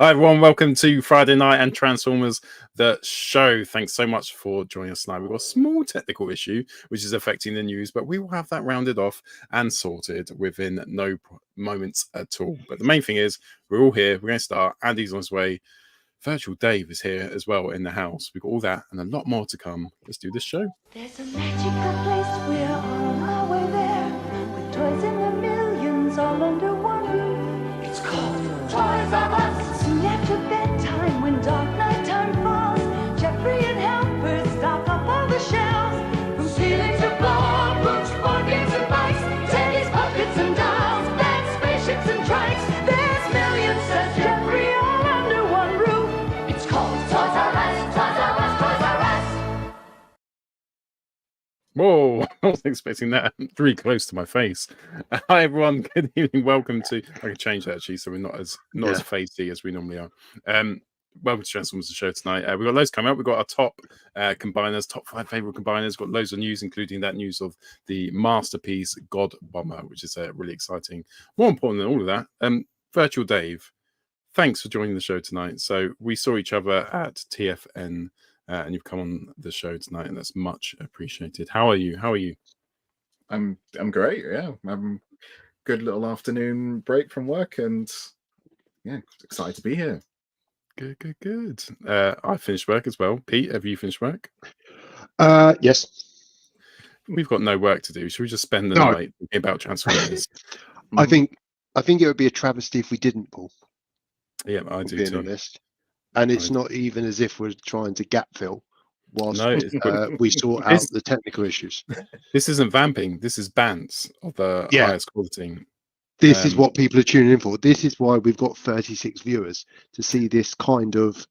Hi everyone, welcome to Friday Night and Transformers, the show. Thanks so much for joining us tonight. We've got a small technical issue which is affecting the news, but we will have that rounded off and sorted within no moments at all. But the main thing is, we're all here, we're going to start. Andy's on his way. Virtual Dave is here as well in the house. We've got all that and a lot more to come. Let's do this show. There's a magical place, we're on our way there, with toys in the millions all under one roof. It's called Toys R Us. Soon after bedtime, when dark nighttime falls, Jeffrey and helpers stock up all the shelves. From ceiling to floor, books, board games and bikes, teddies, puppets and dolls, beds, spaceships and trikes. There's millions, says Jeffrey, all under one roof. It's called Toys R Us, Toys R Us, Toys R Us. Whoa, I wasn't expecting that. Really close to my face. Hi everyone, good evening. Welcome to. I can change that actually, so we're not as facey as we normally are. Welcome to Transformers the show tonight. We've got loads coming up. We've got our top combiners, top 5 favorite combiners. We've got loads of news, including that news of the masterpiece Godbomber, which is really exciting. More important than all of that, Virtual Dave, thanks for joining the show tonight. So we saw each other at TFN. And you've come on the show tonight, and that's much appreciated. How are you? I'm great. Yeah, I'm good little afternoon break from work, and yeah, excited to be here. Good. I finished work as well. Pete, have you finished work? Yes. We've got no work to do. Should we just spend the night thinking about Transformers? I think it would be a travesty if we didn't, Paul. Yeah, I do being too. honest. And it's not even as if we're trying to gap fill whilst we sort out the technical issues. This isn't vamping. This is bants of the highest quality. This is what people are tuning in for. This is why we've got 36 viewers, to see this kind of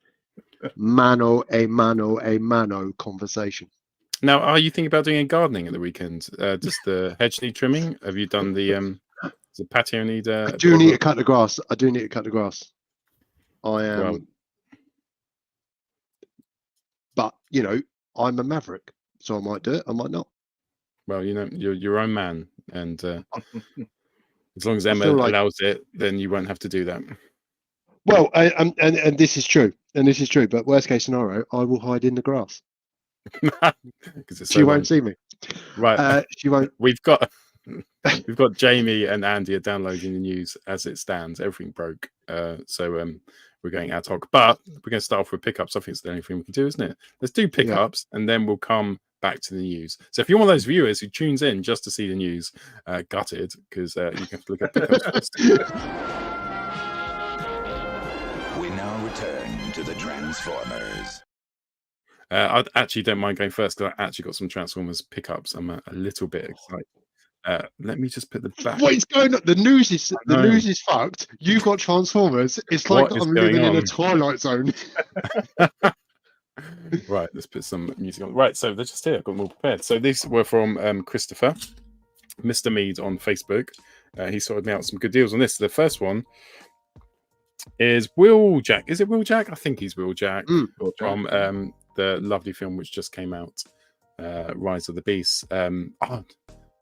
mano a mano conversation. Now, are you thinking about doing gardening at the weekend? Does the hedge need trimming? Have you done the patio need? I do need to cut the grass. I am. Well, but I'm a maverick, so I might do it. I might not. Well, you're your own man, and as long as Emma allows it, then you won't have to do that. Well, and this is true, But worst case scenario, I will hide in the grass. She won't see me. Right. She won't. We've got Jamie and Andy are downloading the news as it stands. Everything broke, so we're going ad hoc, but we're going to start off with pickups. I think it's the only thing we can do, isn't it? Let's do pickups, and then we'll come back to the news. So if you're one of those viewers who tunes in just to see the news, gutted, because you can have to look at pickups first. We now return to the Transformers. I actually don't mind going first because I actually got some Transformers pickups. I'm a little bit excited. Let me just put the back. What is going on? The news is fucked. You've got Transformers. It's like I'm living in a Twilight Zone. Right, let's put some music on. Right, so they're just here. I've got them all prepared. So these were from Christopher, Mr. Mead on Facebook. He sorted me out some good deals on this. The first one is Will Jack. Is it Will Jack? I think he's Will Jack from the lovely film which just came out, Rise of the Beast.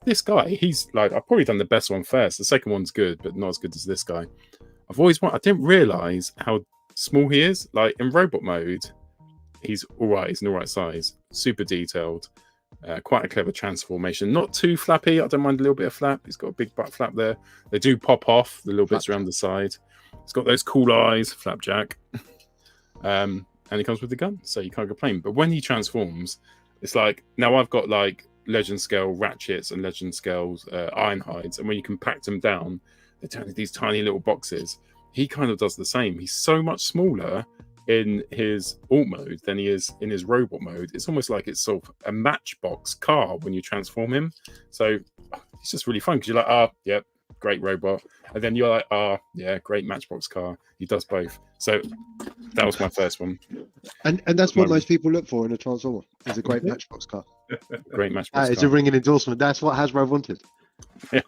This guy, he's like, I've probably done the best one first. The second one's good, but not as good as this guy. I didn't realize how small he is. Like in robot mode, he's all right. He's an all right size, super detailed, quite a clever transformation. Not too flappy. I don't mind a little bit of flap. He's got a big butt flap there. They do pop off the little bits around the side. He's got those cool eyes, Flapjack. And he comes with the gun, so you can't complain. But when he transforms, it's like, now I've got like legend scale ratchets and legend scales ironhides, and when you compact them down, they turn into these tiny little boxes. He kind of does the same. He's so much smaller in his alt mode than he is in his robot mode. It's almost like it's sort of a matchbox car when you transform him. So it's just really fun because you're like, yep, great robot, and then you're like, yeah, great matchbox car. He does both. So that was my first one, and that's what most people look for in a Transformer, is a great matchbox car. Great matchbox car. It's a ringing endorsement. That's what Hasbro wanted. Yeah.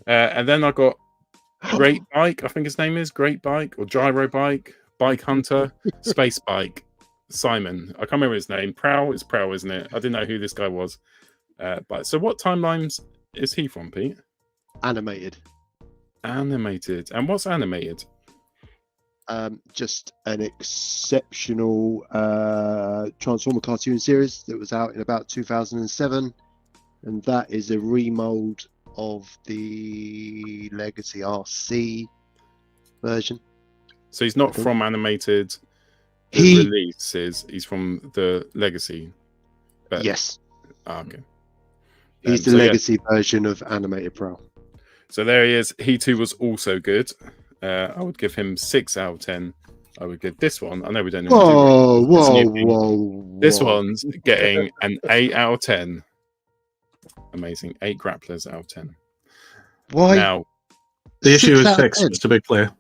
And then I got Great Bike, I think his name is Great Bike or Gyro Bike, Bike Hunter, Space Bike, Simon. I can't remember his name. Prowl, it's Prowl, isn't it? I didn't know who this guy was. But so what timelines is he from, Pete? Animated. And what's animated? just an exceptional Transformer cartoon series that was out in about 2007, and that is a remold of the Legacy RC version. So he's not from animated releases. He's from the Legacy. Yes. Okay. He's the Legacy version of Animated Pro. So there he is. He too was also good. I would give him 6 out of 10. I would give this one. I know we don't know. Whoa. This one's getting an 8 out of 10. Amazing. 8 grapplers out of 10. Why? Now, the issue is fixed. Just to be clear.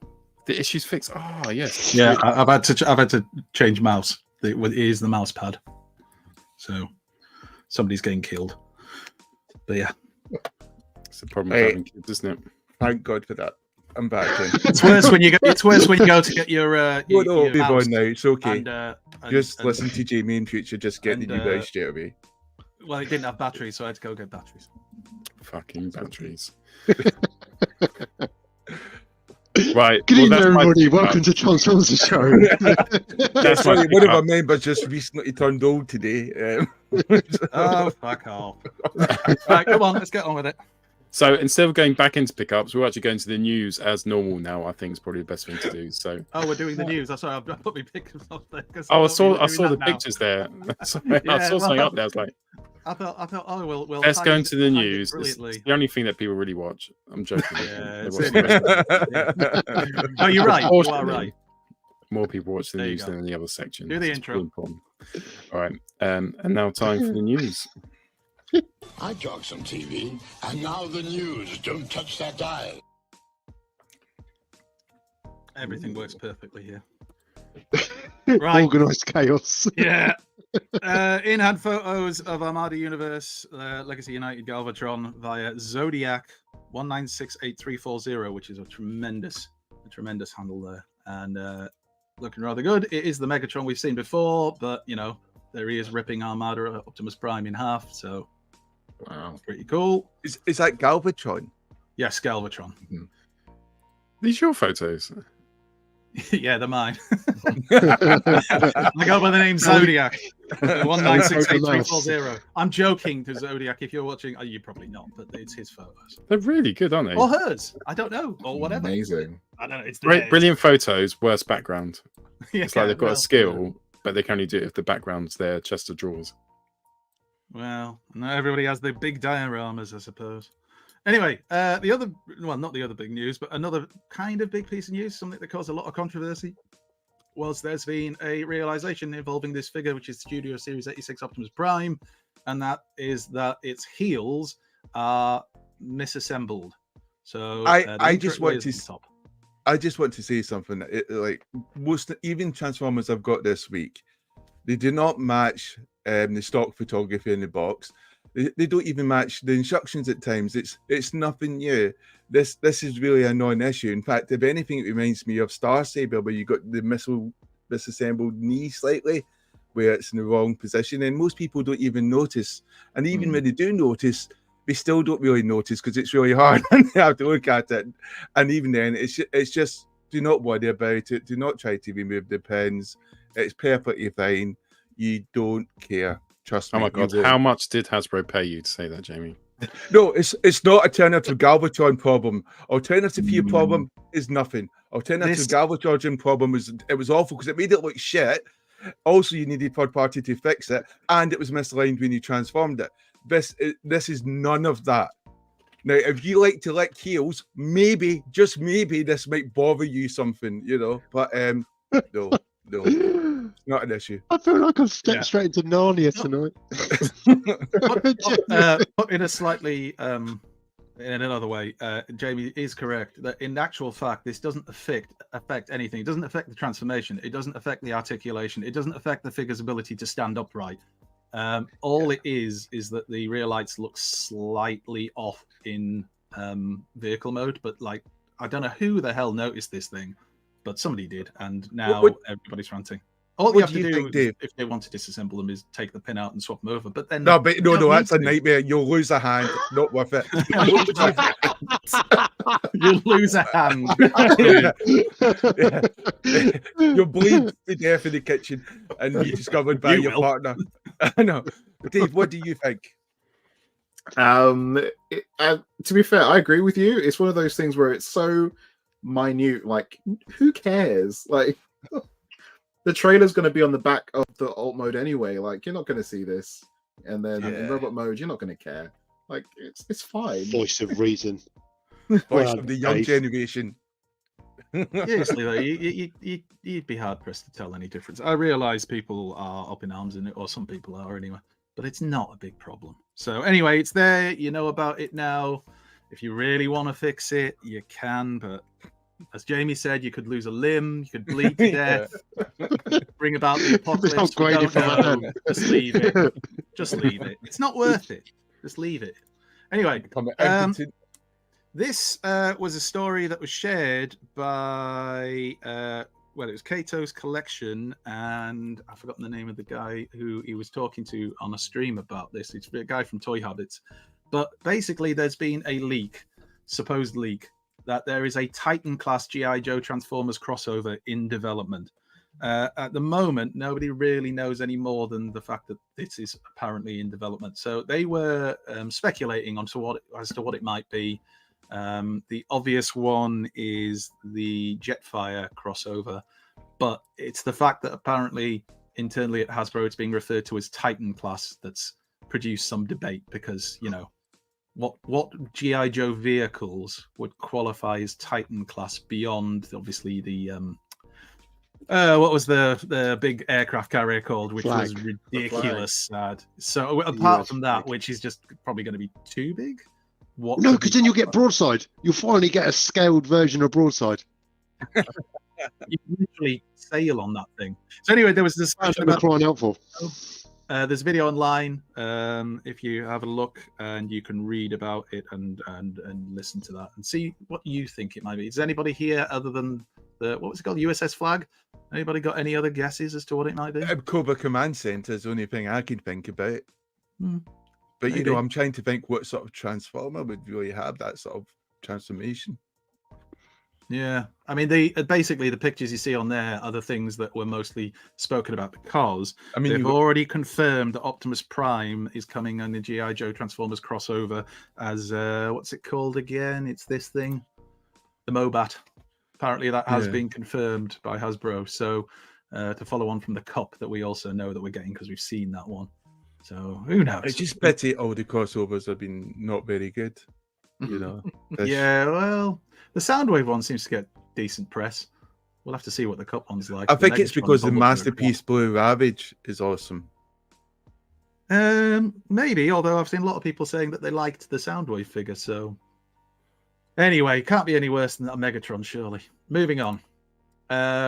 The issue's fixed. Oh yes. Yeah, I've had to change mouse. It is the mouse pad. So somebody's getting killed. But yeah, it's a problem with having kids, isn't it? Thank God for that. I'm back in. It's worse when you go. It's worse when you go to get your. Your mouse now. It's okay. Just listen to Jamie in future. Just get the new guys straight away. Well, it didn't have batteries, so I had to go get batteries. Fucking batteries. Right. Good evening, everybody. Welcome to Transformers the Show. That's sorry, one of our members just recently turned old today. Oh, fuck off. Right, come on, let's get on with it. So instead of going back into pickups, we're actually going to the news as normal now. I think is probably the best thing to do. So. Oh, we're doing the news. Sorry, I put my pictures up there. Oh, I saw the pictures there. Sorry, I saw something up there. I was like, I thought, oh, well. Let's go into the news. It's the only thing that people really watch. I'm joking. Yeah, oh, you're right. You are right. More people watch the news than the other section. Do the intro. All right. And now time for the news. I talk some TV, and now the news. Don't touch that dial. Everything works perfectly here. Right. Organised chaos. Yeah. In-hand photos of Armada Universe, Legacy United Galvatron via Zodiac 1968340, which is a tremendous handle there, and looking rather good. It is the Megatron we've seen before, but you know, there he is ripping Armada Optimus Prime in half. So, wow, pretty cool. Is that Galvatron? Yes, Galvatron. Mm-hmm. These your photos? Yeah, they're mine. I go by the name Zodiac. 1968340. I'm joking to Zodiac. If you're watching, you're probably not, but it's his photos. They're really good, aren't they? Or hers. I don't know. Or whatever. Amazing. I don't know. It's brilliant photos, worst background. Yeah, it's like they've got a skill, but they can only do it if the background's their chest of drawers. Well, not everybody has the big dioramas, I suppose. Anyway, not the other big news, but another kind of big piece of news, something that caused a lot of controversy, was there's been a realization involving this figure, which is Studio Series 86 Optimus Prime, and that is that its heels are misassembled. So I just want to say something. Most even Transformers I've got this week, they do not match the stock photography in the box. They don't even match the instructions at times. It's nothing new. This is really a non-issue. In fact, if anything, it reminds me of Star Saber, where you got the misassembled knee slightly, where it's in the wrong position, and most people don't even notice. And even when they do notice, they still don't really notice because it's really hard and they have to look at it. And even then, it's just do not worry about it. Do not try to remove the pins. It's perfectly fine. You don't care. Trust me. Oh my God! How much did Hasbro pay you to say that, Jamie? No, it's not alternative Galvatron problem. Alternative here problem is nothing. Alternative Galvatron problem was awful because it made it look shit. Also, you needed third party to fix it, and it was misaligned when you transformed it. This is none of that. Now, if you like to lick heels, maybe, just maybe, this might bother you something, you know. But no. Not an issue. I feel like I've stepped straight into Narnia tonight. Put in a slightly, in another way, Jamie is correct that in actual fact, this doesn't affect anything. It doesn't affect the transformation. It doesn't affect the articulation. It doesn't affect the figure's ability to stand upright. All it is that the rear lights look slightly off in vehicle mode, but like, I don't know who the hell noticed this thing, but somebody did, and now everybody's ranting. All you have to do, Dave, if they want to disassemble them, is take the pin out and swap them over. But then no, that's a nightmare. You'll lose a hand. Not worth it. You'll lose a hand. You'll bleed to death in the kitchen and be discovered by You your will. partner. I know. Dave, what do you think? To be fair, I agree with you. It's one of those things where it's so minute. Like, who cares? Like, the trailer's going to be on the back of the alt mode anyway. Like, you're not going to see this, and then in robot mode, you're not going to care. Like, it's fine. Voice of reason. Voice of the young Dave. generation. Seriously, though, you'd be hard pressed to tell any difference. I realise people are up in arms in it, or some people are anyway, but it's not a big problem. So anyway, it's there. You know about it now. If you really want to fix it, you can. But as Jamie said, you could lose a limb, you could bleed to death, bring about the apocalypse. We upgraded don't from know. Just leave it. Just leave it. It's not worth it. Just leave it. Anyway, this was a story that was shared by, well, it was Kato's Collection, and I've forgotten the name of the guy who he was talking to on a stream about this. It's a guy from Toy Habits. But basically, there's been a leak, supposed leak, that there is a Titan-class G.I. Joe Transformers crossover in development. At the moment, nobody really knows any more than the fact that this is apparently in development. So they were speculating as to what it might be. The obvious one is the Jetfire crossover, but it's the fact that apparently internally at Hasbro it's being referred to as Titan class that's produced some debate, because you know what GI Joe vehicles would qualify as Titan class beyond obviously the what was the big aircraft carrier called, which was ridiculous sad. So apart from that, which is just probably going to be too big. What No, because then you'll get Broadside. You'll finally get a scaled version of Broadside. You can literally sail on that thing. So anyway, there was this discussion What am I crying out for? there's a video online if you have a look, and you can read about it and listen to that and see what you think it might be. Is anybody here other than the, what was it called, USS Flag? Anybody got any other guesses as to what it might be? Cobra Command Center is the only thing I can think about. But Maybe. you know, I'm trying to think what sort of transformer would really have that sort of transformation. Yeah, I mean, basically the pictures you see on there are the things that were mostly spoken about, because I mean, they've already confirmed that Optimus Prime is coming on the G.I. Joe Transformers crossover as what's it called again? It's this thing, the Mobat. Apparently that has been confirmed by Hasbro. So to follow on from the Cup that we also know that we're getting because we've seen that one. So who knows? It's just pity all the crossovers have been not very good. You know. Yeah, well, the Soundwave one seems to get decent press. We'll have to see what the Cup one's like. I The think it's Megatron because the Bumblebee Masterpiece Blue Ravage is awesome. Maybe, although I've seen a lot of people saying that they liked the Soundwave figure. So anyway, can't be any worse than that Megatron, surely. Moving on.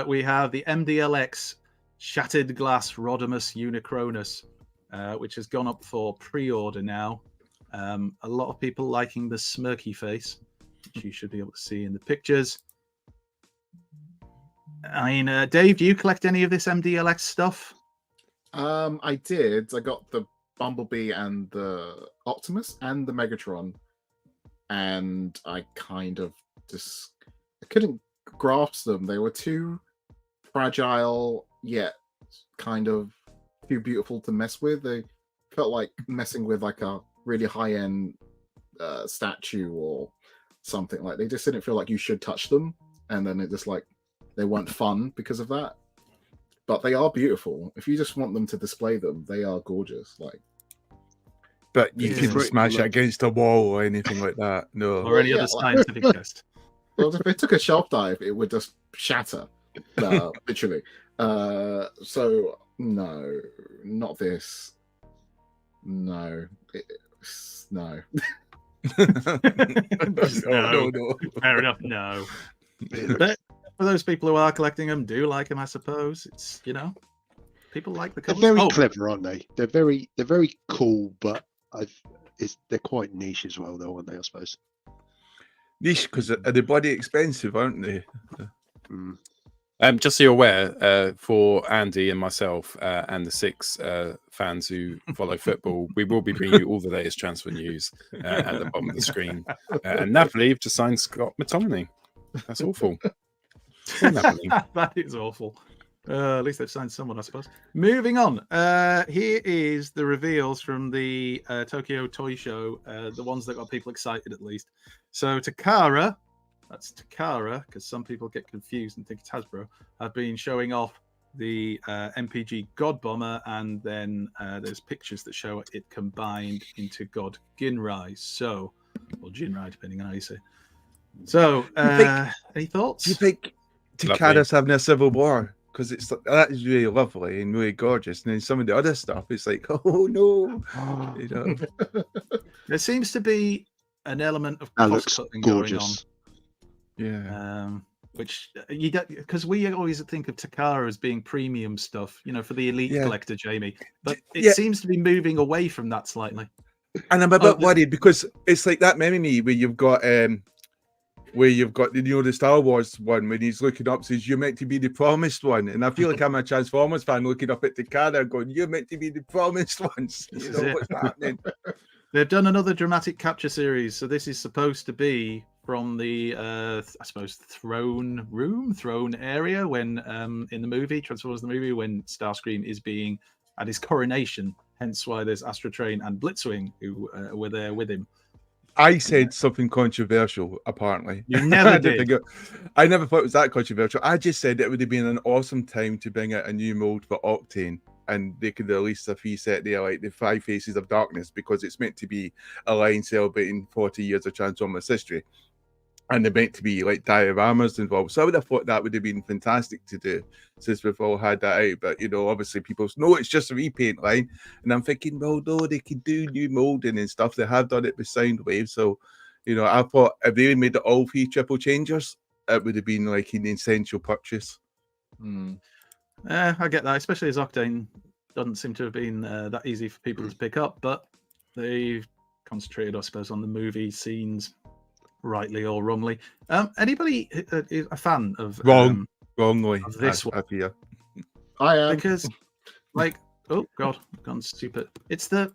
We have the MDLX Shattered Glass Rodimus Unicronus, which has gone up for pre-order now. A lot of people liking the smirky face, which you should be able to see in the pictures. I mean, Dave, do you collect any of this MDLX stuff? I did. I got the Bumblebee and the Optimus and the Megatron, and I kind of just I couldn't grasp them. They were too fragile, yet kind of too beautiful to mess with. They felt like messing with like a really high-end statue or something. Like they just didn't feel like you should touch them, and then it just like they weren't fun because of that. But they are beautiful. If you just want them to display them, they are gorgeous. Like, but you Yeah. couldn't smash it against a wall or anything like that. No. Or any Yeah, other like- scientific test? well, if it took a shelf dive, it would just shatter, literally. So no, not this. No, no. No. Fair enough. No. But for those people who are collecting them, do like them, I suppose. It's, you know, people like the They're colours. very clever, aren't they? They're very cool, but they're quite niche as well, though, aren't they? I suppose. Niche because they're bloody expensive, aren't they? Mm. Just so you're aware, for Andy and myself and the 6 fans who follow football, we will be bringing you all the latest transfer news at the bottom of the screen. And Napoli have just signed Scott McTominay. That's awful. That is awful. At least they've signed someone, I suppose. Moving on. Here is the reveals from the Tokyo Toy Show, the ones that got people excited at least. So Takara, that's Takara, because some people get confused and think it's Hasbro, have been showing off the MPG Godbomber, and then there's pictures that show it combined into God Ginrai. So, or Jinrai, depending on how you say. So, any thoughts? Do you think Takara's having a civil war? Because it's that is really lovely and really gorgeous, and then some of the other stuff, it's like, oh no, you know. There seems to be an element of That cost looks cutting going on. gorgeous. Yeah. Which you get, because we always think of Takara as being premium stuff, you know, for the elite collector, Jamie. But it seems to be moving away from that slightly. And I'm a bit worried because it's like that meme where you've got the Star Wars one when he's looking up, says you're meant to be the promised one, and I feel like I'm a Transformers fan looking up at Takara going, you're meant to be the promised ones. You know what's happening. They've done another dramatic capture series, so this is supposed to be from the I suppose throne area when in the movie Transformers the movie, when Starscream is being at his coronation, hence why there's Astra Train and Blitzwing who were there with him. I said something controversial, apparently. You never did. I never thought it was that controversial. I just said it would have been an awesome time to bring out a new mold for Octane, and they could release a free set there, like the 5 Faces of Darkness, because it's meant to be a line celebrating 40 years of Transformers history. And they're meant to be like dioramas involved. So I would have thought that would have been fantastic to do since we've all had that out. But, you know, obviously people know it's just a repaint line. And I'm thinking, well, no, they can do new molding and stuff. They have done it with Soundwave. So, you know, I thought if they made it all 3 triple changers, it would have been like an essential purchase. I get that, especially as Octane doesn't seem to have been that easy for people to pick up. But they've concentrated, I suppose, on the movie scenes. Rightly or wrongly. Anybody is a fan of wrongly of this one? I am, because like, oh god, I've gone stupid. It's the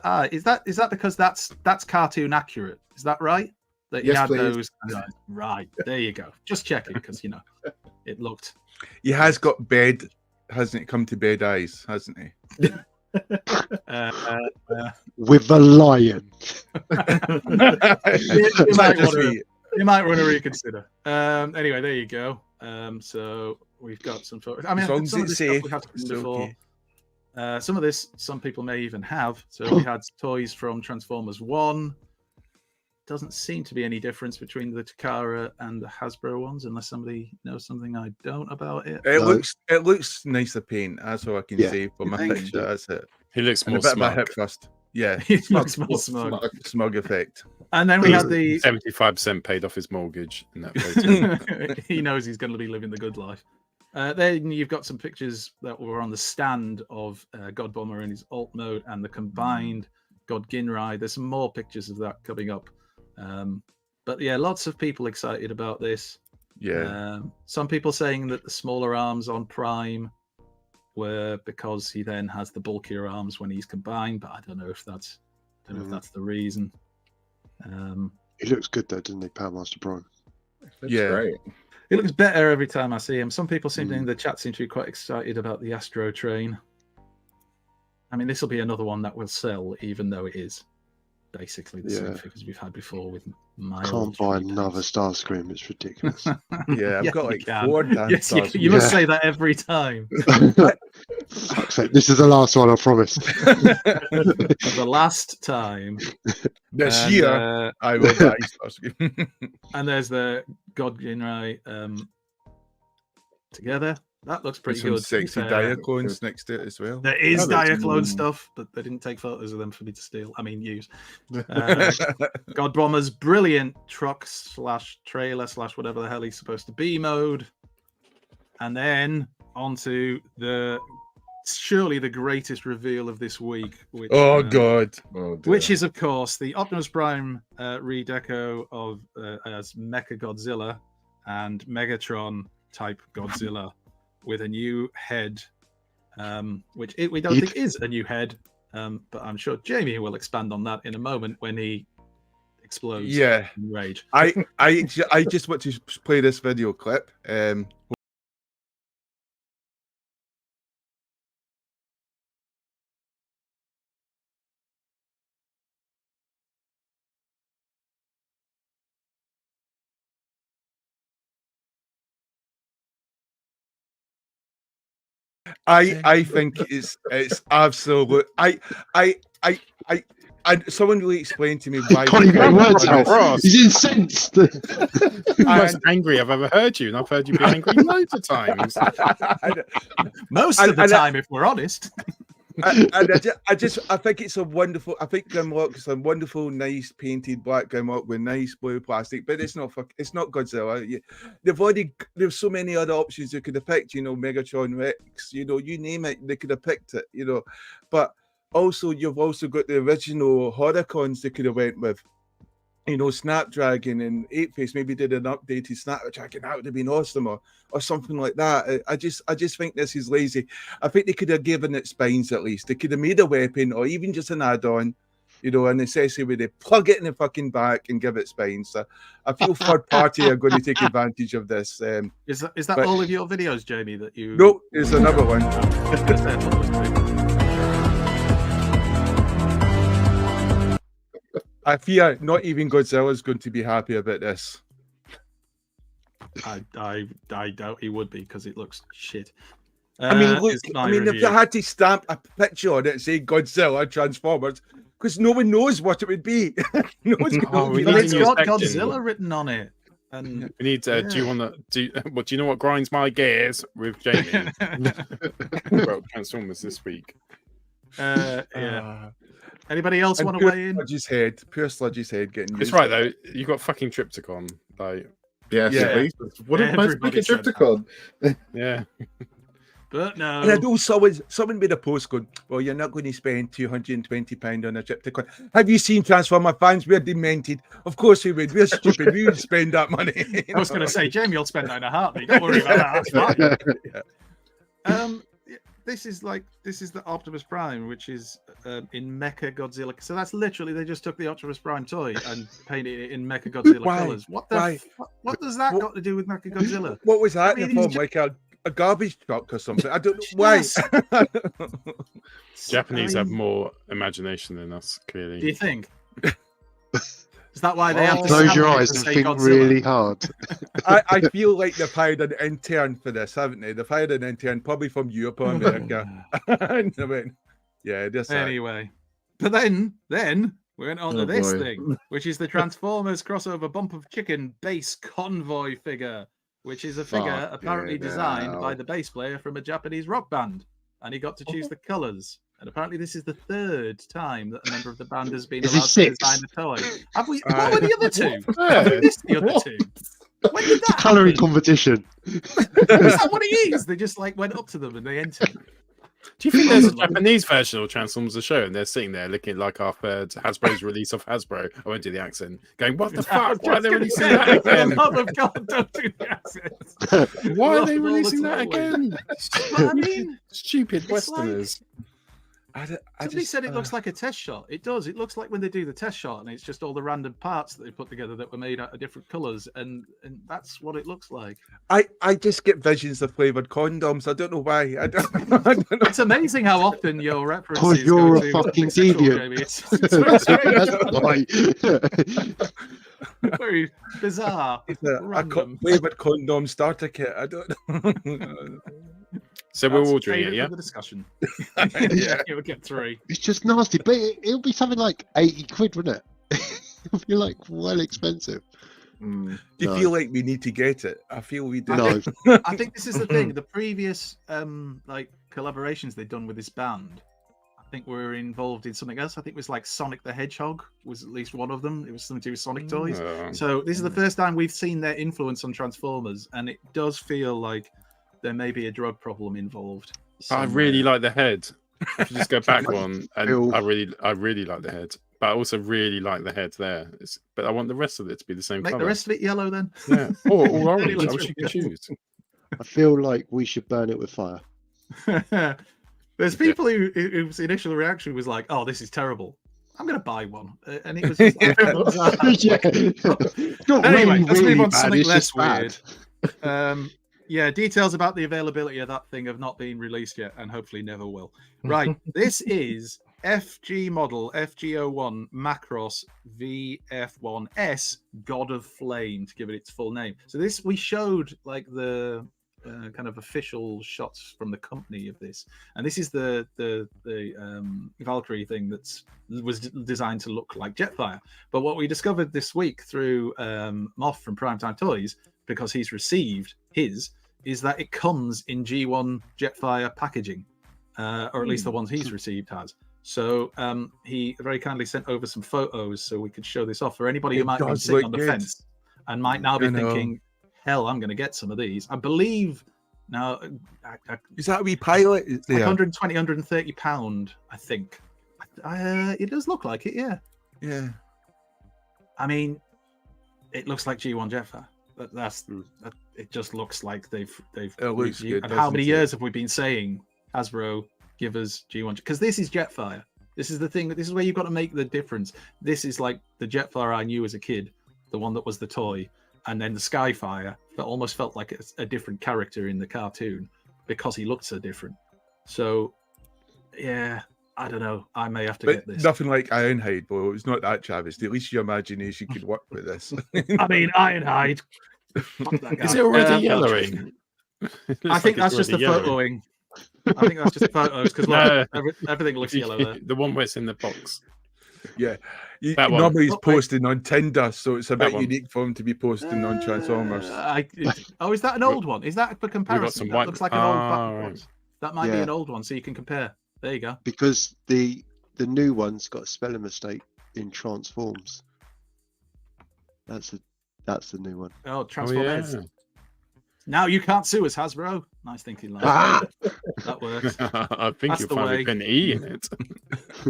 eye. Is that because that's cartoon accurate? Is that right? That you Yes, had please. those right, there you go. Just checking, because you know it looked. He has got bed, hasn't it? Come to bed eyes, hasn't he? with the lion. you might want to reconsider. Anyway, there you go. So we've got some photos. I mean, As long as some of it's this stuff safe, we have it's seen before. okay. Some of this, some people may even have. So we had toys from Transformers 1. Doesn't seem to be any difference between the Takara and the Hasbro ones, unless somebody knows something I don't about it. It looks nicer paint. That's all I can say from my think? picture. That's it. He looks And more a bit of a smug. hip thrust. Yeah, He looks more smug. smug effect. And then we had the 75% paid off his mortgage in that photo. he knows he's going to be living the good life. Then you've got some pictures that were on the stand of Godbomber in his alt mode and the combined God Ginrai. There's some more pictures of that coming up. But yeah, lots of people excited about this. Yeah. Some people saying that the smaller arms on Prime were because he then has the bulkier arms when he's combined, but I don't know if that's the reason. He looks good though, doesn't he, Powermaster Prime? Yeah. Great. He looks better every time I see him. Some people seem to, in the chat seem to be quite excited about the Astro Train. I mean, this will be another one that will sell, even though it is basically the same figures we've had before with my. Can't buy another Starscream. It's ridiculous. Yeah, I've Yeah, got you like can. 4 damn Yes, you, stars. you must say that every time. Fuck's sake, this is the last one, I promise. The last time. This And, year, I will buy Starscream. And there's the God Ginrai together. That looks pretty Some good. to be sexy fair. Diaclones next to it as well. There is That looks Diaclone good. stuff, but they didn't take photos of them for me to steal. I mean, use. Godbomber's brilliant truck / trailer / whatever the hell he's supposed to be mode. And then onto surely the greatest reveal of this week. Which, Oh god. Oh, dear. which is, of course, the Optimus Prime redeco of as Mecha Godzilla and Megatron type Godzilla with a new head, which we don't think is a new head, but I'm sure Jamie will expand on that in a moment when he explodes in rage. I just want to play this video clip. I think it's absolute. Someone really explained to me why. Can't even get words out. Ross. He's incensed. Most angry I've ever heard you, and I've heard you be angry loads of times. Most of the time, if we're honest. I think it's a wonderful. I think Grimlock's a wonderful, nice painted black Grimlock with nice blue plastic, but it's not Godzilla. There's so many other options they could have picked. Megatron Rex. You name it, they could have picked it. But also you've also got the original Horicons they could have went with. Snapdragon and Eight-Face maybe did an updated Snapdragon. That would have been awesome, or something like that. I just think this is lazy. I think they could have given it spines at least. They could have made a weapon, or even just an add-on, an accessory where they plug it in the fucking back and give it spines. So I feel third party are going to take advantage of this. Is that all of your videos, Jamie? That you? No, there's another one. I fear not even Godzilla is going to be happy about this. I doubt he would be, because it looks shit. If you had to stamp a picture on it and say Godzilla Transformers, because no one knows what it would be. It's got Godzilla written on it. And we need. Do you want to do? What do you know? What grinds my gears with Jamie? Well, Transformers this week. Anybody else want to weigh in? Pure Sludgy's head getting used. It's right though. You got fucking Triptychon. Like, what a nice fucking Triptychon. Yeah. But no. And I know someone made a post going, well, you're not going to spend £220 on a Triptychon. Have you seen Transformer fans? We're demented. Of course we would. We're stupid. We would spend that money. I was going to say, Jamie will spend that in a heartbeat. Don't worry about that. That's fine. This is the Optimus Prime, which is in Mecha Godzilla. So that's literally, they just took the Optimus Prime toy and painted it in Mecha Godzilla colors. What does that got to do with Mecha Godzilla? What was that in the form? Like a garbage truck or something? I don't know why. Japanese have more imagination than us, clearly. Do you think? Is that why they have to close your eyes and think Godzilla? Really hard? I feel like they've hired an intern for this, haven't they? They've hired an intern, probably from Europe or America. Anyway, but then we went on to this thing, which is the Transformers crossover Bump of Chicken base convoy figure, which is a figure apparently designed by the bass player from a Japanese rock band, and he got to choose the colors. And apparently, this is the third time that a member of the band has been allowed to design a toy. Have we? What were the other two? Have we missed the other two? When did that colouring competition. Is that what it is? They just went up to them and they entered. Do you think there's a Japanese version of Transformers the show, and they're sitting there looking like our third Hasbro's release of Hasbro? I won't do the accent. Going, what the fuck? Why are they releasing that again? For the love of God, don't do the accent. Why are they releasing that again? I mean, stupid Westerners. Somebody said it looks like a test shot. It does. It looks like when they do the test shot, and it's just all the random parts that they put together that were made out of different colours, and that's what it looks like. I just get visions of flavoured condoms. I don't know why. I don't know. It's amazing how often your references. Oh, you're a fucking deviant. It's very bizarre. It's a flavoured condom starter kit. I don't know. So we're ordering it, yeah? The discussion. Yeah, we'll get 3. It's just nasty, but it'll be something like 80 quid, wouldn't it? It'll be well expensive. Do you feel like we need to get it? I feel we do. No. I think this is the thing. The previous collaborations they've done with this band, I think were involved in something else. I think it was Sonic the Hedgehog was at least one of them. It was something to do with Sonic toys. So this is the first time we've seen their influence on Transformers, and it does feel like there may be a drug problem involved. I really like the head. If you just go back one, and I really like the head, but I also really like the head there. But I want the rest of it to be the same Make color. the rest of it yellow then. Yeah, or orange. I wish you could choose. I feel like we should burn it with fire. There's people whose initial reaction was like, "Oh, this is terrible. I'm going to buy one," and it was just like, anyway, let's move on to something less weird. Yeah, details about the availability of that thing have not been released yet, and hopefully never will. Right, this is FG model FG01 Macross VF1S God of Flame, to give it its full name. So this, we showed like the kind of official shots from the company of this, and this is the Valkyrie thing was designed to look like Jetfire. But what we discovered this week through Moth from Primetime Toys, because he's received his, is that it comes in G1 Jetfire packaging, or at least the ones he's received has. So he very kindly sent over some photos so we could show this off for anybody who might be sitting on the fence and might now be thinking, hell, I'm going to get some of these. I believe now... Is that a wee pilot? Like 120, 130 £130, I think. It does look like it, yeah. Yeah. I mean, it looks like G1 Jetfire. It just looks like they've it looks good, and how many years have we been saying, Hasbro, give us G1? Because this is Jetfire. This is the thing. This is where you've got to make the difference. This is like the Jetfire I knew as a kid, the one that was the toy, and then the Skyfire that almost felt like a different character in the cartoon because he looked so different. So, yeah, I don't know. I may have to get this. Nothing like Ironhide, but it's not that, Travis. At least your imagination could work with this. I mean, Ironhide. Is it already yellowing? I think that's just the photoing. I think that's just photos because everything looks yellow there. The one where it's in the box. Yeah. Nobody's posting on Tinder, so it's a bit unique for him to be posting on Transformers. Is that an old one? Is that for comparison? That looks like an old button box. That might be an old one, so you can compare. There you go. Because the new one's got a spelling mistake in Transforms. That's the new one. Oh, Transformers. Now you can't sue us, Hasbro. Nice thinking, lad. That works. I think you'll find an E in it.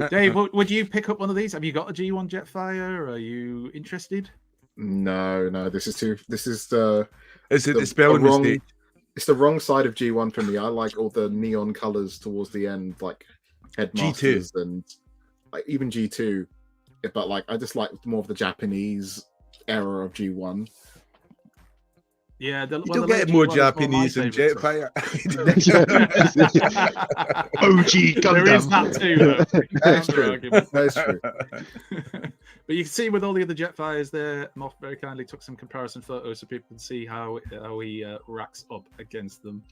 Dave, would you pick up one of these? Have you got a G1 Jetfire? Are you interested? No. This is the. Is it the spelling mistake? It's the wrong side of G1 for me. I like all the neon colors towards the end, like Headmasters and like even G2. But like, I just like more of the Japanese era of G1. Yeah, you don't get more Japanese than Jetfire. OG Gundam. There is that too, though. That's true. That's true. But you can see with all the other Jetfires there, Moth very kindly took some comparison photos so people can see how he racks up against them.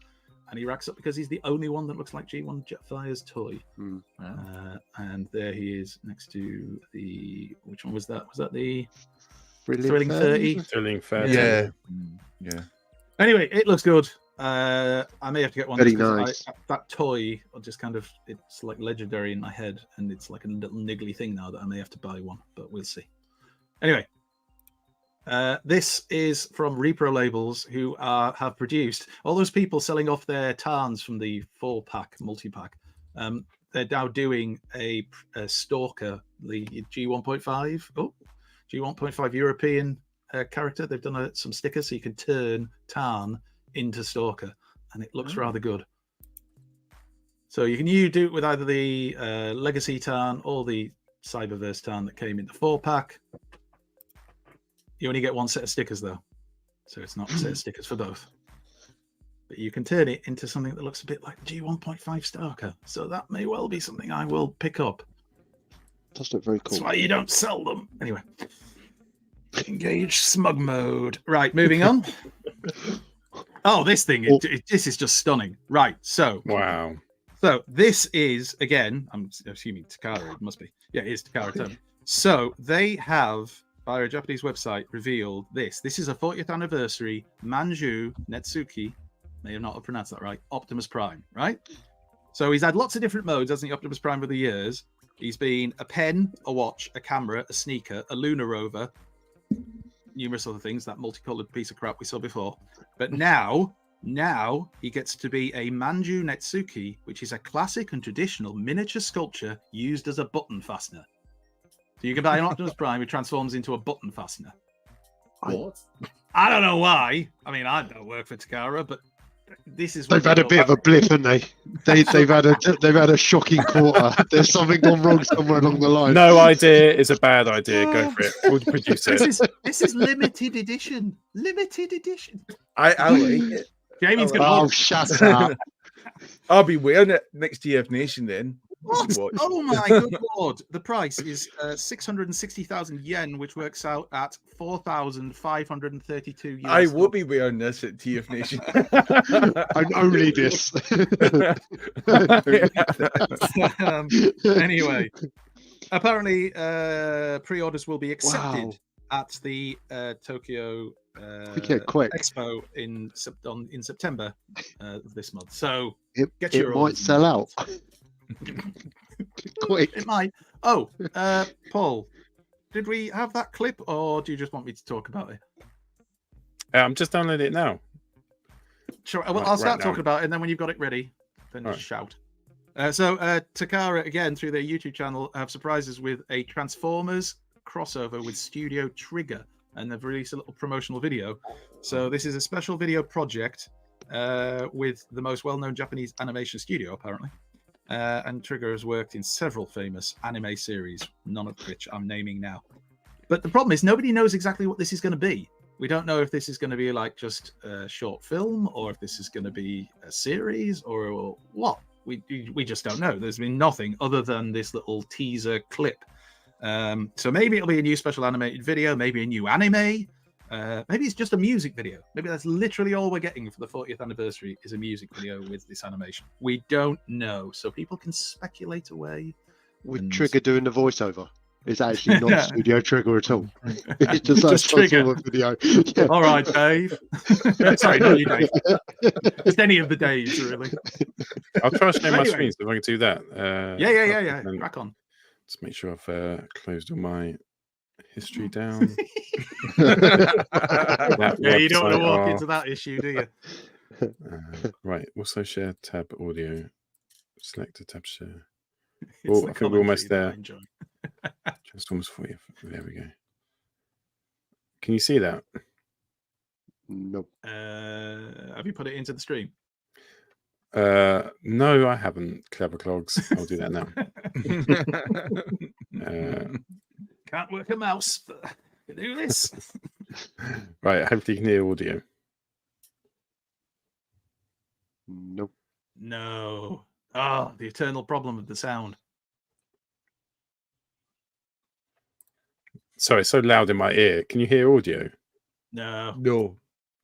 And he racks up because he's the only one that looks like G1 Jetfire's toy. And there he is next to the... Which one was that? Was that the... Thrilling 30? Thrilling 30. Yeah. Anyway, it looks good. I may have to get one. Very nice. That toy, just kind of, it's like legendary in my head, and it's like a little niggly thing now that I may have to buy one, but we'll see. Anyway, this is from Repro Labels, who have produced all those people selling off their Tarns from the 4-pack multi-pack. They're now doing a Stalker, the G1.5. Oh, G1.5 European character. They've done some stickers so you can turn Tarn into Stalker, and it looks rather good. So you can do it with either the Legacy Tarn or the Cyberverse Tarn that came in the 4-pack. You only get one set of stickers though, so it's not a set of stickers for both. But you can turn it into something that looks a bit like G1.5 Stalker, so that may well be something I will pick up. Does look very cool. That's why you don't sell them. Anyway. Engage smug mode. Right, moving on. Oh, this thing, this is just stunning. Right, so. Wow. So this is, again, I'm assuming Takara, it must be. Yeah, it is Takara Tomy. So they have, via a Japanese website, revealed this. This is a 40th anniversary Manju Netsuki, may have not pronounced that right, Optimus Prime, right? So he's had lots of different modes, hasn't he, Optimus Prime, over the years. He's been a pen, a watch, a camera, a sneaker, a lunar rover, numerous other things, that multicolored piece of crap we saw before. But now he gets to be a Manju Netsuki, which is a classic and traditional miniature sculpture used as a button fastener. So you can buy an Optimus Prime who transforms into a button fastener. What? I don't know why. I mean, I don't work for Takara, but this is. They've had a bit of a blip, haven't they? They've had a shocking quarter. There's something gone wrong somewhere along the line. No idea is a bad idea. Go for it. We'll produce it. This is limited edition. Limited edition. I like it. Jamie's I gonna. Oh, shut up! I'll be wearing it next GF Nation then. What? Oh my good lord! The price is 660,000 yen, which works out at 4,532 US. I will be wearing this at TF Nation. And only this. Anyway, apparently, pre-orders will be accepted at the Tokyo quick. Expo in September of this month. So It your might orders. sell out. Quick. It might. Oh, Paul, did we have that clip, or do you just want me to talk about it? I'm just downloading it now. Sure. Well, Right, I'll start right now. talking about it, and then when you've got it ready, then just shout. So Takara, again, through their YouTube channel, have surprised us with a Transformers crossover with Studio Trigger, and they've released a little promotional video. So this is a special video project with the most well-known Japanese animation studio, apparently. And Trigger has worked in several famous anime series, none of which I'm naming now. But the problem is nobody knows exactly what this is going to be. We don't know if this is going to be like just a short film, or if this is going to be a series, or what. We just don't know. There's been nothing other than this little teaser clip. So maybe it'll be a new special animated video, maybe a new anime. Maybe it's just a music video. Maybe that's literally all we're getting for the 40th anniversary is a music video with this animation. We don't know. So people can speculate away. With Trigger doing the voiceover. It's actually not Studio Trigger at all. It's just a Trigger video. Yeah. All right, Dave. Sorry, not you, Dave. Just any of the Daves, really. I'll try to share my screen so if I can do that. Yeah. Crack on. Let's make sure I've closed all my history down. Yeah, you don't want to walk into that issue, do you? Right. Also share tab audio. Select a tab share. Oh, I think we're almost there. Transformers 40. There we go. Can you see that? Nope. Have you put it into the stream? No, I haven't. Clever clogs. I'll do that now. Can't work a mouse, but I can do this. Right. Hopefully you can hear audio. Nope. No. Oh, the eternal problem of the sound. Sorry, it's so loud in my ear. Can you hear audio? No.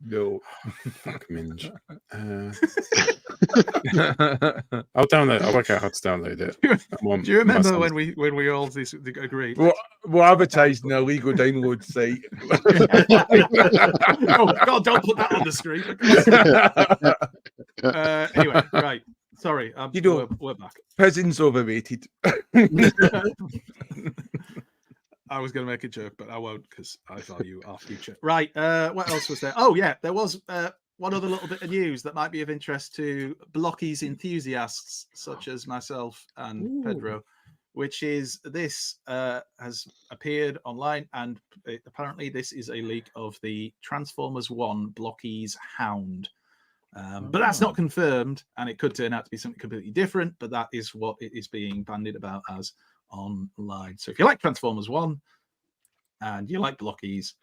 No. Fuck minge. I'll download. I'll work out how to download it. Do you remember when we all agreed? We're advertising a legal download site. Oh God! Don't put that on the screen. Anyway, right. Sorry, we're back. Prison's overrated. I was going to make a joke, but I won't because I value our future. Right. What else was there? Oh, yeah. There was one other little bit of news that might be of interest to Blockies enthusiasts such as myself and Pedro, which is this has appeared online, and apparently this is a leak of the Transformers 1 Blockies Hound. But that's not confirmed, and it could turn out to be something completely different, but that is what it is being bandied about as online. So if you like Transformers 1 and you like Blockies,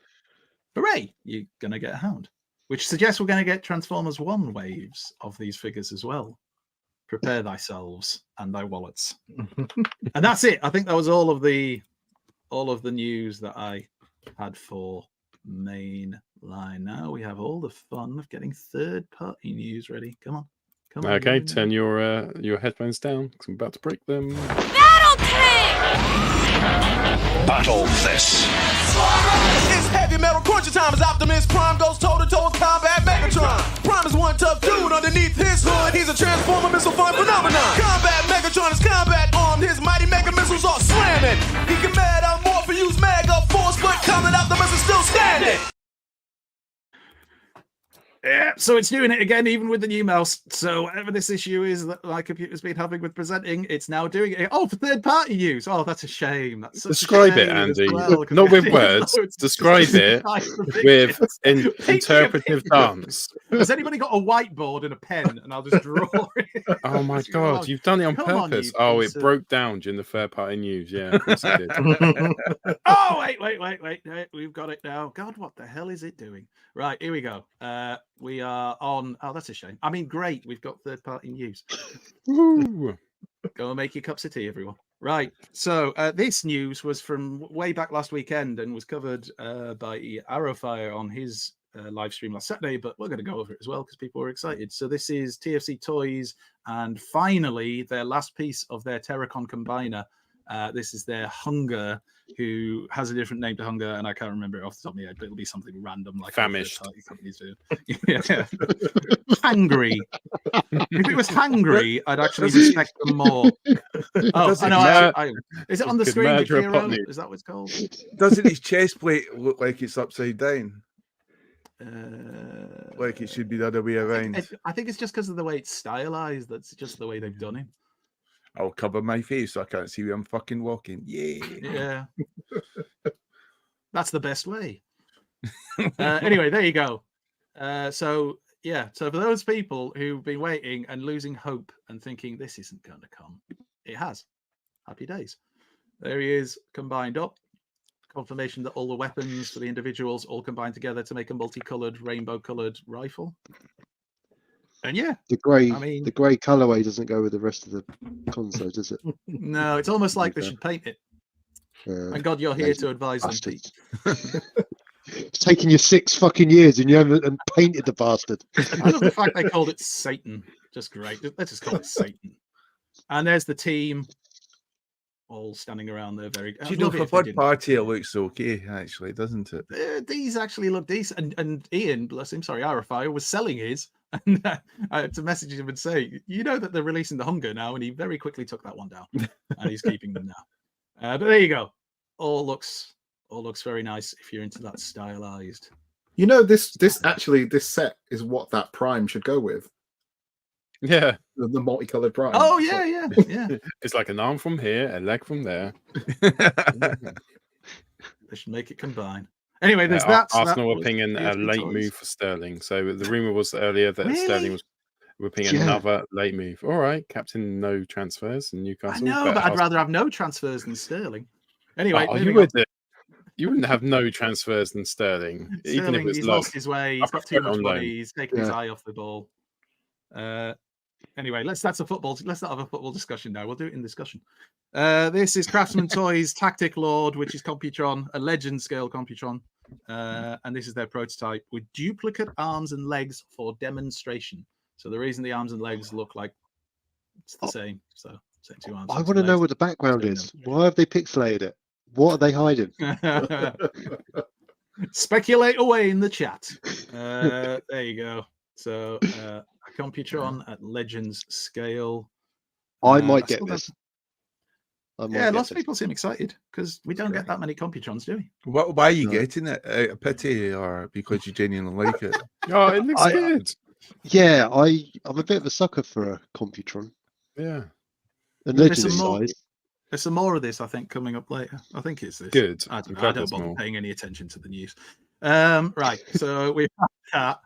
hooray, you're going to get a Hound, which suggests we're going to get Transformers 1 waves of these figures as well. Prepare thyselves and thy wallets. And that's it. I think that was all of the news that I had for Mainline. Now we have all the fun of getting third-party news ready. Come on. Okay, turn your headphones down because I'm about to break them. Battle this. It's heavy metal cruncher time as Optimus Prime goes toe-to-toe with Combat Megatron. Prime is one tough dude underneath his hood. He's a Transformer missile fun phenomenon. Combat Megatron is combat armed. His mighty mega missiles are slamming. He can mad out more for use mega force, but Combat Optimus is still standing. Yeah, so it's doing it again, even with the new mouse. So whatever this issue is that my computer's been having with presenting, it's now doing it. Oh, for third-party use. Oh, that's a shame. That's such Describe a it, shame as Andy. well, 'cause Not with it's words. loads. Describe Just it nice with pictures. Paint me a interpretive picture. dance. Has anybody got a whiteboard and a pen? And I'll just draw it. Oh my Just go God, on. you've done it on Come on, purpose. you Oh, piece it of- broke down during the third-party news. Yeah, of course it did. Oh, wait. We've got it now. God, what the hell is it doing? Right, here we go. We are on. Oh, that's a shame. I mean, great. We've got third-party news. Woo. Go and make your cups of tea, everyone. Right. So this news was from way back last weekend and was covered by Arrowfire on his live stream last Saturday, but we're going to go over it as well because people were excited. So this is TFC Toys and finally their last piece of their Terracon Combiner. This is their Hunger, who has a different name to Hunger, and I can't remember it off the top of my head, but it'll be something random like Famished. companies do. Yeah. Hangry. If it was hangry, I'd actually respect them more. Oh, Does I it know. mer- Is it on the could screen? merge a Kiro? potney. Is that what it's called? Doesn't his chest plate look like it's upside down? Uh, Like it should be the other way around? I think it's just because of the way it's stylized. That's just the way they've done it. I'll cover my face so I can't see where I'm fucking walking. Yeah. Yeah. That's the best way. Anyway, there you go. So for those people who've been waiting and losing hope and thinking this isn't going to come, it has. Happy days. There he is, combined up. Confirmation that all the weapons for the individuals all combined together to make a multicolored, rainbow-colored rifle. And yeah, The grey, I mean- the grey colorway doesn't go with the rest of the console, does it? no, it's almost like they should paint it. Thank God you're here to advise them. Bastards. It's taken you 6 fucking years and you haven't painted the bastard. I love the fact they called it Satan. Just great. Let's just call it Satan. And there's the team all standing around there. Very. Do you know, for third party, it looks okay, actually, doesn't it? These actually look decent. And Ian, bless him, sorry, Arrowfire was selling his. And I had to message him and say, you know that they're releasing the Hunger now, and he very quickly took that one down, and he's keeping them now. But there you go. All looks very nice if you're into that stylized. You know, this set is what that Prime should go with. Yeah. The multicolored Prime. Oh So- yeah. It's like an arm from here, a leg from there. They should make it combine. Anyway, there's that. Arsenal that were pinging a TFC late Toys. move for Sterling. So the rumor was earlier that Really? Sterling was pinging Yeah. another late move. All right, captain, no transfers in I Newcastle. know, but I'd Arsenal- rather have no transfers than Sterling. Anyway, Oh, you moving on. would. You wouldn't have no transfers than Sterling, even if Sterling, it's he's low. lost his way. He's I'll got put too it much on money. loan. He's taken his Yeah. eye off the ball. Anyway, let's not have a football discussion now. We'll do it in discussion. This is Craftsman Toys Tactic Lord, which is Computron, a legend scale Computron. And this is their prototype with duplicate arms and legs for demonstration. So the reason the arms and legs look like it's the same. So same 2 arms. I and want to know legs. what the background Same is. Why have they pixelated it? What are they hiding? Speculate away in the chat. There you go. So a Computron at Legends scale. I might get still this. I might Yeah, get lots of this. people seem excited because we don't get that many Computrons, do we? Why are you No. getting it? Out of pity or because you genuinely like it? Oh, it looks I- good. Yeah, I'm a bit of a sucker for a Computron. Yeah, And There's Legend some more- size. There's some more of this, I think, coming up later. I think it's this. good. I I'm don't, know, I glad don't there's bother more. paying any attention to the news. Right, so we've had that.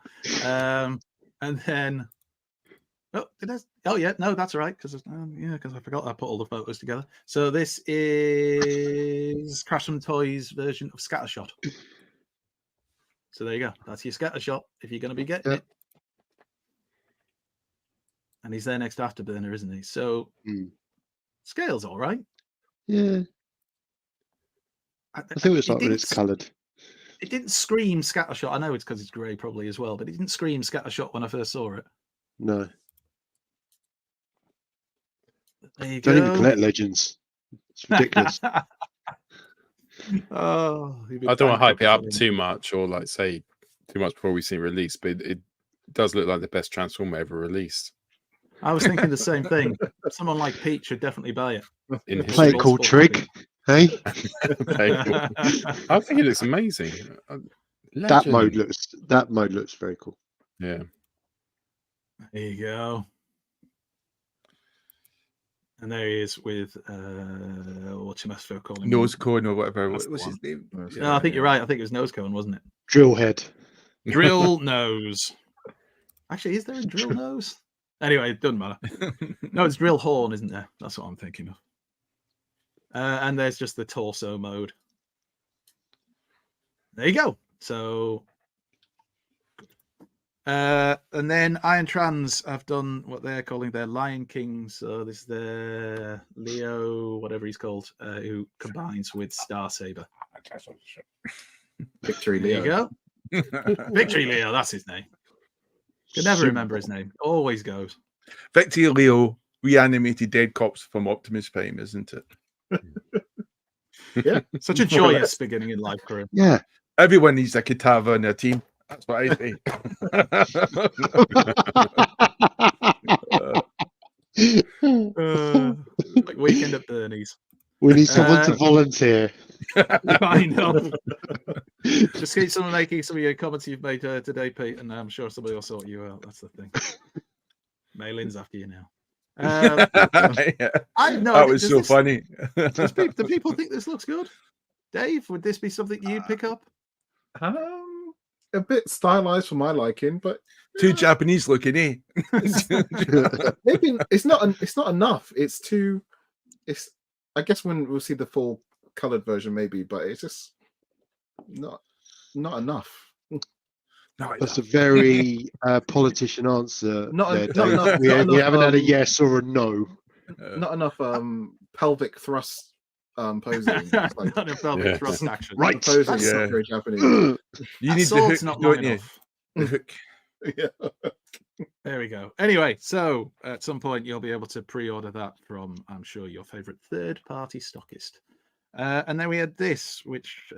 And then oh yeah, no, that's all right, because I forgot I put all the photos together. So this is Craftsman Toys version of Scattershot. So there you go. That's your Scattershot if you're going to be getting it. And he's there next to Afterburner, isn't he? So scale's all right. Yeah, I think it's like when it's coloured. It didn't scream Scattershot. I know it's because it's grey probably as well, but it didn't scream Scattershot when I first saw it. No, There you don't even go. collect Legends. It's ridiculous. Oh, you've been I don't want to hype it up banged too much or like say too much before we see it released, but it does look like the best Transformer ever released. I was thinking the same thing. Someone like Pete should definitely buy it. In Play it history. called Trig. Hey, I think it looks amazing. that Legend. mode looks very cool. Yeah. There you go. And there he is with what's your master call him? Nose cone or whatever. That's the What's one. his name? No, I think you're right. I think it was nose cone, wasn't it? Drillhead. Drill nose. Actually, is there a drill nose? Anyway, it doesn't matter. No, it's drill horn, isn't there? That's what I'm thinking of. And there's just the torso mode. There you go. So, and then Iron Trans have done what they're calling their Lion King. So this is their Leo, whatever he's called, who combines with Star Saber. Victory There Leo. you go. Victory Leo, that's his name. Can never remember his name. Always goes. Victory Leo reanimated dead cops from Optimus Prime, isn't it? Yeah. Such a joyous beginning in life for him. Yeah. Everyone needs a Kitava in their team. That's what I say. Like Weekend at Bernie's. We need someone to volunteer. I know. Just keep someone making some of your comments you've made today, Pete, and I'm sure somebody will sort you out. That's the thing. Maylin's after you now. I know that was so funny. Do people think this looks good? Dave, would this be something you'd pick up? A bit stylized for my liking, but too Japanese looking, eh? Maybe it's not enough. It's too. It's. I guess when we'll see the full colored version, maybe, but it's just not enough. That's a very politician answer. Not there, enough. we haven't had a yes or a no. Not enough pelvic thrust posing. Not enough pelvic thrust action. Right. Posing is not very Japanese. You need the hook, not don't you? enough. The hook. Yeah. There we go. Anyway, so at some point you'll be able to pre-order that from, I'm sure, your favorite third-party stockist. And then we had this, which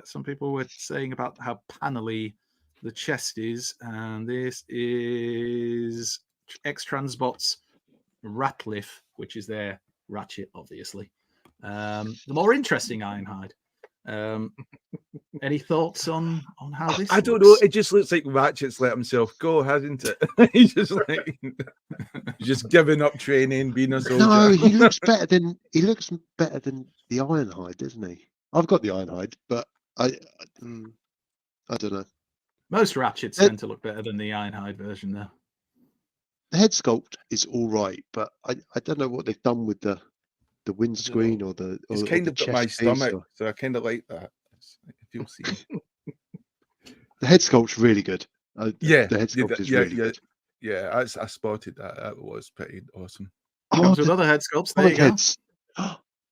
some people were saying about how panelly the chest is, and this is X-Transbot's Ratliff, which is their Ratchet, obviously. The more interesting Ironhide. Any thoughts on how this? I don't know. It just looks like Ratchet's let himself go, hasn't it? He's just like just giving up training, being a soldier. No, he looks better than the Ironhide, doesn't he? I've got the Ironhide, but I don't know. Most Ratchets tend to look better than the Ironhide version, though. The head sculpt is all right, but I don't know what they've done with the windscreen or the. It's kind of got my stomach, so I kind of like that. If you'll see, the head sculpt's really good. Yeah, the head sculpt is really good. Yeah, I spotted that. That was pretty awesome. Comes with other head sculpts. There you go. Heads.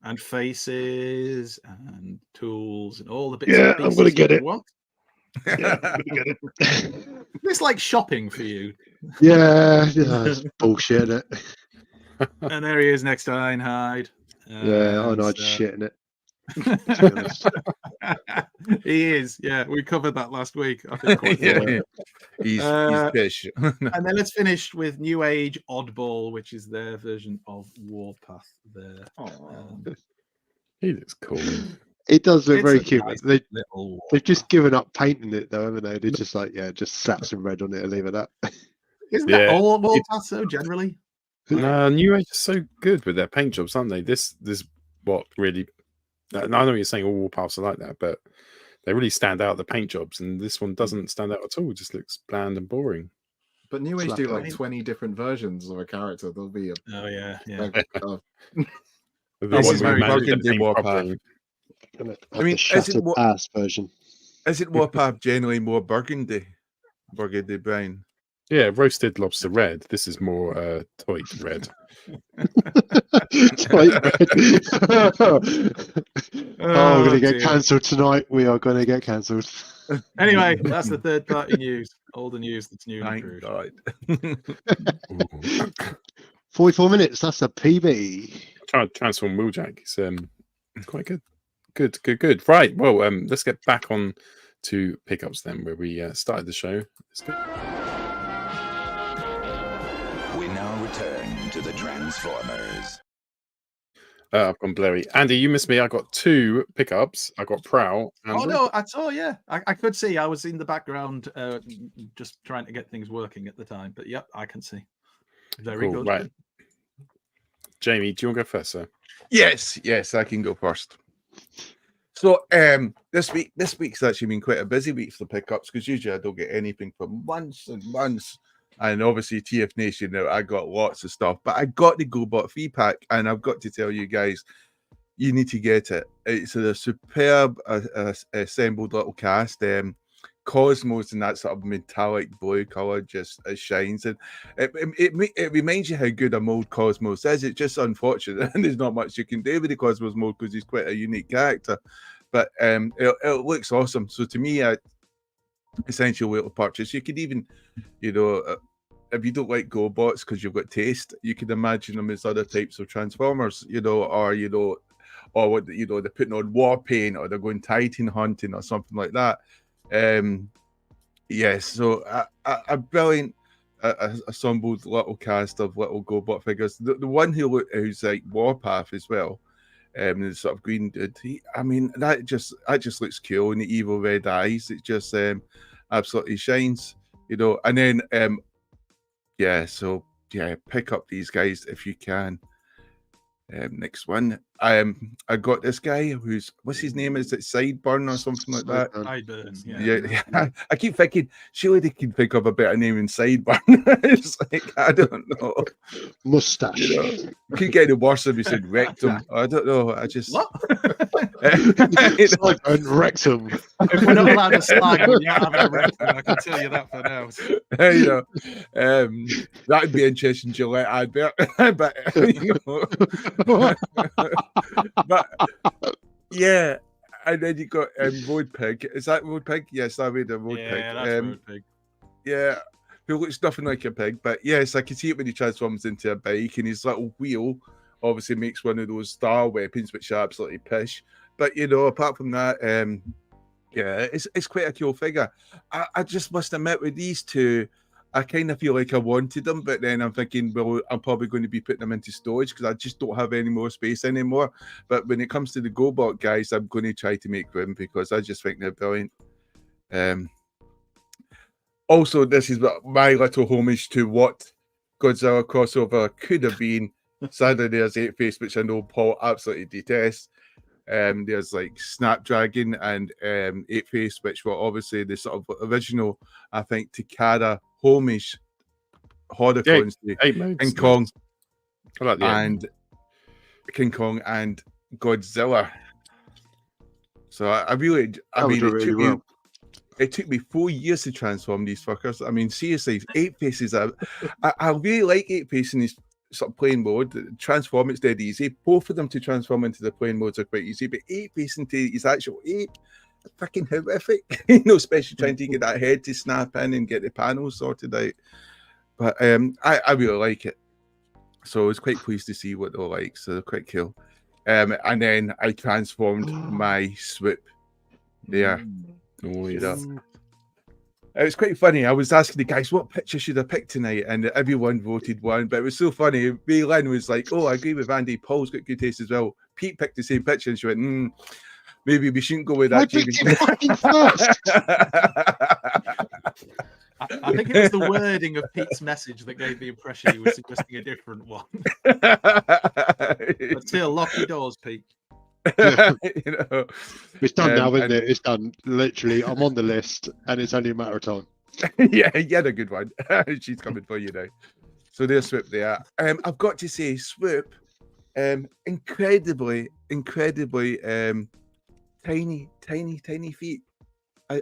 And faces and tools and all the bits. Yeah, and pieces I'm gonna get it. Want. Yeah, I'm gonna get it. It's like shopping for you. Yeah, it's bullshit, isn't it? And there he is next to Ironhide. Yeah, Ironhide's shit in it. He is. Yeah, we covered that last week. I think. Quite well. He's fish. And then let's finish with New Age Oddball, which is their version of Warpath. There. He looks cool. It does look It's very a cute. nice They've little just given up painting it though, haven't they? They're just like, yeah, just slap some red on it and leave it up. Isn't that all Warpath though, generally? New Age is so good with their paint jobs, aren't they? This what really. I know what you're saying. All Warpaths are like that, but they really stand out. The paint jobs, and this one doesn't stand out at all. It just looks bland and boring. But New Age do like 20 different versions of a character. There'll be a. Oh yeah. This is very burgundy Warpath. I mean, ass version. Isn't Warpath generally more burgundy brown? Yeah, roasted lobster red. This is more toit red. We're going to get cancelled tonight. We are going to get cancelled. Anyway, that's the third party news. All the news that's new and Thank improved. God. 44 minutes. That's a PB. Transform Wheeljack. It's quite good. Good. Right. Well, let's get back on to pickups then, where we started the show. Let's go. We now return to the Transformers. I've gone blurry. Andy, you missed me. I got 2 pickups. I got Prowl. And Oh no, I saw. Yeah, I could see. I was in the background, just trying to get things working at the time. But yep, I can see. Very Cool, good. right. Jamie, do you want to go first, sir? Yes, I can go first. So this week's actually been quite a busy week for the pickups because usually I don't get anything for months and months. And obviously TF Nation, I got lots of stuff, but I got the GoBot 3-pack, and I've got to tell you guys, you need to get it. It's a superb assembled little cast. Cosmos in that sort of metallic blue color just shines, and it reminds you how good a mold Cosmos is. It's just unfortunate, and there's not much you can do with the Cosmos mold because he's quite a unique character. But it looks awesome. So to me, essential little purchase. You could even, if you don't like GoBots because you've got taste, you could imagine them as other types of Transformers, or what they're putting on war paint, or they're going Titan hunting or something like that. Yes, so a brilliant assembled little cast of little GoBot figures. The one who's like Warpath as well, the sort of green dude. That just looks cool, and the evil red eyes. It just absolutely shines, And then pick up these guys if you can. Next one, I got this guy what's his name? Is it Sideburn or something like that? Sideburn, Yeah. I keep thinking surely they can think of a better name than Sideburn. It's like, I don't know. Mustache. Could get the worse if you said rectum. I don't know. I just what? Sideburn rectum. If we're not allowed to slag when you're having a rectum, I can tell you that for now. That'd be interesting, Gillette advert. But but yeah, and then you got Road Pig. Is that Road Pig? Yes, I read a Road Pig. Yeah, that's Road Pig. Yeah, who looks nothing like a pig, but yes, I can see it when he transforms into a bike, and his little wheel obviously makes one of those star weapons, which are absolutely pish. But apart from that, it's quite a cool figure. I just must admit, with these two, I kind of feel like I wanted them, but then I'm thinking, well, I'm probably going to be putting them into storage because I just don't have any more space anymore. But when it comes to the GoBot guys, I'm going to try to make room because I just think they're brilliant. Also, this is my little homage to what Godzilla crossover could have been. Sadly, there's 8-Face, which I know Paul absolutely detests. There's like Snapdragon and 8-Face, which were obviously the sort of original, I think, Takara homage horror-cons to King Kong and King Kong and Godzilla. So it took me 4 years to transform these fuckers. I mean, seriously, 8-Face is I really like 8-Face in his sort of plain mode. Transform, it's dead easy. Both of them to transform into the plain modes are quite easy, but 8-Face into his actual ape, fucking horrific. Especially trying to get that head to snap in and get the panels sorted out. But I really like it. So I was quite pleased to see what they're like. So they're quite cool. And then I transformed my Swoop there. Oh, yeah. It was quite funny. I was asking the guys, what picture should I pick tonight? And everyone voted one. But it was so funny. Ray Lynn was like, oh, I agree with Andy. Paul's got good taste as well. Pete picked the same picture and she went, maybe we shouldn't go with that. I think it was the wording of Pete's message that gave the impression he was suggesting a different one. But still, lock your doors, Pete. It's done now, isn't it? It's done. Literally, I'm on the list, and it's only a matter of time. Yeah, you had a good one. She's coming for you now. So there's Swoop there. I've got to say, Swoop, incredibly tiny feet. I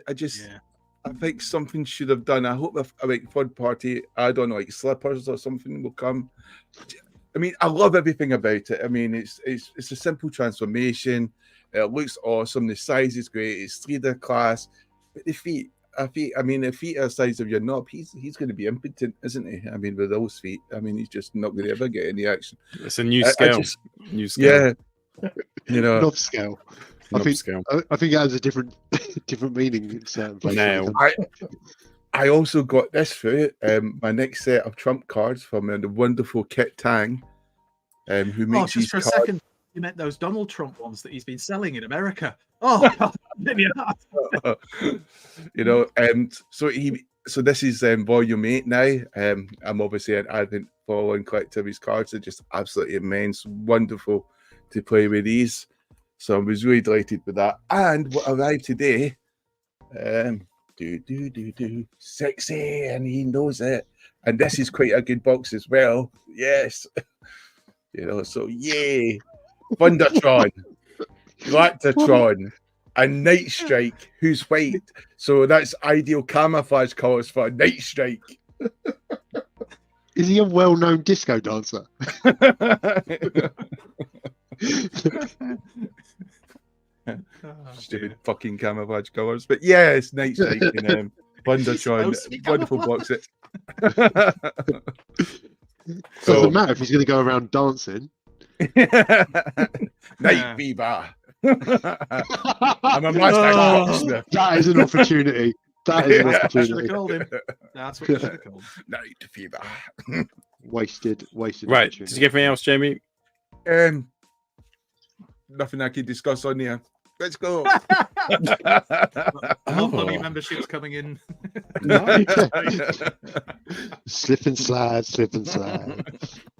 think something should have done. I hope like third party, I don't know, like slippers or something will come. I mean, I love everything about it. I mean, it's a simple transformation. It looks awesome. The size is great. It's leader class. But the feet. I mean, the feet are the size of your knob. He's going to be impotent, isn't he? I mean, with those feet, I mean, he's just not going to ever get any action. It's a new scale. New scale. Yeah. Knob scale. I think it has a different meaning in certain places. Now, I also got this through my next set of trump cards from the wonderful Kit Tang, who makes just for these a cards. second. You meant those Donald Trump ones that he's been selling in America. Oh, God, maybe not. You know, so this is volume 8 now. I'm obviously an ardent following collector of his cards. They're just absolutely immense, wonderful to play with these. So I was really delighted with that. And what arrived today, sexy, and he knows it. And this is quite a good box as well. Yes. You know, so yay. Thundertron, Galactatron, and Night Strike, who's white. So that's ideal camouflage colours for Night Strike. Is he a well-known disco dancer? Stupid fucking camouflage colours. But yeah, it's Night Strike and Thundertron. Wonderful box set. Doesn't matter if he's going to go around dancing. Night Fever. I'm a master. That is an opportunity. That is an That's what I should opportunity. have called him. That's what you should have called him. Night Fever. Wasted. Right. opportunity. Did you get anything else, Jamie? Nothing I can discuss on here. Let's go. Monthly memberships coming in. Slip and slide.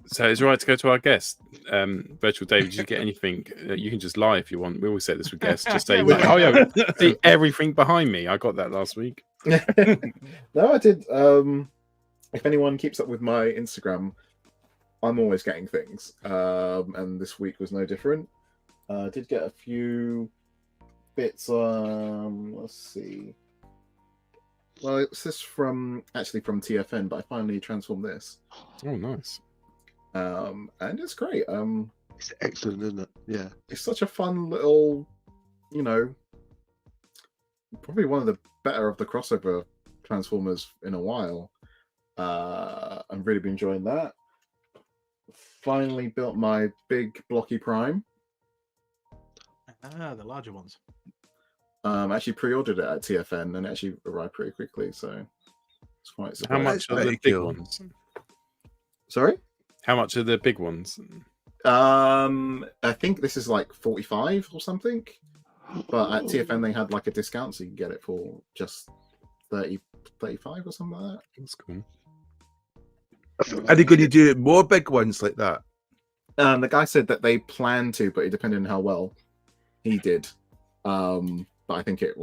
So it's right to go to our guest, Virtual David. Did you get anything? You can just lie if you want. We always say this with guests. Just say, Yeah, "Oh yeah, see everything behind me." I got that last week. No, I did. If anyone keeps up with my Instagram, I'm always getting things, and this week was no different. I did get a few bits. Let's see. Well, it's this from TFN, but I finally transformed this. Oh, nice. And it's great. It's excellent, isn't it? Yeah. It's such a fun little, probably one of the better of the crossover Transformers in a while. I've really been enjoying that. Finally built my big blocky Prime. The larger ones. Actually pre-ordered it at TFN and it actually arrived pretty quickly, so it's quite How surprising. much are the big ones? Sorry? How much are the big ones? I think this is like 45 or something, but at TFN they had like a discount, so you can get it for just 30, 35 or something like that. That's cool. Are they going to do more big ones like that? The guy said that they plan to, but it depended on how well he did. But I think it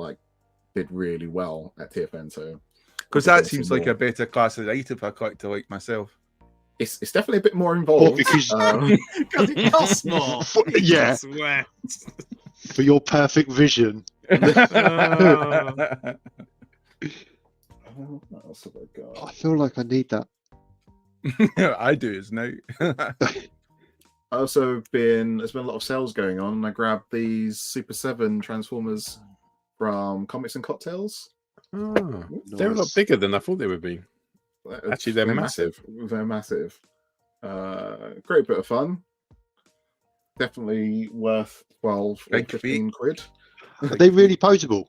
did really well at TFN. So because that seems like a better class of item for a collector like myself. It's definitely a bit more involved. Because it costs more. Yeah. Swear. For your perfect vision. What else have I got? I feel like I need that. I do is now. There's been a lot of sales going on, and I grabbed these Super 7 Transformers from Comics and Cocktails. Oh, they're a lot bigger than I thought they would be. Actually, they're massive. They're massive. Great bit of fun. Definitely worth 12 or 15 quid. Are they really posable?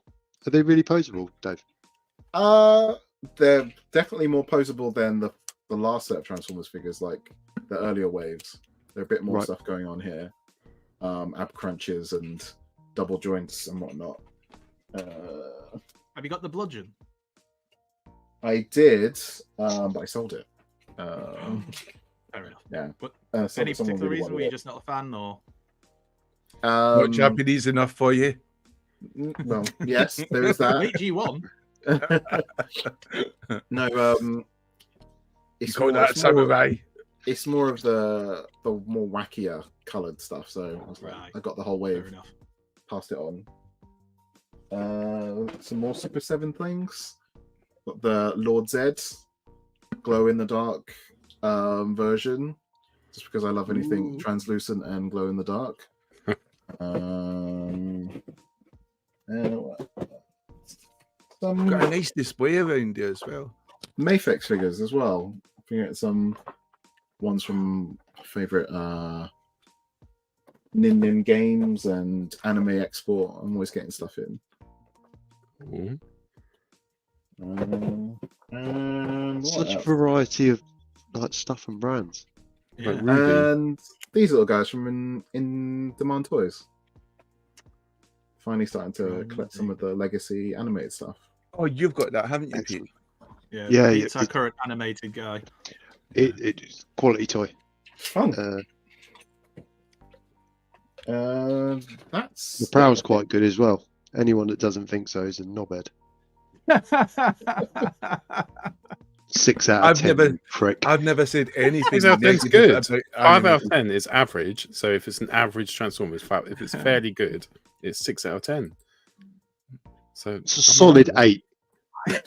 Dave? They're definitely more posable than the last set of Transformers figures, like the earlier waves. There's a bit more stuff going on here. Ab crunches and double joints and whatnot. Have you got the bludgeon? I did, but I sold it. Fair enough. Yeah. But Any any particular reason were you just not a fan, or? Not Japanese enough for you? Well, yes, there is that. G1. No, It's called that samurai. It's more of the more wackier coloured stuff. So I was like, I got the whole wave. Passed it on. Some more Super 7 things. Got the Lord Zed glow in the dark version, just because I love anything translucent and glow in the dark. Got a nice display around here as well. Mayfix figures as well. I can get some ones from favorite Nin Games and Anime Export. I'm always getting stuff in. Such a variety of stuff and brands. Yeah. Like Ruby. And these little guys from in Demand Toys. Finally starting to collect some of the legacy animated stuff. Oh, you've got that, haven't you, Pete? Yeah, Pete's our current animated guy. It's quality toy. Fun. The Prowl's quite good as well. Anyone that doesn't think so is a knobhead. 6 out of 10. Prick. I've never said anything. 6 out of 10 is negative good. about 5 out of animated. 10 is average. So if it's an average Transformers, if it's fairly good, it's 6 out of 10. So It's a solid 8.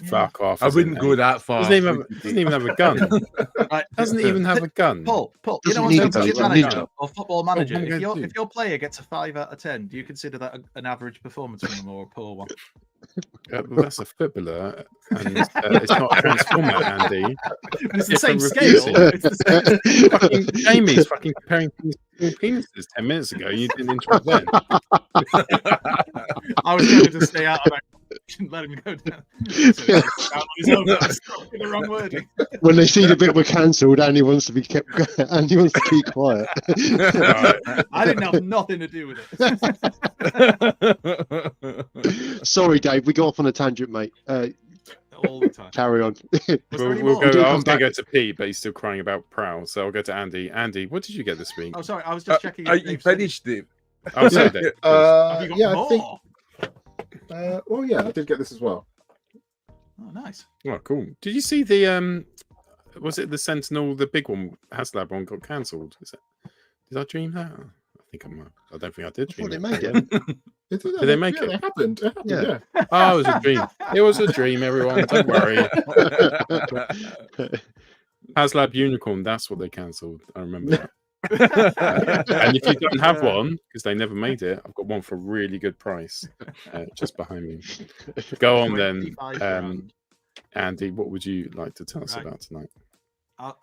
Fuck off. I wouldn't go that far. Doesn't even have a gun. Right. Doesn't even have a gun. Paul, you know Doesn't need on a gun, Championship it's a Manager ninja. or Football Manager, what am I if gonna do? your player gets a 5 out of 10, do you consider that an average performance from them or a poor one? Well, that's a fibula, and it's not a Transformer, Andy. It's the same Different scale. refusing. It's the same. Fucking Jamie's fucking comparing penises 10 minutes ago. You didn't interrupt then. I was going to stay out of that. Let him go down. So out on his own, I was talking the wrong wording. When they see the bit we're cancelled, Andy wants to be kept. Andy wants to keep quiet. I didn't have nothing to do with it. Sorry, Dave. We got off on a tangent, mate. All the time. Carry on. We'll go. Do I come was going to back. go to Pete, but he's still crying about Prowl. So I'll go to Andy. Andy, what did you get this week? Oh, sorry. I was just checking. Are if you they've said- finished, Dave? Oh, sorry, Dave. Have you got Yeah, more? I think. Well, yeah, I did get this as well. Oh, nice. Oh, cool. Did you see the was it the Sentinel, the big one, HasLab one got cancelled? Did I dream that? I think I might. I don't think I did dream they it. made it. Did they make it? It happened. It happened, Yeah. yeah. Oh, it was a dream. It was a dream, everyone. Don't worry. HasLab Unicorn, that's what they cancelled. I remember that. And if you don't have one, because they never made it, I've got one for a really good price just behind me. Go on then, 25 grand. Andy. What would you like to tell us Right. about tonight?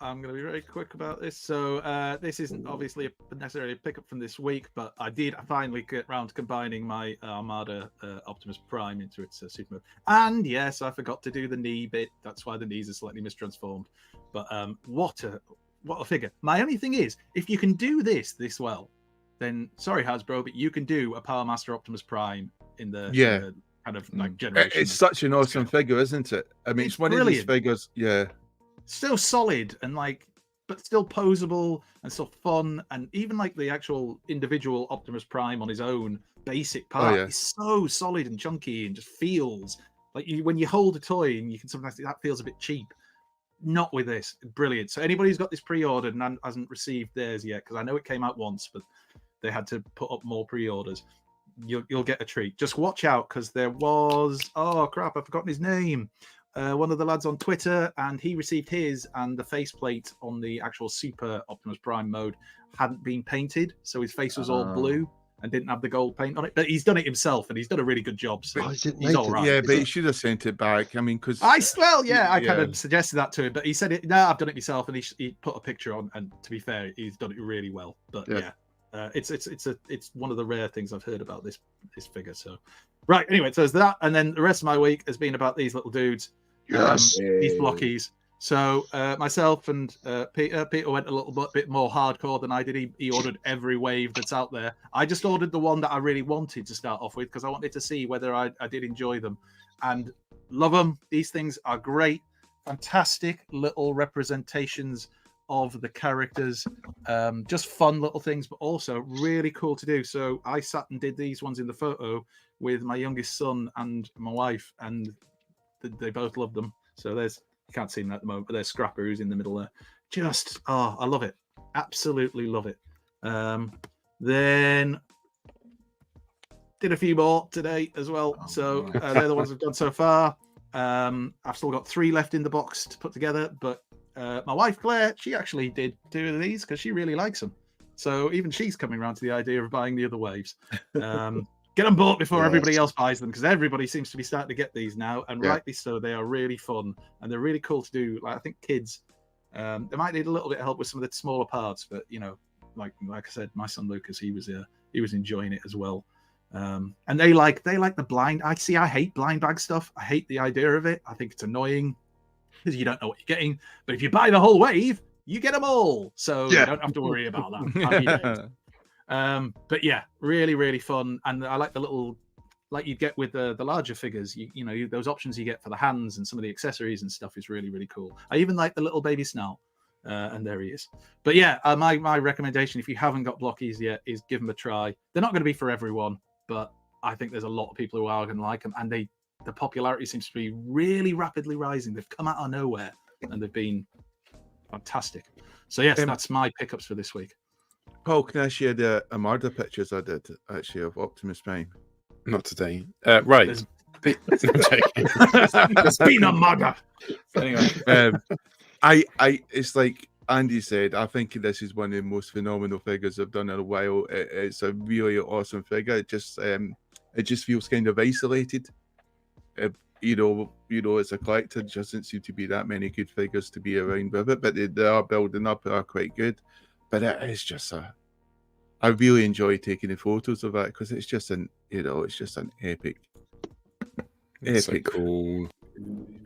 I'm going to be very quick about this. So this isn't obviously necessarily a pickup from this week, but I did finally get round to combining my Armada Optimus Prime into its super mode. And yes, I forgot to do the knee bit. That's why the knees are slightly mistransformed. But what a figure. My only thing is, if you can do this well, then sorry Hasbro, but you can do a Power Master Optimus Prime in the kind of like generation. It's such an awesome figure, isn't it? I mean, it's one of these brilliant. figures. Yeah. Still solid and like, but still posable and still fun, and even like the actual individual Optimus Prime on his own basic part yeah. is so solid and chunky and just feels like when you hold a toy and you can sometimes think that feels a bit cheap. Not with this. Brilliant. So anybody who's got this pre-ordered and hasn't received theirs yet, because I know it came out once, but they had to put up more pre-orders, you'll get a treat. Just watch out, because there was, oh crap, I've forgotten his name. One of the lads on Twitter, and he received his, and the faceplate on the actual Super Optimus Prime mode hadn't been painted, so his face was all blue and didn't have the gold paint on it. But he's done it himself, and he's done a really good job. So he's all right. Yeah, but he should have sent it back. I mean, because I kind of suggested that to him, but he said, "No, I've done it myself," and he put a picture on. And to be fair, he's done it really well. But it's one of the rare things I've heard about this figure. So, right, anyway, so there's that, and then the rest of my week has been about these little dudes, these blockies. So myself and Peter went a little bit more hardcore than I did. He ordered every wave that's out there. I just ordered the one that I really wanted to start off with, because I wanted to see whether I did enjoy them, and love them. These things are great, fantastic little representations of the characters, just fun little things, but also really cool to do. So I sat and did these ones in the photo with my youngest son and my wife, and they both loved them. So there's, you can't see them at the moment, but there's Scrapper who's in the middle there. Just, I love it. Absolutely love it. Then did a few more today as well. So they're the ones I've done so far. I've still got 3 left in the box to put together, but my wife Claire, she actually did 2 of these because she really likes them. So even she's coming around to the idea of buying the other waves. Get them bought before everybody else buys them, because everybody seems to be starting to get these now, and rightly so. They are really fun and they're really cool to do. Like, I think kids, they might need a little bit of help with some of the smaller parts, but you know, like I said, my son Lucas, he was enjoying it as well. And they like the blind. I hate blind bag stuff. I hate the idea of it. I think it's annoying because you don't know what you're getting. But if you buy the whole wave, you get them all, so you don't have to worry about that. Happy days. But yeah, really, really fun, and I like the little, like you get with the larger figures. You know those options you get for the hands and some of the accessories and stuff is really, really cool. I even like the little baby snout, and there he is. But yeah, my recommendation, if you haven't got blockies yet, is give them a try. They're not going to be for everyone, but I think there's a lot of people who are going to like them, and the popularity seems to be really rapidly rising. They've come out of nowhere, and they've been fantastic. So yes, that's my pickups for this week. Paul, can I share the Armada pictures I did actually of Optimus Prime? Not today. Right. There's been Armada. Anyway, it's like Andy said, I think this is one of the most phenomenal figures I've done in a while. It's a really awesome figure. It just feels kind of isolated. You know, as a collector, there doesn't seem to be that many good figures to be around with it, but they are building up, they are quite good. But it is just I really enjoy taking the photos of that because it's just an epic. It's so cool.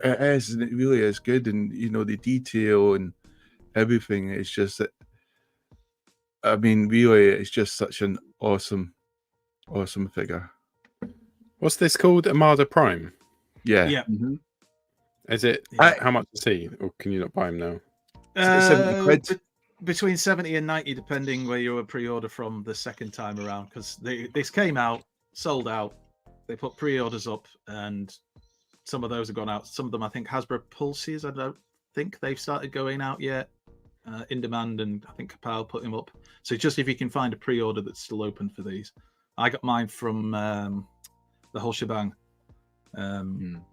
It is, and it really is good, and the detail and everything. It's just that. I mean, really, it's just such an awesome figure. What's this called? Armada Prime. Yeah. Mm-hmm. Is it? How much is he? Or can you not buy him now? £70. Between 70 and 90, depending where you were pre-order from the second time around, because this came out, sold out. They put pre-orders up, and some of those have gone out. Some of them, I think, Hasbro Pulses. I don't think they've started going out yet. In demand, and I think Kapow put him up. So just if you can find a pre-order that's still open for these, I got mine from the whole shebang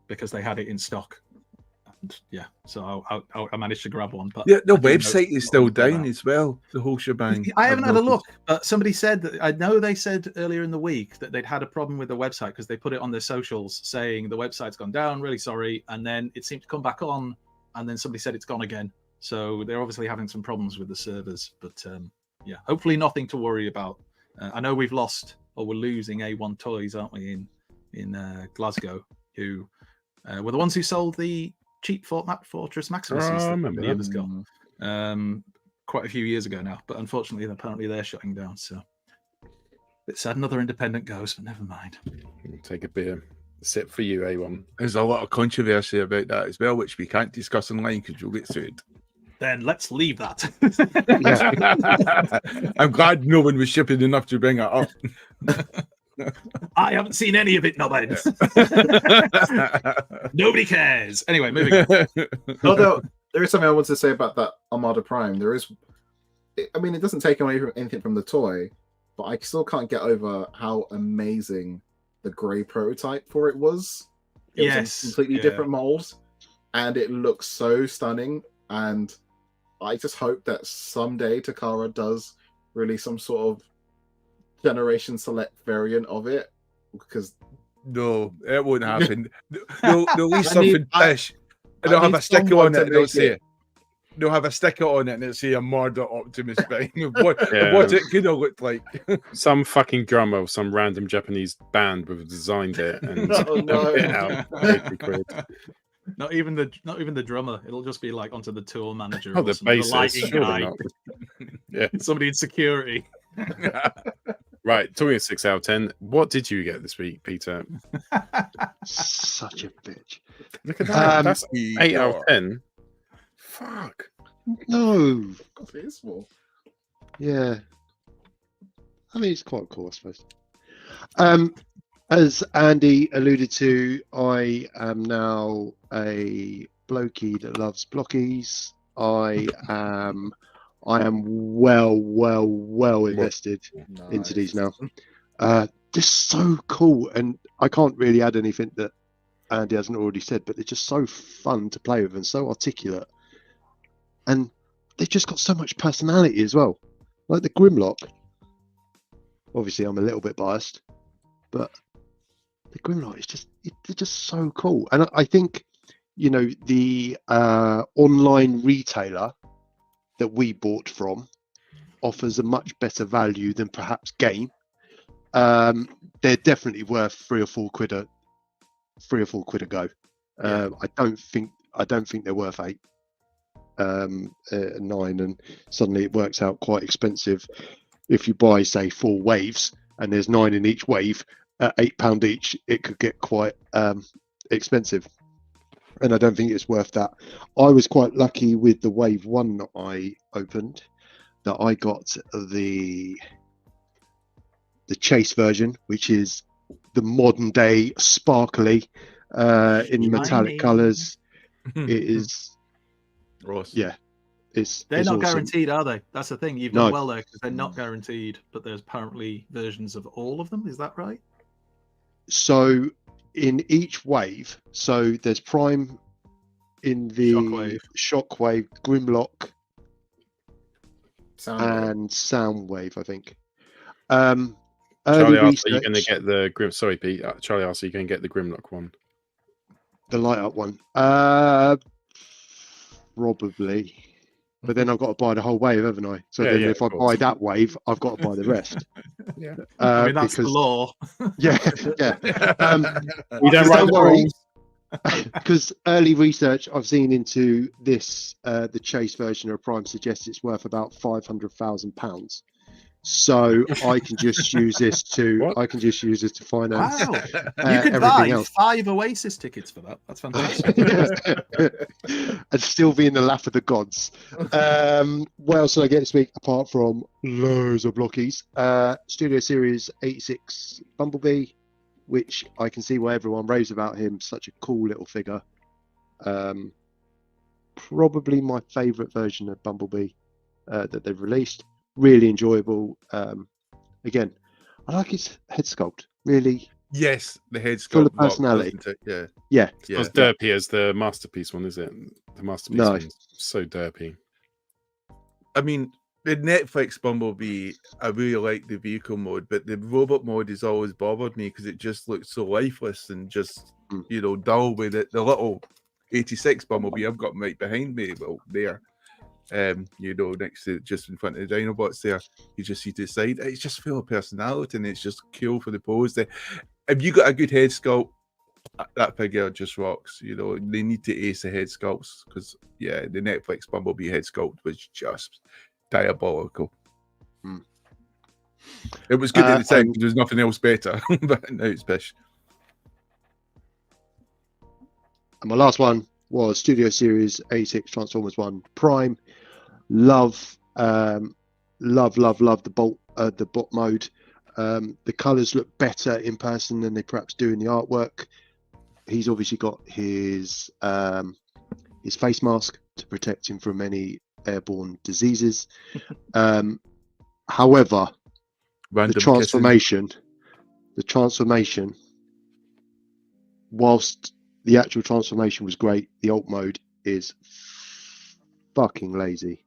because they had it in stock. And yeah, so I managed to grab one. But yeah, the website is still down as well. The whole shebang. I haven't had a look, but somebody said that. I know they said earlier in the week that they'd had a problem with the website because they put it on their socials saying the website's gone down. Really sorry, and then it seemed to come back on, and then somebody said it's gone again. So they're obviously having some problems with the servers, but yeah, hopefully nothing to worry about. I know we're losing A1 Toys, aren't we, in Glasgow, who were the ones who sold the cheap Fortress Maximus that many of us got quite a few years ago now. But unfortunately, apparently they're shutting down. So it's sad another independent goes, but never mind. Take a beer. Sip for you, A1. There's a lot of controversy about that as well, which we can't discuss online because you'll get sued. Then let's leave that. I'm glad no one was shipping enough to bring it up. I haven't seen any of it, knobheads. Nobody cares. Anyway, moving on. Although there is something I want to say about that Armada Prime. It doesn't take away anything from the toy, but I still can't get over how amazing the grey prototype for it was. It was a completely different mold, and it looks so stunning. And I just hope that someday Takara does release some sort of generation select variant of it, because no, it won't happen. They'll release something fish, and they'll have a sticker on it. They'll have a sticker on it, and it'll say Armada Optimus Prime. What it could have looked like. Some fucking drummer of some random Japanese band would have designed it and it out. Not even the drummer. It'll just be like onto the tour manager. Oh, the bassist. Guy. Yeah, somebody in security. Right, talking of 6 out of 10, what did you get this week, Peter? Such a bitch. Look at that. That's 8 out of 10. Fuck. No. God, it is small. Yeah. I mean, it's quite cool, I suppose. As Andy alluded to, I am now a blokey that loves blockies. I am well invested into these now. They're so cool, and I can't really add anything that Andy hasn't already said, but they're just so fun to play with and so articulate. And they've just got so much personality as well. Like the Grimlock. Obviously, I'm a little bit biased, but the Grimlock is they're just so cool. And I think, the online retailer that we bought from offers a much better value than perhaps Game. They're definitely worth £3 or £4 a go. I don't think they're worth £8. 9, and suddenly it works out quite expensive. If you buy, say, 4 waves and there's 9 in each wave at £8 each, it could get quite expensive. And I don't think it's worth that. I was quite lucky with the wave 1 that I opened, that I got the chase version, which is the modern day sparkly in metallic colours. It is, Ross. yeah. They're it's not awesome. guaranteed, are they? That's the thing. You've done No. well there, because they're not guaranteed, but there's apparently versions of all of them. Is that right? So in each wave, so there's Prime in the Shockwave, Grimlock, and Soundwave, I think. Charlie Early asked, are you going to research, get the Grim? Sorry, Pete. Charlie asked, are you going to get the Grimlock one? the light up one. Probably. But then I've got to buy the whole wave, haven't I? So Yeah, then yeah, if I of course. buy that wave, I've got to buy the rest. Yeah. I mean, that's the because, law. yeah, yeah. We don't write Don't the worry, rules. because early research I've seen into this, the chase version of Prime suggests it's worth about £500,000. So I can just use this to What? finance Wow. You could everything buy else. 5 Oasis tickets for that. That's fantastic. And still be in the lap of the gods. What else did I get this week apart from loads of blockies? Studio Series 86 Bumblebee, which I can see why everyone raves about him. Such a cool little figure. Probably my favourite version of Bumblebee that they've released. Really enjoyable. Again, I like his head sculpt. Really, Yes, the head sculpt. full of lock, personality. doesn't it? Yeah. Yeah. It's not as derpy as the Masterpiece one, is it? The Masterpiece No. one's so derpy. I mean, the Netflix Bumblebee, I really like the vehicle mode, but the robot mode has always bothered me because it just looks so lifeless and just, dull with it. The little 86 Bumblebee I've got right behind me, well, there. Next to, just in front of the Dinobots there, you just see to the side. It's just full of personality and it's just cool for the pose. If you got a good head sculpt, that figure just rocks. They need to ace the head sculpts because, the Netflix Bumblebee head sculpt was just diabolical. It was good at the time. There was nothing else better, but now it's pish. And my last one was Studio Series 86 Transformers 1 Prime. Love the bot mode. The colours look better in person than they perhaps do in the artwork. He's obviously got his face mask to protect him from any airborne diseases. However, the transformation, whilst the actual transformation was great, the alt mode is fucking lazy.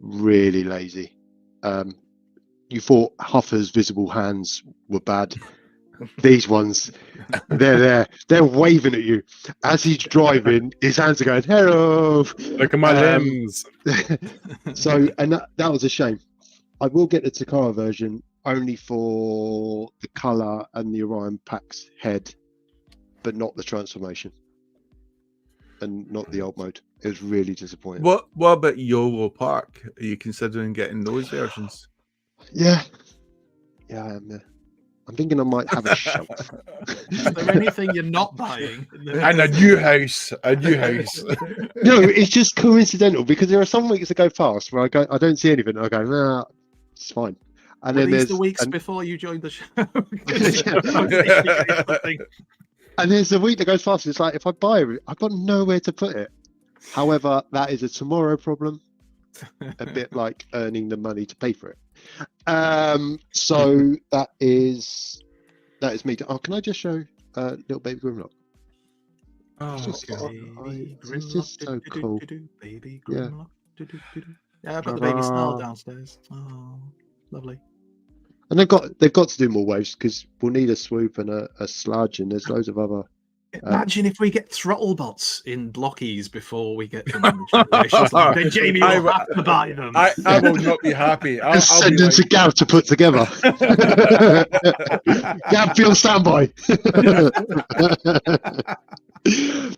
Really lazy. You thought Huffer's visible hands were bad. These ones, they're waving at you as he's driving. His hands are going, "Hello, look at my limbs." So, and that was a shame. I will get the Takara version only for the color and the Orion Pax head, but not the transformation and not the old mode. It was really disappointing. What about YOLO Park? Are you considering getting those versions? Yeah, I am. I'm thinking I might have a shelf. Is there anything you're not buying? And a new house. No, it's just coincidental because there are some weeks that go past where I don't see anything. And I go, nah, it's fine. And then these there's the weeks before you joined the show. And there's a week that goes past. It's like if I buy it, I've got nowhere to put it. However, that is a tomorrow problem. A bit like earning the money to pay for it. So that is me. Oh, can I just show little baby Grimlock? Oh, it's just so cool. Baby Yeah. Grimlock. Yeah, I've got the baby Snarl downstairs. Oh, lovely. And they've got to do more waves because we'll need a swoop and a sludge, and there's loads of other. Imagine if we get throttle bots in blockies before we get them. Then Jamie will have to buy them. I will not be happy. I'll Send be them to Gav to put together. Gav, be on standby.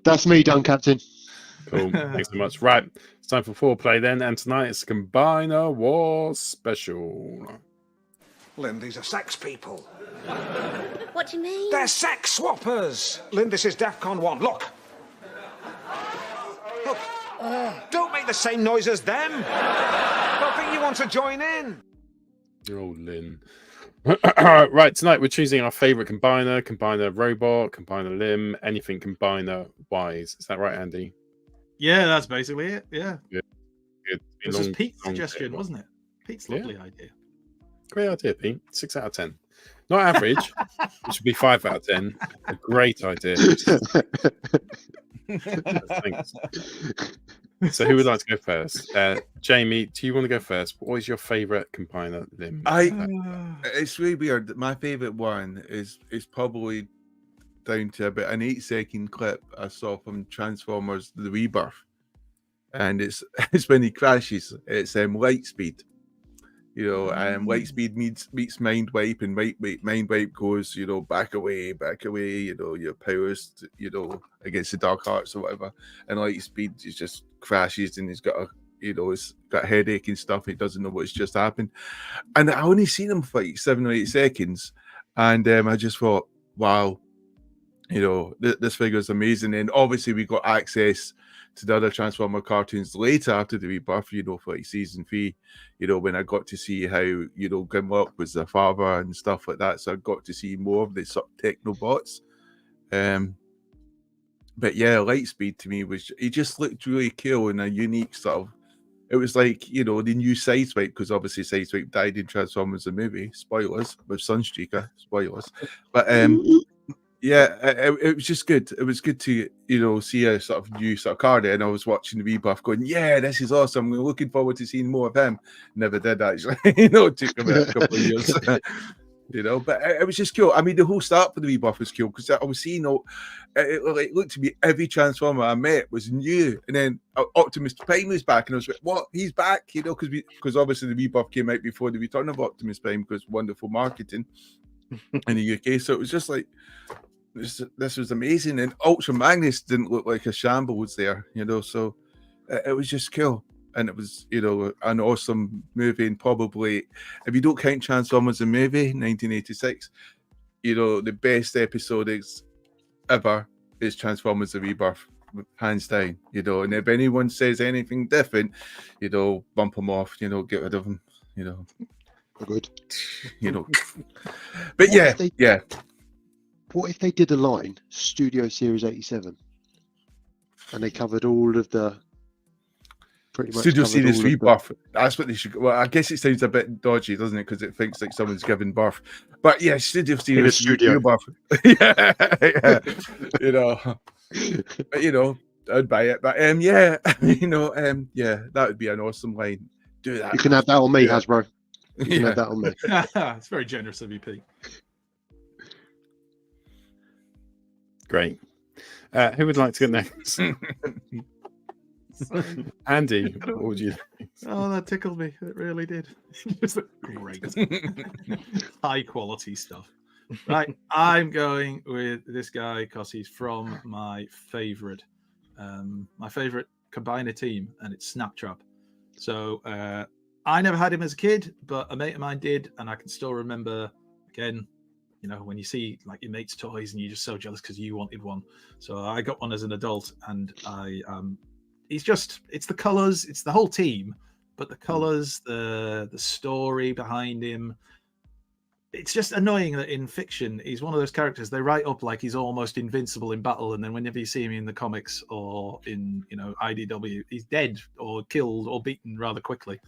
That's me done, Captain. Cool. Thanks so much. Right. It's time for foreplay then. And tonight it's Combiner Wars Special. Lynn, these are sex people. What do you mean? They're sex swappers. Lynn, this is DEFCON 1. Look. Look. Don't make the same noise as them. Don't think you want to join in. Oh, Lynn. Right, tonight we're choosing our favourite combiner robot, combiner limb, anything combiner wise. Is that right, Andy? Yeah, that's basically it. Yeah. Good. This was Pete's suggestion, wasn't it? Pete's lovely idea. Great idea, Pete. 6 out of 10. Not average, which would be 5 out of 10. A great idea. Thanks. So who would like to go first? Jamie, do you want to go first? What is your favourite combiner limb? It's really weird. My favourite one is probably down to about an 8-second clip I saw from Transformers: The Rebirth, and it's when he crashes. It's Lightspeed. You know, Lightspeed meets Mindwipe, and Mindwipe goes, you know, back away, you know, your powers, you know, against the Dark Hearts or whatever. And Lightspeed just crashes, and he's got he's got a headache and stuff. He doesn't know what's just happened. And I only seen him for like 7 or 8 seconds, and I just thought, wow, you know, this figure is amazing. And obviously we got access to the other Transformer cartoons later after the Rebirth, you know, for like season 3, you know, when I got to see how, you know, Grimlock was their father and stuff like that. So I got to see more of the sort of Technobots. But yeah, Lightspeed to me he just looked really cool and a unique sort of, it was like, you know, the new Sideswipe, because obviously Sideswipe died in Transformers the movie, spoilers, with Sunstreaker, spoilers. But yeah, it was just good. It was good to, you know, see a sort of new sort of card, and I was watching the Rebirth going, yeah, this is awesome. We're looking forward to seeing more of him. Never did, actually. You know, it took about a couple of years. You know, but it was just cool. I mean, the whole start for the Rebirth was cool because I was seeing, it looked to me, every Transformer I met was new. And then Optimus Prime was back, and I was like, what? He's back? You know, because obviously the Rebirth came out before the return of Optimus Prime because wonderful marketing in the UK. So it was just like, this was amazing, and Ultra Magnus didn't look like a shambles there, you know. So it was just cool, and it was, you know, an awesome movie. And probably, if you don't count Transformers the movie, 1986, you know, the best episode ever is Transformers: The Rebirth, hands down. You know, and if anyone says anything different, you know, bump them off. You know, get rid of them. You know, good. You know, but yeah. What if they did a line, Studio Series 87, and they covered all of the pretty much Studio Series Rebirth? That's what they should. Well, I guess it sounds a bit dodgy, doesn't it? Because it thinks like someone's giving birth. But yeah, Studio Series Rebirth. Yeah, you know. But you know, I'd buy it. But yeah, you know, yeah, that would be an awesome line. Do that. You can have that on me, Hasbro. You can have that on me. It's very generous of you, Pete. Great. Who would like to go next? Andy, what would you think? Oh, that tickled me. It really did. Great. High quality stuff. Right. I'm going with this guy because he's from my favorite combiner team, and it's Snaptrap. So I never had him as a kid, but a mate of mine did, and I can still remember, again, you know, when you see like your mate's toys and you're just so jealous because you wanted one. So I got one as an adult, and it's the colors, it's the whole team, but the colors, the story behind him. It's just annoying that in fiction, he's one of those characters they write up like he's almost invincible in battle, and then whenever you see him in the comics or in, you know, IDW, he's dead or killed or beaten rather quickly.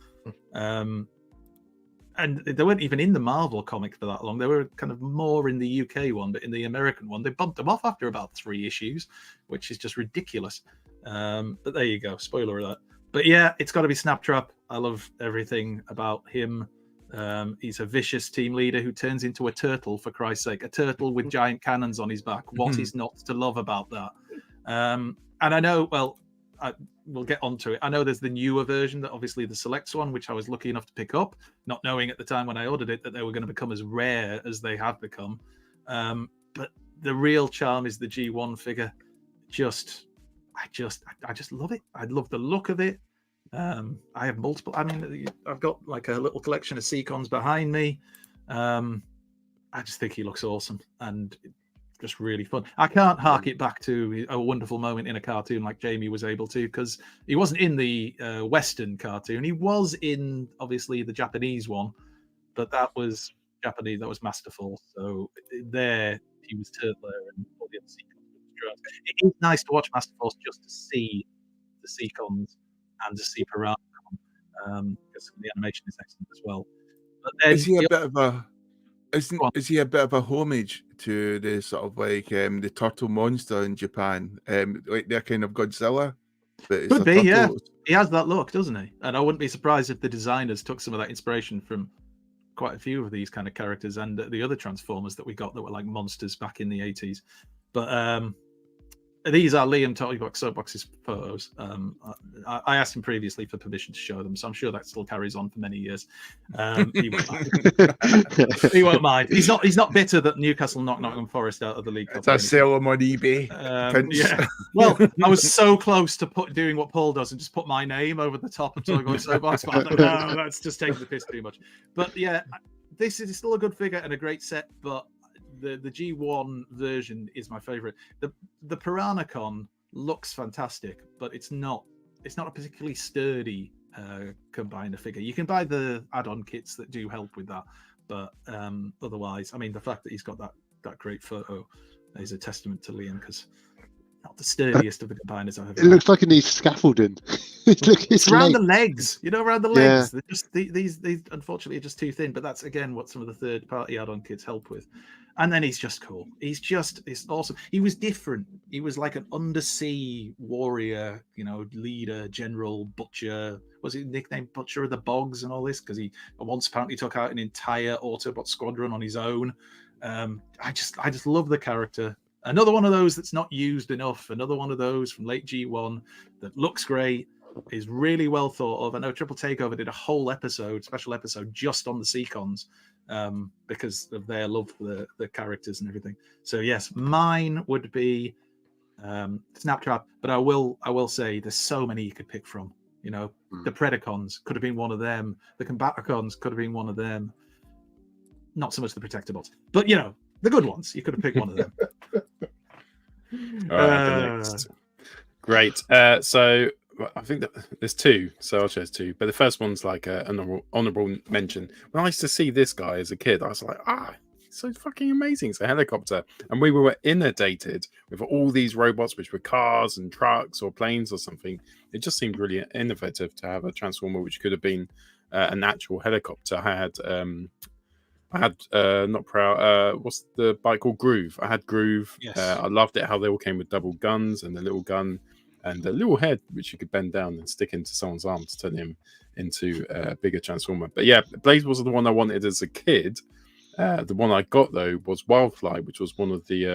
And they weren't even in the Marvel comic for that long. They were kind of more in the UK one, but in the American one, they bumped them off after about 3 issues, which is just ridiculous. But there you go, spoiler alert. But yeah, it's got to be Snaptrap. I love everything about him. He's a vicious team leader who turns into a turtle, for Christ's sake. A turtle with giant cannons on his back. What is not to love about that? And I know, well, we'll get onto it. I know there's the newer version, that obviously the Selects one, which I was lucky enough to pick up, not knowing at the time when I ordered it that they were going to become as rare as they have become. But the real charm is the G1 figure. Just I just love it. I love the look of it. I have multiple. I mean, I've got like a little collection of Seacons behind me. I just think he looks awesome and just really fun. I can't hark it back to a wonderful moment in a cartoon like Jamie was able to, because he wasn't in the Western cartoon. He was in, obviously, the Japanese one, but that was Japanese. That was Masterful. So there he was Turtler and all the other Seacons. It is nice to watch Masterful just to see the Seacons and to see Piranha, because the animation is excellent as well. But then Is he a bit of a is he a bit of a homage to the sort of like the turtle monster in Japan? Like they're kind of Godzilla, but it's could be, turtle. yeah. He has that look, doesn't he? And I wouldn't be surprised if the designers took some of that inspiration from quite a few of these kind of characters and the other Transformers that we got that were like monsters back in the 80s. But these are Liam Tottybox Soapbox's photos. I asked him previously for permission to show them, so I'm sure that still carries on for many years. He won't mind. He won't mind. He's not bitter that Newcastle knocked Nottingham Forest out of the League Cup. That's sell them on eBay. Yeah. Well, I was so close to doing what Paul does and just put my name over the top of Tottybox Soapbox, but I was like, no, that's just taking the piss too much. But yeah, this is still a good figure and a great set, but the G1 version is my favorite. The Piranacon looks fantastic, but it's not a particularly sturdy combiner figure. You can buy the add-on kits that do help with that, but otherwise, I mean, the fact that he's got that great photo is a testament to Liam, because not the sturdiest of the combiners I've ever It looks like it needs scaffolding. It's around the legs, around the legs. Yeah. They're just these unfortunately are just too thin, but that's again what some of the third-party add-on kits help with. And then he's just cool. He's awesome. He was different. He was like an undersea warrior, leader, general, butcher. Was he nicknamed Butcher of the Bogs and all this? Because he once apparently took out an entire Autobot squadron on his own. I just love the character. Another one of those that's not used enough. Another one of those from late G1 that looks great, is really well thought of. I know Triple Takeover did a whole special episode just on the Seacons, because of their love for the characters and everything. So yes, mine would be Snaptrap, but I will say there's so many you could pick from. The Predacons could have been one of them. The Combaticons could have been one of them. Not so much the Protectobots, but the good ones. You could have picked one of them. All right, the next. Great. So I think that there's two, so I'll choose two. But the first one's like an honorable mention. When I used to see this guy as a kid, I was like, it's so fucking amazing. It's a helicopter. And we were inundated with all these robots, which were cars and trucks or planes or something. It just seemed really innovative to have a Transformer which could have been an actual helicopter. I had not proud. What's the bike called? Groove. I had Groove. Yes. I loved it how they all came with double guns and the little gun and a little head which you could bend down and stick into someone's arm to turn him into a bigger Transformer. But yeah, Blaze was the one I wanted as a kid. The one I got though was Wildfly, which was one of the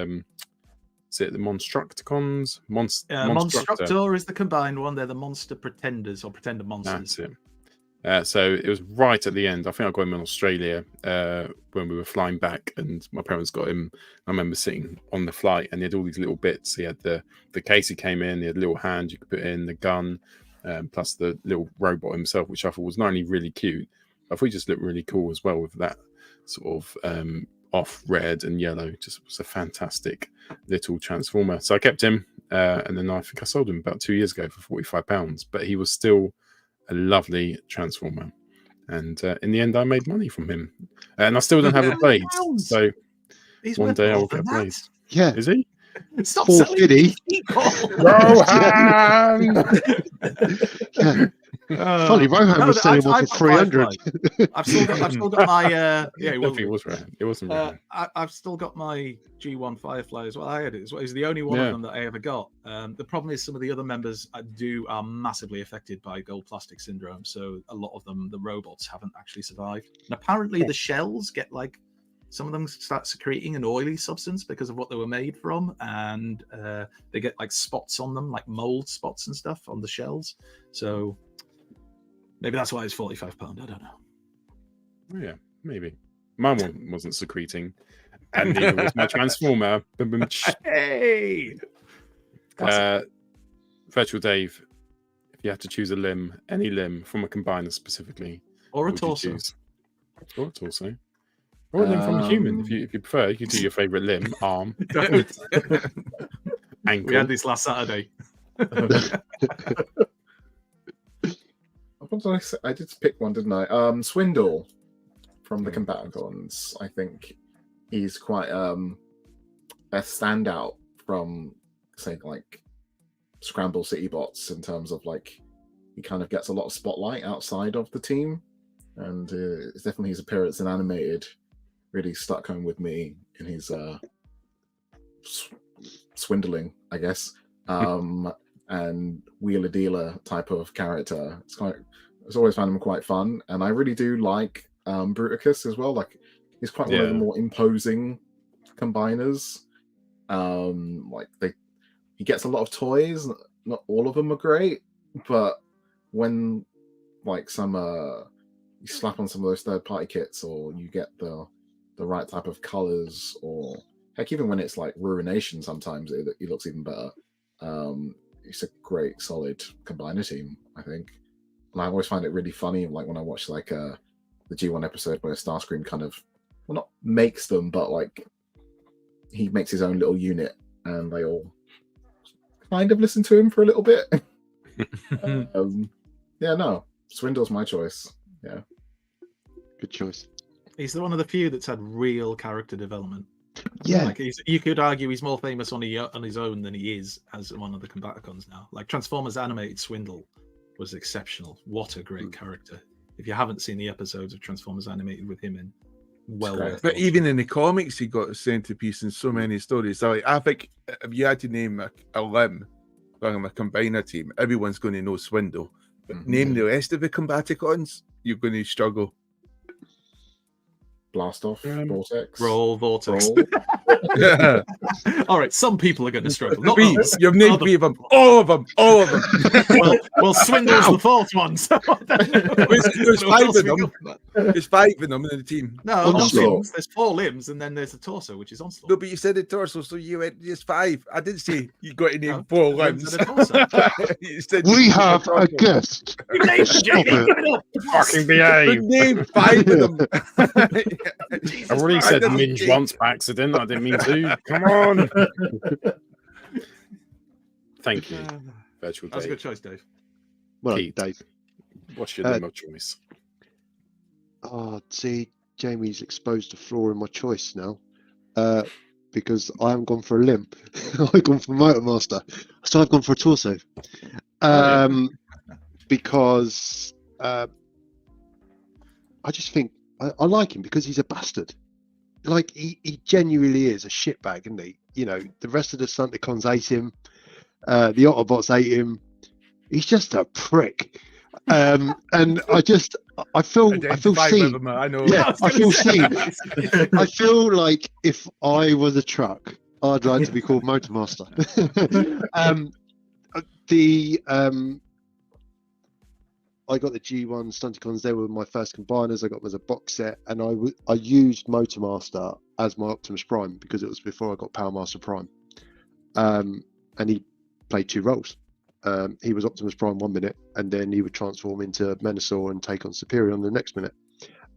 is it the Monstructicons? Monstructor is the combined one. They're the Monster Pretenders or Pretender Monsters. That's it. So it was right at the end. I think I got him in Australia when we were flying back, and my parents got him. I remember sitting on the flight, and he had all these little bits. He had the case he came in. He had a little hand you could put in, the gun, plus the little robot himself, which I thought was not only really cute, I thought he just looked really cool as well with that sort of off red and yellow. Just was a fantastic little Transformer. So I kept him, and then I think I sold him about 2 years ago for £45. But he was still a lovely Transformer, and in the end I made money from him, and I still don't have a Blade, so one day I'll get a Blade. Yeah, is he? Stop selling people. Rohan! Funny, Rohan was selling one for 300. I've still got my yeah, it was Rohan. It wasn't Rohan. I've still got my G1 Firefly as well. I had it as well. It's the only one of them that I ever got. The problem is some of the other members are massively affected by gold plastic syndrome. So a lot of them, the robots, haven't actually survived. And apparently the shells get some of them start secreting an oily substance because of what they were made from, and they get spots on them, like mold spots and stuff on the shells. So maybe that's why it's £45. I don't know. Oh, yeah, maybe. My one wasn't secreting, and neither was my Transformer. Hey. Virtual Dave, if you had to choose a limb, any limb from a combiner specifically, or a what would you torso, choose? Or a torso, or a limb from a human, if you prefer. You could do your favorite limb, arm, ankle. We had this last Saturday. I did pick one, didn't I? Swindle from the Combaticons. I think he's quite a standout from, say, like Scramble City Bots in terms of like he kind of gets a lot of spotlight outside of the team, and it's definitely his appearance in animated really stuck home with me in his swindling, I guess, and wheeler dealer type of character. It's always found him quite fun, and I really do like Bruticus as well. Like he's quite one of the more imposing combiners. He gets a lot of toys. Not all of them are great, but when like some you slap on some of those third-party kits, or you get the right type of colors, or heck, even when it's like Ruination, sometimes it looks even better. It's a great, solid combiner team, I think. And I always find it really funny, like when I watch like the G1 episode where Starscream kind of, well, not makes them, but like he makes his own little unit, and they all kind of listen to him for a little bit. Swindle's my choice. Yeah, good choice. He's one of the few that's had real character development. Yeah, like you could argue he's more famous on his own than he is as one of the Combaticons now. Like Transformers animated Swindle was exceptional. What a great character! If you haven't seen the episodes of Transformers animated with him in, but even in the comics, he got a centerpiece in so many stories. So I think if you had to name a limb from a combiner team, everyone's going to know Swindle. But name the rest of the Combaticons, you're going to struggle. Blast Off, Vortex. Roll, Vortex. Yeah. All right, some people are going to struggle. Not others. You've named three of them. All of them. well, Swindle's the fourth one. So there's five of them. There's five of them in the team. No, limbs, there's 4 limbs, and then there's the torso, which is Onslaught. No, but you said the torso, so you went, there's 5. I didn't say you got to name 4 limbs. You said we have a guest. You named Jamie. Fucking behave. Name 5 of them. I already said minge once by accident. I didn't mean to. Come on. Thank you, Virtual Dave. That's a good choice, Dave. Well, Keith, Dave, what's your name of choice? Oh, see, Jamie's exposed a flaw in my choice now, because I haven't gone for a limb. I've gone for Motormaster, so I've gone for a torso. Because I just think I like him because he's a bastard. Like he genuinely is a shitbag, isn't he? You know, the rest of the Stunticons hate him. The Autobots hate him. He's just a prick. And I feel seen. I know. Yeah, I feel seen. I feel like if I was a truck, I'd like to be called Motormaster. I got the G1 Stunticons. They were my first combiners. I got them as a box set, and I used Motormaster as my Optimus Prime because it was before I got Powermaster Prime. And he played 2 roles. He was Optimus Prime 1 minute, and then he would transform into Menasor and take on Superior on the next minute.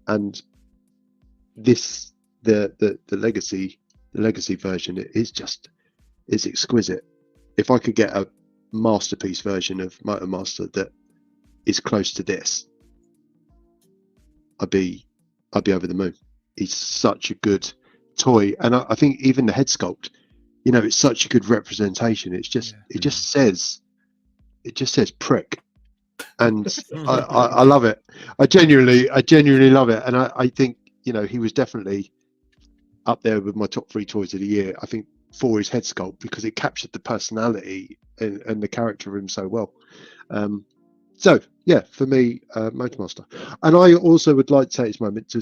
And this, the legacy version, is exquisite. If I could get a masterpiece version of Motormaster that is close to this, I'd be over the moon. He's such a good toy, and I think even the head sculpt, you know, it's such a good representation. It just says prick, and I love it. I genuinely love it, and I think, you know, he was definitely up there with my top 3 toys of the year. I think for his head sculpt, because it captured the personality and the character of him so well. So yeah, for me, Motormaster. And I also would like to take this moment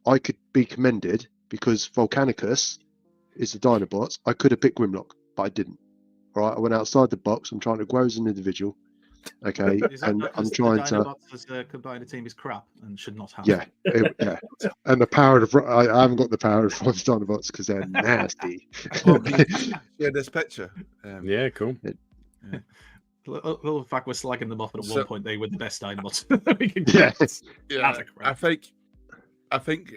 I could be commended because Volcanicus is the Dinobots. I could have picked Grimlock, but I didn't. All right, I went outside the box. I'm trying to grow as an individual. Okay, and I'm trying to. Dinobots as a combiner team is crap and should not have. Yeah, yeah. And the power of I haven't got the power of five Dinobots because they're nasty. Yeah, this picture. Yeah, cool. The fact we're slagging them off at So- one point, they were the best Dinobots. Yeah, I think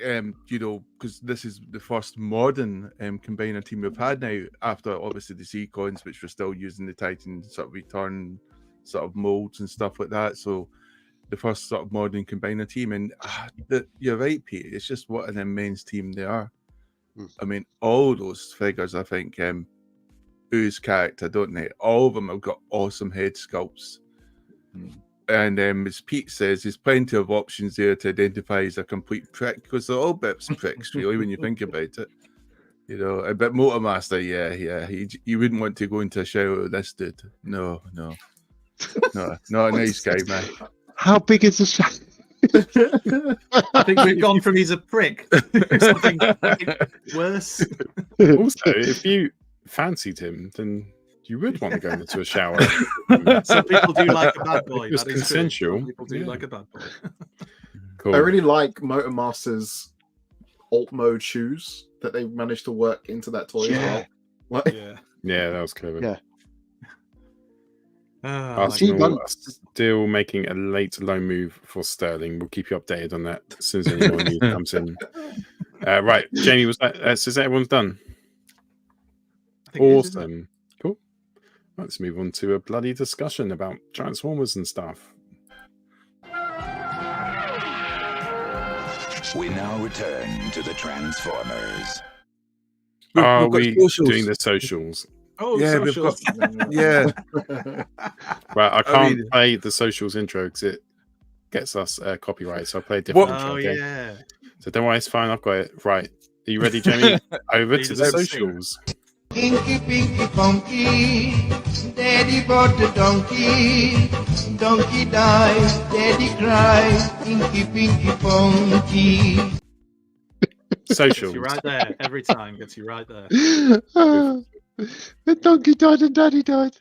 you know, because this is the first modern combiner team we've had now, after obviously the Seacons, which were still using the Titan sort of return sort of molds and stuff like that. So the first sort of modern combiner team, and you're right, Pete. It's just what an immense team they are. I mean, all those figures, I think, ooze character, don't they? All of them have got awesome head sculpts. And as Pete says, there's plenty of options there to identify as a complete prick, because they're all bits pricks, really, when you think about it. You know, but Motormaster, yeah, you wouldn't want to go into a shower with this dude. No, not a nice guy, man. How big is the shadow? I think we've gone from he's a prick to something worse. Also, if you fancied him, then you would want to go into a shower. Some people do like a bad boy. It was That is true. consensual. Some people do Yeah. like a bad boy. Cool. I really like Motormaster's alt mode shoes that they managed to work into that toy as well. Like, Yeah, that was clever. Yeah. Arsenal are still making a late low move for Sterling. We'll keep you updated on that as soon as any more news comes in. Right, Jamie, was that? So everyone's done. Awesome, cool. Let's move on to a bloody discussion about Transformers and stuff. We now return to the Transformers. Are we've we got socials. doing the socials? Oh, Yeah, we've socials. got yeah. Right, I I can't mean- play the socials intro because it gets us copyright. So I'll play a different What- intro. Oh, okay? yeah. So don't worry, it's fine. I've got it. Right. Are you ready, Jamie? Over to the Let's sing. socials. Pinky, pinky, funky, daddy bought the donkey, donkey dies, daddy cries, pinky, pinky, funky. Socials. Gets you right there every time. Gets you right there. The donkey died and daddy died.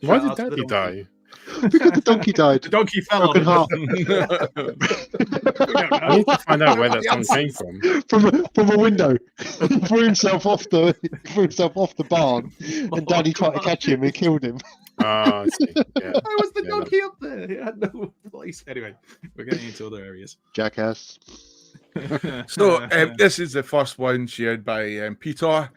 Why Shout did out to the Daddy donkey. die? Because the donkey died. The donkey fell on Broken it. heart. I need to find out where that song came from. From a window. He threw himself off the barn, and Daddy tried to catch him and killed him. Ah, I see. Yeah. Why was the Yeah, donkey up there? It had no place. Anyway, we're getting into other areas. Jackass. So this is the first one shared by Peter.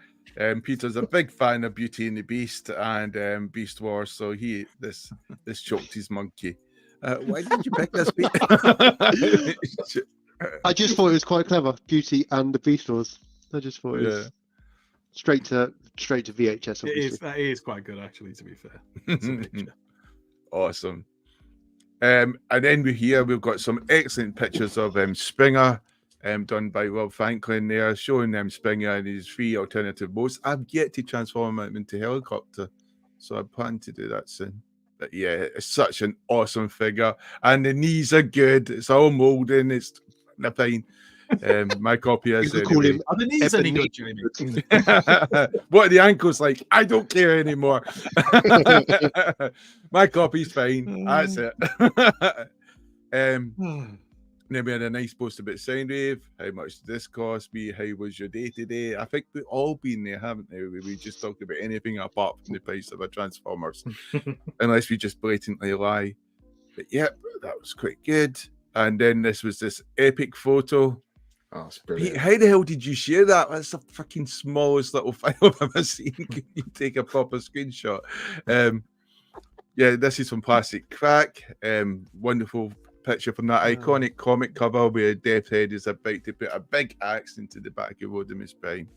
Peter's a big fan of Beauty and the Beast and Beast Wars, so this choked his monkey. Why did you pick this, Pete? I just thought it was quite clever. Beauty and the Beast Wars. I just thought it was straight to VHS. Obviously. It is quite good, actually, to be fair. It's a picture. Awesome. And then we've got some excellent pictures of Springer, done by Rob Franklin there, showing Springer and his 3 alternative modes. I've yet to transform him into helicopter, so I plan to do that soon. But yeah, it's such an awesome figure, and the knees are good. It's all molding. They're fine. My copy is You could call anyway. him Are the knees any good, Jamie? What are the ankles like? I don't care anymore. My copy's fine. That's it. Then we had a nice post about Soundwave. How much did this cost me? How was your day today? I think we've all been there, haven't we? We just talked about anything apart from the price of a Transformers, unless we just blatantly lie. But yep, that was quite good. And then this was this epic photo. Oh, it's Pete, brilliant. how the hell did you share that? That's the fucking smallest little file I've ever seen. Can you take a proper screenshot? Yeah, this is from Plastic Crack. Wonderful picture from that iconic comic cover where Deathhead is about to put a big axe into the back of Rodimus Prime.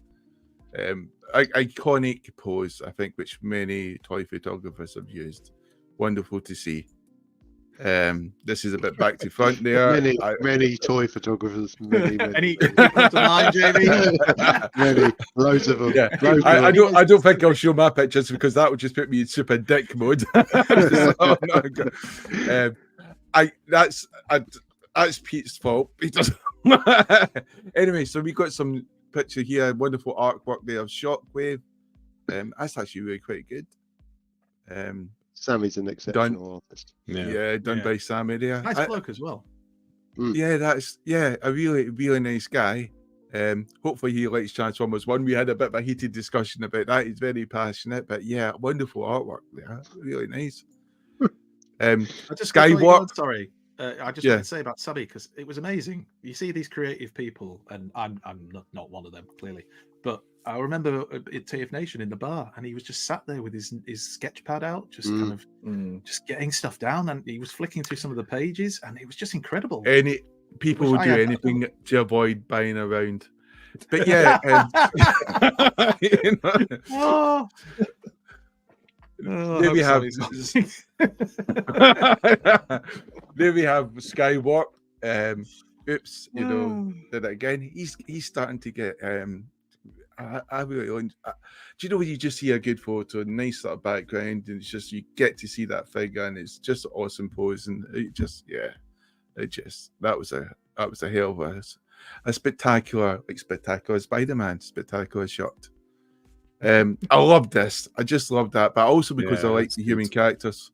Iconic pose, I think, which many toy photographers have used. Wonderful to see. This is a bit back to front there. Many toy photographers. Many. Any come to mind, Jamie? Many. Loads of them. Yeah, Loads I of them. don't think I'll show my pictures because that would just put me in super dick mode. So I'm not gonna- that's Pete's fault. He doesn't. Anyway, so we got some picture here, wonderful artwork there of Shockwave. That's actually really quite good. Sammy's an exceptional artist. Done by Sammy there. Nice bloke as well. Yeah, that's a really nice guy. Hopefully he likes Transformers 1. We had a bit of a heated discussion about that. He's very passionate, but yeah, wonderful artwork there. Really nice. I just Skywalk. Sorry, I just want to say about Subby because it was amazing. You see these creative people, and I'm not one of them clearly, but I remember at TF Nation in the bar, and he was just sat there with his sketch pad out, just kind of just getting stuff down, and he was flicking through some of the pages, and it was just incredible. Any people would do anything to avoid buying around, but yeah. You know. There we have Skywalk. Oops, you know, did it again. He's starting to get I really do you know when you just see a good photo, nice sort of background, and it's just you get to see that figure, and it's just awesome pose, and that was a hell of a spectacular Spider-Man, spectacular shot. I love this. I just love that, but also because I like the human characters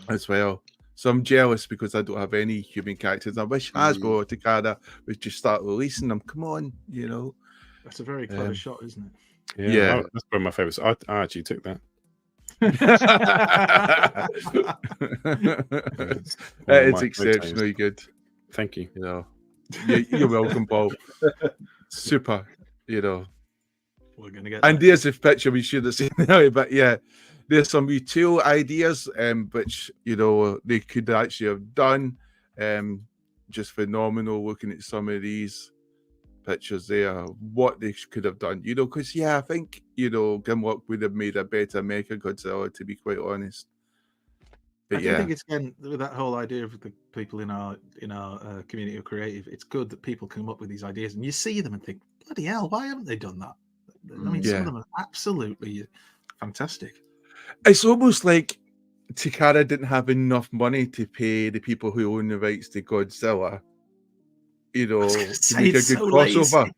as well. So I'm jealous because I don't have any human characters. I wish Hasbro or Takada would just start releasing them. Come on, you know. That's a very clever shot, isn't it? Yeah. That's one of my favorites. I actually took that. It's exceptionally good. Thank you. You know, you're welcome, Paul. Super. You know. We're gonna get. And there's a picture we should have seen now, but yeah, there's some retail ideas, which you know they could actually have done. Just phenomenal looking at some of these pictures there, what they could have done, you know, because I think Grimlock would have made a better Mecha Godzilla, to be quite honest. But I think it's again with that whole idea of the people in our community of creative. It's good that people come up with these ideas, and you see them and think, bloody hell, why haven't they done that? I mean, some of them are absolutely fantastic. It's almost like Takara didn't have enough money to pay the people who own the rights to Godzilla, you know, to make a good crossover.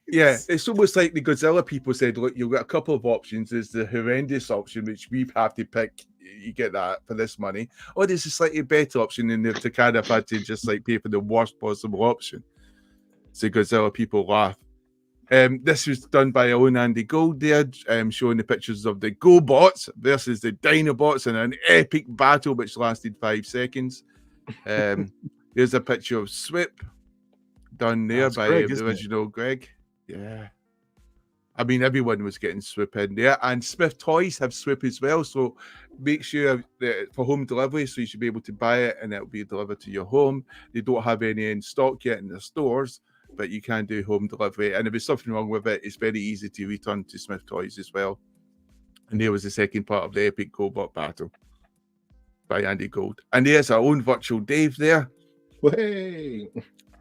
Yeah, it's almost like the Godzilla people said, look, you've got a couple of options. There's the horrendous option, which we have to pick. You get that for this money. Or there's a slightly better option, and the Takara have had to just like pay for the worst possible option. So Godzilla people laugh. This was done by our own Andy Gold there, showing the pictures of the GoBots versus the Dinobots in an epic battle which lasted 5 seconds. There's a picture of Swip done there by the original Greg. Yeah. I mean, everyone was getting Swip in there, and Smith Toys have Swip as well. So make sure that for home delivery, so you should be able to buy it and it'll be delivered to your home. They don't have any in stock yet in the stores, but you can do home delivery. And if there's something wrong with it, it's very easy to return to Smith Toys as well. And there was the second part of the epic GoBot battle by Andy Gold. And there's our own virtual Dave there. Hey!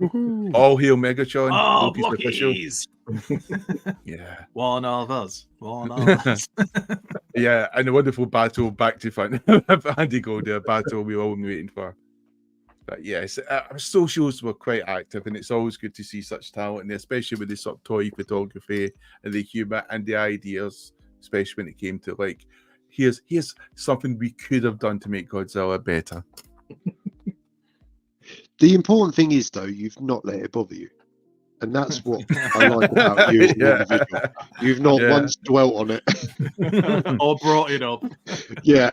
All hail Megatron. Oh, Blockies! Yeah. One of us. Yeah, and a wonderful battle back to front. Andy Gold, a battle we were all waiting for. But yes, our socials were quite active, and it's always good to see such talent, and especially with the sort of toy photography and the humor and the ideas, especially when it came to like, here's something we could have done to make Godzilla better. The important thing is, though, you've not let it bother you. And that's what I like about you as an individual. You've not once dwelt on it. Or brought it up. Yeah.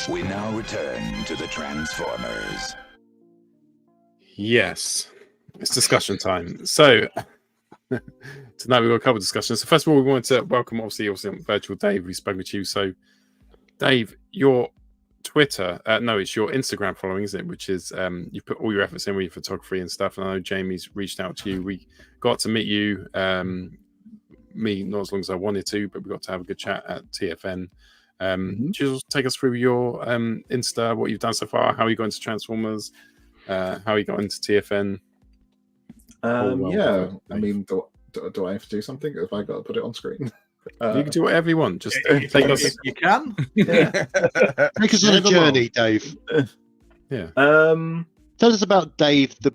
We now return to the Transformers. Yes, it's discussion time. So tonight we've got a couple of discussions. So first of all, we wanted to welcome obviously Virtual Dave, who's spoken to you. So Dave, your Twitter, it's your Instagram following, isn't it? Which is you put all your efforts in with your photography and stuff. And I know Jamie's reached out to you. We got to meet you, me not as long as I wanted to, but we got to have a good chat at TFN. Just take us through your Insta, what you've done so far, how you got into Transformers, how you got into TFN. I mean, do I have to do something? Have I got to put it on screen? You can do whatever you want. Just take us. You can. Take us on a journey, Dave. Yeah. Tell us about Dave the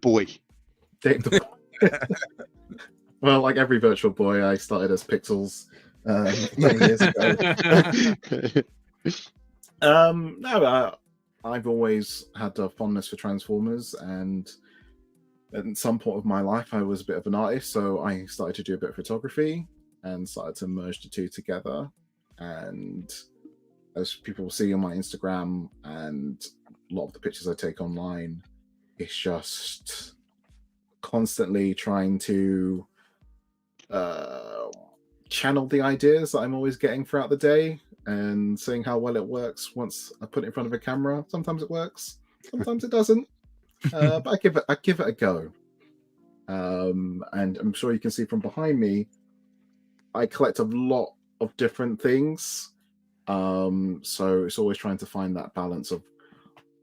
boy. Dave the boy. Well, like every virtual boy, I started as Pixels many years ago. I've always had a fondness for Transformers, and at some point of my life, I was a bit of an artist, so I started to do a bit of photography. and started to merge the two together. And as people see on my Instagram and a lot of the pictures I take online, it's just constantly trying to channel the ideas that I'm always getting throughout the day and seeing how well it works once I put it in front of a camera. Sometimes it works, sometimes it doesn't. But I give it a go. And I'm sure you can see from behind me, I collect a lot of different things. So it's always trying to find that balance of,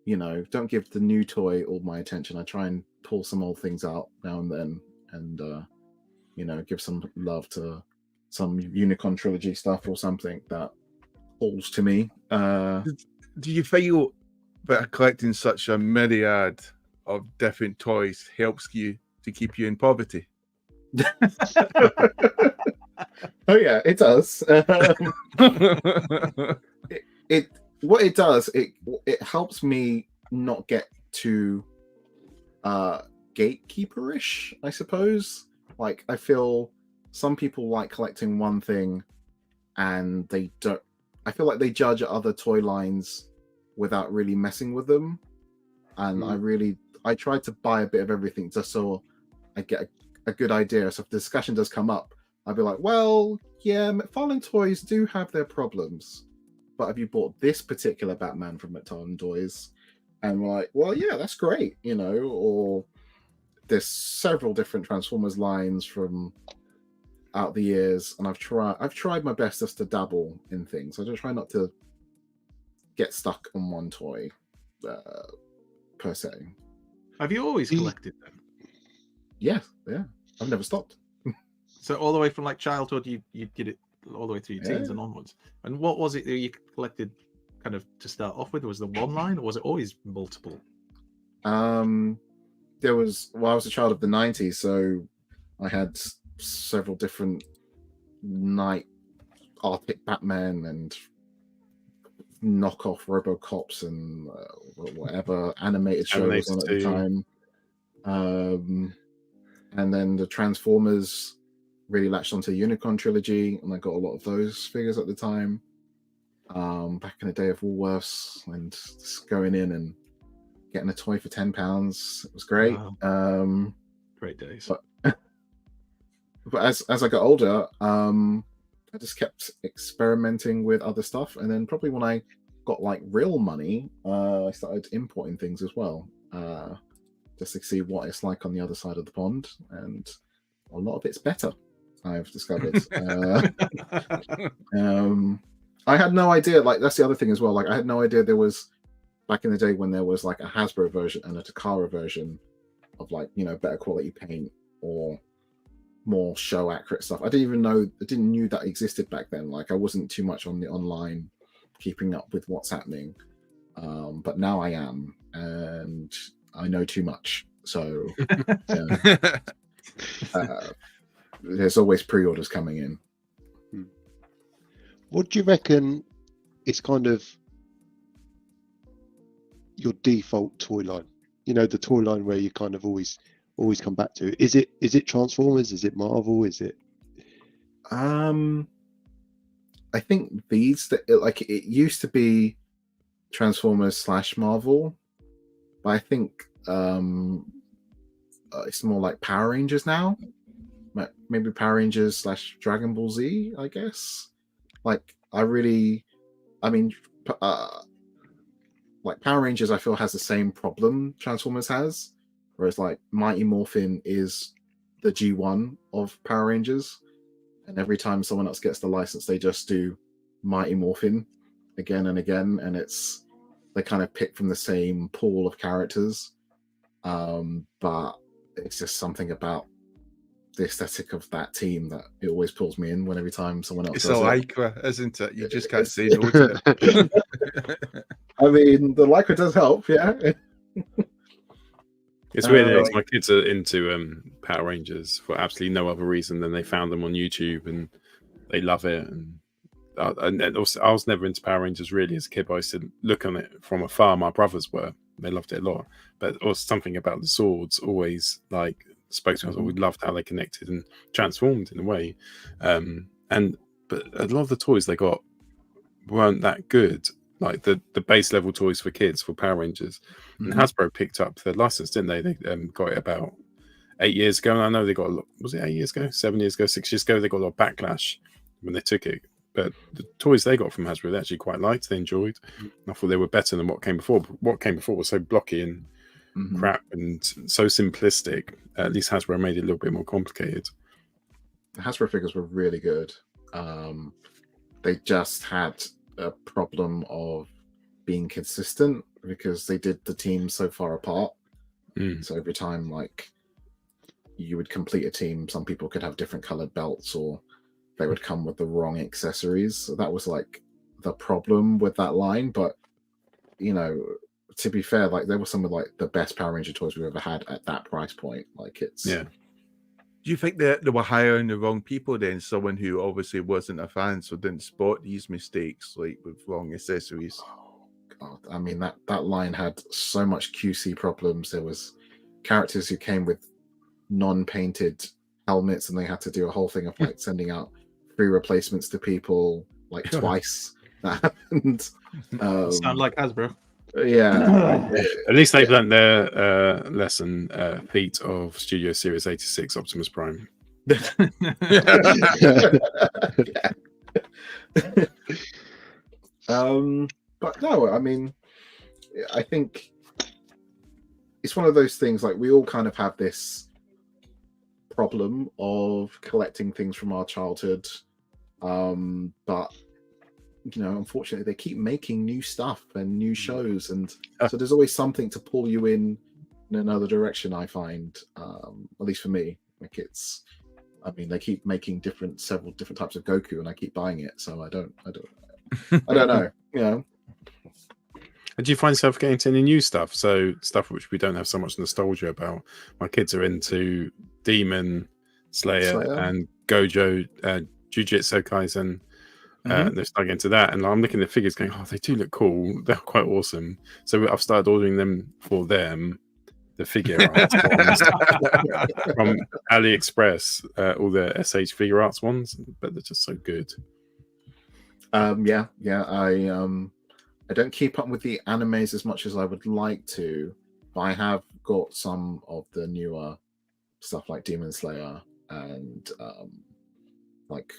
don't give the new toy all my attention. I try and pull some old things out now and then, and give some love to some Unicon trilogy stuff or something that calls to me. Do you feel that collecting such a myriad of different toys helps you to keep you in poverty? Oh yeah, it does. What it does, it helps me not get too gatekeeperish, I suppose. Like, I feel some people like collecting one thing and they don't. I feel like they judge other toy lines without really messing with them. And I try to buy a bit of everything just so I get a good idea. So if the discussion does come up, I'll be like, well, yeah, McFarlane toys do have their problems, but have you bought this particular Batman from McFarlane Toys? And we're like, well, yeah, that's great, or there's several different Transformers lines from out the years, and I've tried my best just to dabble in things. I just try not to get stuck on one toy per se. Have you always collected them? Yeah, I've never stopped. So all the way from like childhood, you did it all the way through your teens and onwards. And what was it that you collected kind of to start off with? Was there one line, or was it always multiple? There was, I was a child of the 90s, so I had several different night Arctic Batman and knockoff RoboCops and whatever animated show was on at the time. And then the Transformers really latched onto the Unicon trilogy, and I got a lot of those figures at the time. Back in the day of Woolworths, and just going in and getting a toy for £10, it was great. Wow. Great days. But as I got older, I just kept experimenting with other stuff, and then probably when I got like real money, I started importing things as well, just to see what it's like on the other side of the pond, and a lot of it's better, I've discovered. I had no idea, like, that's the other thing as well, like, I had no idea there was, back in the day when there was like a Hasbro version and a Takara version of, like, better quality paint or more show accurate stuff. I didn't knew that existed back then. Like, I wasn't too much on the online keeping up with what's happening, but now I am, and I know too much, so there's always pre-orders coming in. What do you reckon is kind of your default toy line? The toy line where you kind of always come back to. Is it Transformers? Is it Marvel? Is it? I think it used to be Transformers / Marvel, but I think it's more like Power Rangers now. Maybe Power Rangers / Dragon Ball Z, I guess. Like, like Power Rangers, I feel has the same problem Transformers has, whereas like Mighty Morphin is the G1 of Power Rangers, and every time someone else gets the license, they just do Mighty Morphin again and again, and they kind of pick from the same pool of characters, but it's just something about the aesthetic of that team that it always pulls me in when every time someone else it's does a it. Lycra, isn't it? You just can't say no to it. I mean, the Lycra does help, yeah. It's weird. My kids are into Power Rangers for absolutely no other reason than they found them on YouTube and they love it. And also, I was never into Power Rangers really as a kid. But I used to look on it from afar. My brothers were. They loved it a lot. But also something about the swords always like spoke to us. We loved how they connected and transformed in a way. But a lot of the toys they got weren't that good. Like the base level toys for kids for Power Rangers, and Hasbro picked up the license, didn't they? They got it about 8 years ago, and I know they got a lot. Was it 8 years ago? 7 years ago? 6 years ago? They got a lot of backlash when they took it. But the toys they got from Hasbro, they actually quite liked. They enjoyed. I thought they were better than what came before. But what came before was so blocky and crap and so simplistic. At least Hasbro made it a little bit more complicated. The Hasbro figures were really good. They just had a problem of being consistent because they did the teams so far apart. So every time like you would complete a team, some people could have different colored belts or they would come with the wrong accessories. So that was like the problem with that line. But you know, to be fair, like they were some of like the best Power Ranger toys we've ever had at that price point. Like it's Do you think that they were hiring the wrong people then? Someone who obviously wasn't a fan, so didn't spot these mistakes, like with wrong accessories? Oh God, I mean that line had so much QC problems. There was characters who came with non-painted helmets, and they had to do a whole thing of like sending out free replacements to people like twice. That happened. Sound like Hasbro. Yeah. At least they've learned their lesson feat of Studio Series 86 Optimus Prime. But no, I mean, I think it's one of those things, like we all kind of have this problem of collecting things from our childhood, but you know, unfortunately they keep making new stuff and new shows, and so there's always something to pull you in another direction. I find, at least for me, like it's, I mean, they keep making several different types of Goku, and I keep buying it, so I don't know, you know. And do you find yourself getting into any new stuff? So stuff which we don't have so much nostalgia about. My kids are into Demon Slayer and Gojo, Jujutsu Kaisen. They're starting into that, and I'm looking at the figures going, oh, they do look cool. They're quite awesome. So I've started ordering them for them, the figure arts ones from AliExpress, all the SH figure arts ones, but they're just so good. I don't keep up with the animes as much as I would like to, but I have got some of the newer stuff like Demon Slayer and like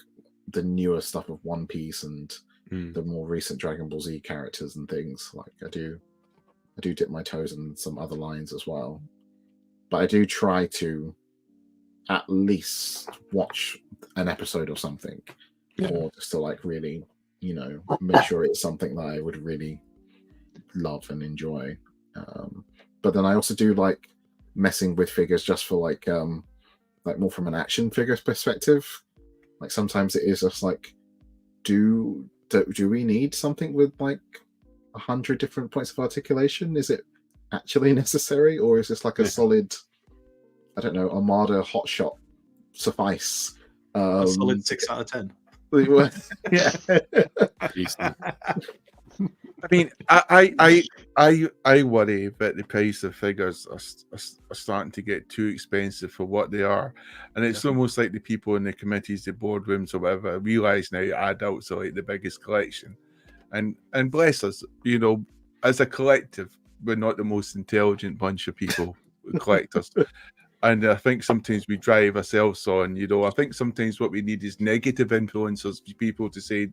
the newer stuff of One Piece and the more recent Dragon Ball Z characters and things. Like I do dip my toes in some other lines as well, but I do try to at least watch an episode or something, or just to like really, you know, make sure it's something that I would really love and enjoy. But then I also do like messing with figures just for like more from an action figures perspective. Like sometimes it is just like, do we need something with like 100 different points of articulation? Is it actually necessary, or is this like a solid, I don't know, Armada hotshot suffice? A solid 6 out of 10. Yeah. I mean, I worry that the price of figures are starting to get too expensive for what they are, and it's almost like the people in the committees, the boardrooms, or whatever, realize now adults are like the biggest collection, and bless us, you know, as a collective, we're not the most intelligent bunch of people, collectors. And I think sometimes we drive ourselves on, you know, I think sometimes what we need is negative influencers, people to say,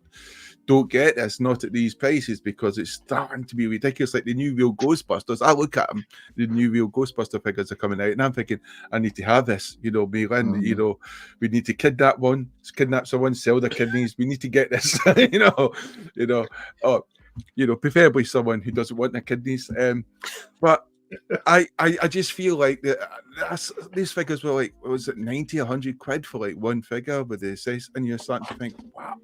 don't get this, not at these prices, because it's starting to be ridiculous. Like the new Real Ghostbusters, I look at them, the new Real Ghostbuster figures are coming out, and I'm thinking, I need to have this, you know, Mainline, you know, we need to kidnap someone, sell their kidneys, we need to get this, preferably someone who doesn't want their kidneys. But I just feel like these figures were like, was it 90, 100 quid for like one figure with the size, and you're starting to think, wow,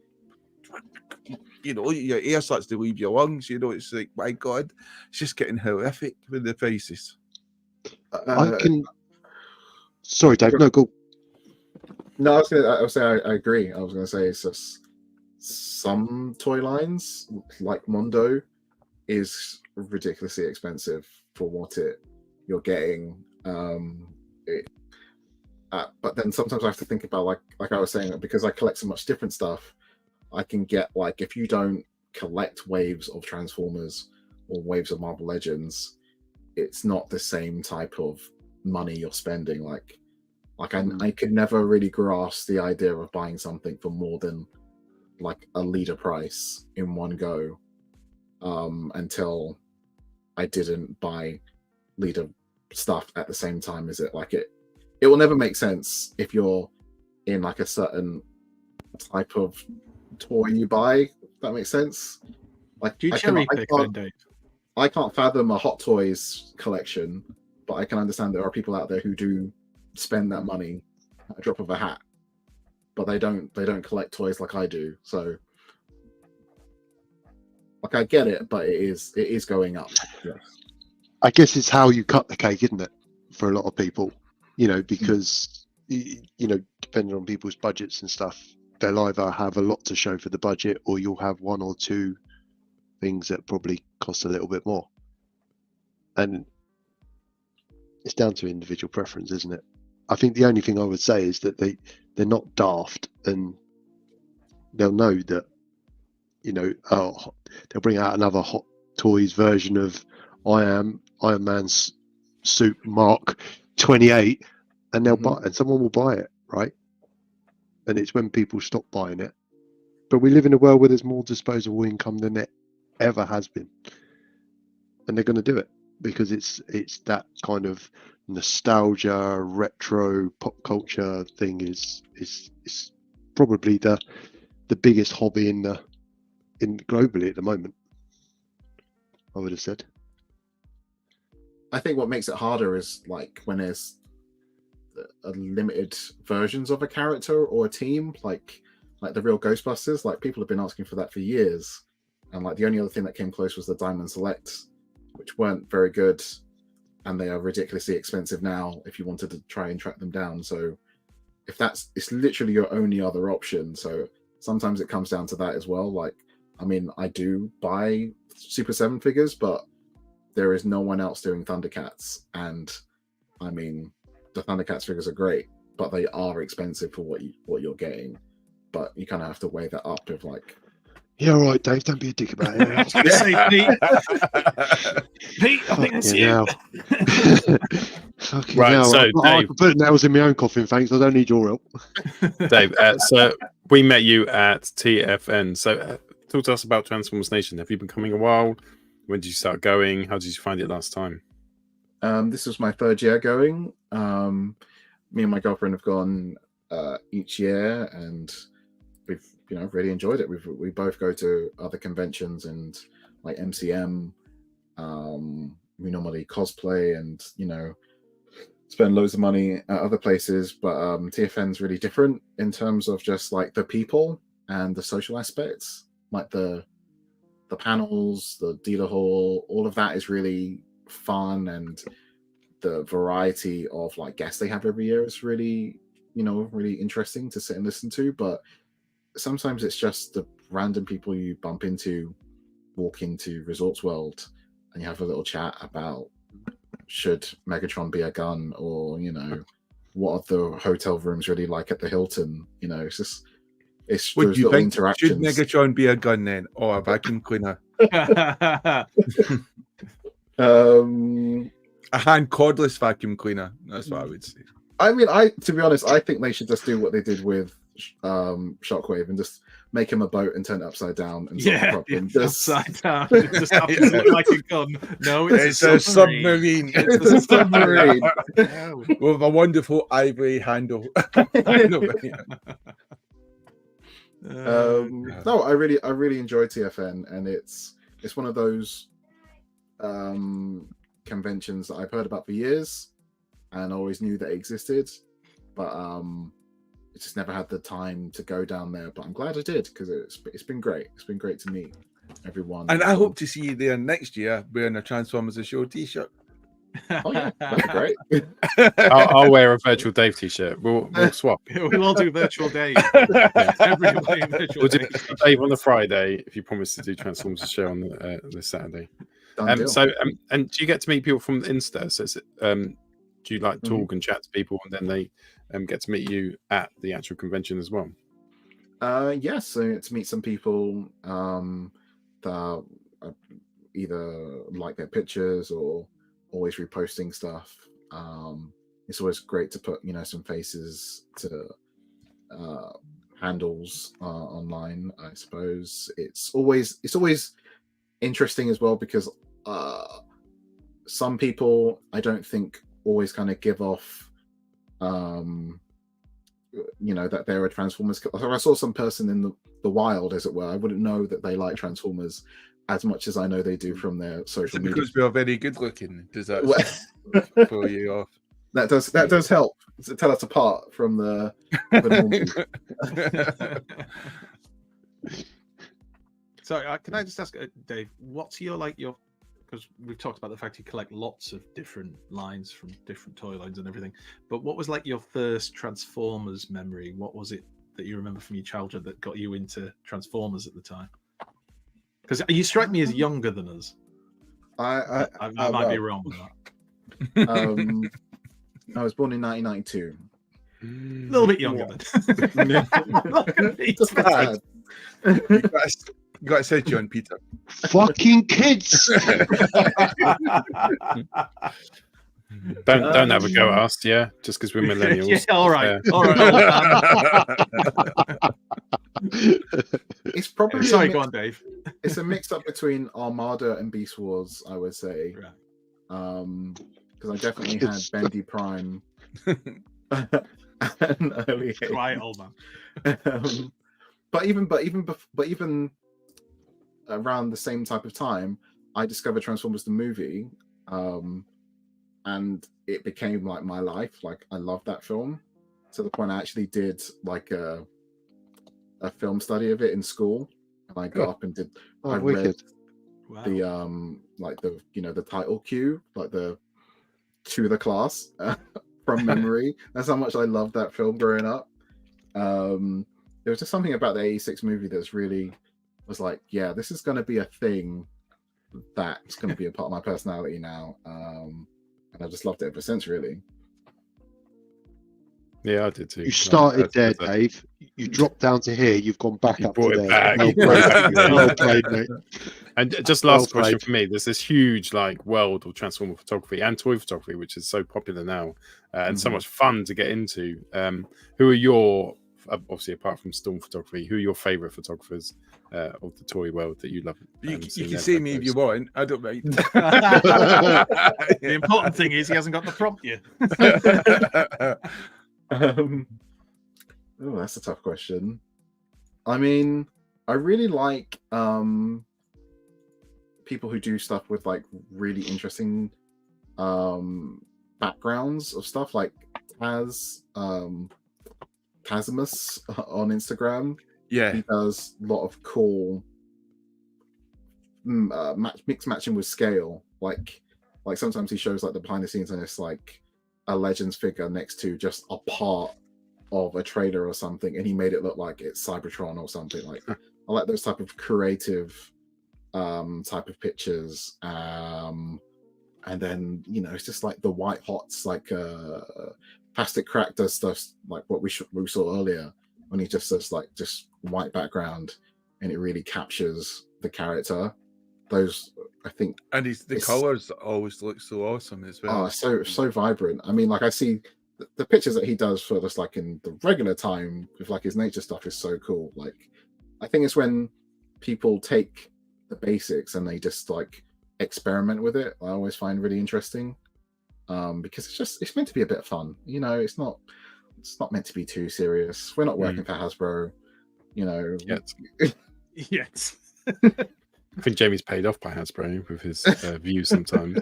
you know, your air starts to leave your lungs, you know, it's like, my God, it's just getting horrific with the prices. Sorry, Dave, no, go. No, I was saying I agree. I was going to say it's just some toy lines, like Mondo, is ridiculously expensive for what you're getting. But then sometimes I have to think about like I was saying, because I collect so much different stuff, I can get like, if you don't collect waves of Transformers or waves of Marvel Legends, it's not the same type of money you're spending. Like I could never really grasp the idea of buying something for more than like a leader price in one go, until I didn't buy leader stuff at the same time as it. Like it will never make sense if you're in like a certain type of toy you buy. If that makes sense. Like, do you cherry pick then, Dave? I can't fathom a Hot Toys collection, but I can understand there are people out there who do spend that money at a drop of a hat, but they don't collect toys like I do. So like I get it, but it is going up. Yes. I guess it's how you cut the cake, isn't it? For a lot of people, because depending on people's budgets and stuff, they'll either have a lot to show for the budget, or you'll have one or two things that probably cost a little bit more. And it's down to individual preference, isn't it? I think the only thing I would say is that they're not daft, and they'll know that, they'll bring out another Hot Toys version of Iron Man's suit Mark 28, and they'll buy, and someone will buy it, right? And it's when people stop buying it. But we live in a world where there's more disposable income than there ever has been, and they're going to do it because it's that kind of nostalgia, retro pop culture thing is probably the biggest hobby in globally at the moment, I would have said. I think what makes it harder is like when there's a limited versions of a character or a team, like the real Ghostbusters. Like people have been asking for that for years, and like the only other thing that came close was the Diamond Select, which weren't very good, and they are ridiculously expensive now if you wanted to try and track them down. So if it's literally your only other option. So sometimes it comes down to that as well. Like, I mean, I do buy Super 7 figures, but there is no one else doing Thundercats. And I mean, the Thundercats figures are great, but they are expensive for what you're getting. But you kind of have to weigh that up with like, yeah, all right, Dave, don't be a dick about it. I was going to say, Pete, I think that's you. Right, hell. so I Dave, can put nails in my own coffin, thanks. I don't need your help. Dave, so we met you at TFN. So talk to us about Transformers Nation. Have you been coming a while? When did you start going? How did you find it last time? This was my third year going. Me and my girlfriend have gone each year, and we've really enjoyed it. We both go to other conventions and like MCM. We normally cosplay and spend loads of money at other places, but TFN's really different in terms of just like the people and the social aspects, like the panels, the dealer hall, all of that is really fun, and the variety of like guests they have every year is really really interesting to sit and listen to. But sometimes it's just the random people you bump into, walk into Resorts World, and you have a little chat about should Megatron be a gun, or what are the hotel rooms really like at the Hilton. It's What do you think? Interactions. Should Megatron be a gun then, or a vacuum cleaner? A hand cordless vacuum cleaner. That's what I would say. I mean, to be honest, I think they should just do what they did with Shockwave and just make him a boat and turn it upside down and solve the problem. Upside down. It just happens to look like a gun. No, it's a submarine. It's a submarine. With a wonderful ivory handle. No, I really enjoy TFN, and it's one of those conventions that I've heard about for years and always knew that it existed, but I just never had the time to go down there. But I'm glad I did, because it's been great. It's been great to meet everyone, and I hope to see you there next year wearing a Transformers: The Show t-shirt. Oh yeah, that'd be great. I'll wear a virtual Dave t-shirt. We'll swap. We'll all do virtual Dave. Everybody virtual We'll do Dave. Dave on the Friday if you promise to do Transformers the show on the Saturday. Done deal. So and do you get to meet people from Insta? So it's Do you like talk and chat to people, and then they get to meet you at the actual convention as well? Yes, so to meet some people that either like their pictures or always reposting stuff. It's always great to put some faces to handles online. I suppose it's always interesting as well, because some people I don't think always kind of give off that they're a Transformers. If I saw some person in the wild, as it were, I wouldn't know that they like Transformers as much as I know they do from their social media. Because we are very good looking. Does that throw you off? That does help to tell us apart from the So can I just ask Dave, what's your because we've talked about the fact you collect lots of different lines from different toy lines and everything, but what was your first Transformers memory? What was it that you remember from your childhood that got you into Transformers at the time? Because you strike me as younger than us. I might be wrong with that. I was born in 1992. A little bit younger than. It's bad. You got to say John Peter. Fucking kids. Don't have a go at us, yeah, just because we're millennials. Yeah, all right. It's probably sorry, go on, Dave. It's a mix up between Armada and Beast Wars, I would say. Because I definitely had Bendy Prime and early. Quiet, old man. But even around the same type of time, I discovered Transformers the movie, and it became like my life. Like, I loved that film to the point I actually did like a film study of it in school, and I got up and did. I read the the title cue, like the to the class from memory. That's how much I loved that film growing up. There was just something about the 86 movie that's really was like, yeah, this is going to be a thing that's going to be a part of my personality now. And I just loved it ever since, really. Yeah, I did too. You started there, Dave. You dropped down to here. You've gone back up to there. Well played, mate. And just last question for me. There's this huge world of Transformer photography and toy photography, which is so popular now and so much fun to get into. Who are your, obviously apart from Storm Photography, who are your favourite photographers of the toy world that you love? You can see me if you want. I don't mind. The important thing is he hasn't got the prompt yet. Oh, that's a tough question. I mean, I really like people who do stuff with really interesting backgrounds of stuff, like Taz Tazimus on Instagram. Yeah, he does a lot of cool mix matching with scale. Like sometimes he shows the behind the scenes and it's like a Legends figure next to just a part of a trailer or something, and he made it look like it's Cybertron or something. I like those type of creative type of pictures. And then it's just like the white hots, Plastic Crack does stuff like what we saw earlier when he just does just white background and it really captures the character. Those, I think, and the colors always look so awesome as well. Oh, so vibrant. I mean, I see the pictures that he does for just in the regular time with his nature stuff is so cool. I think it's when people take the basics and they just experiment with it. I always find really interesting. Because it's meant to be a bit of fun, it's not meant to be too serious. We're not working for Hasbro, Yet. I think Jamie's paid off by Hasbro with his views sometimes.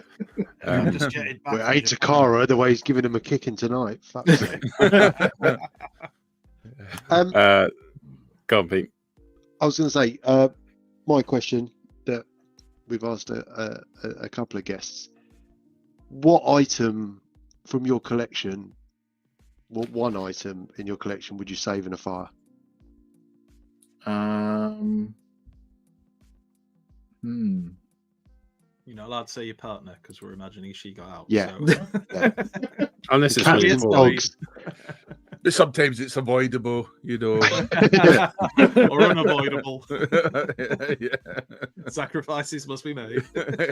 Hey, Takara, the way he's giving him a kicking tonight. Go on, Pete. I was going to say, my question that we've asked a couple of guests. What item from your collection, what one item in your collection would you save in a fire? You're not allowed to say your partner because we're imagining she got out. Yeah. So. Unless it's Cats really and important. dogs. Sometimes it's avoidable, you know. Or unavoidable. Yeah. Sacrifices must be made.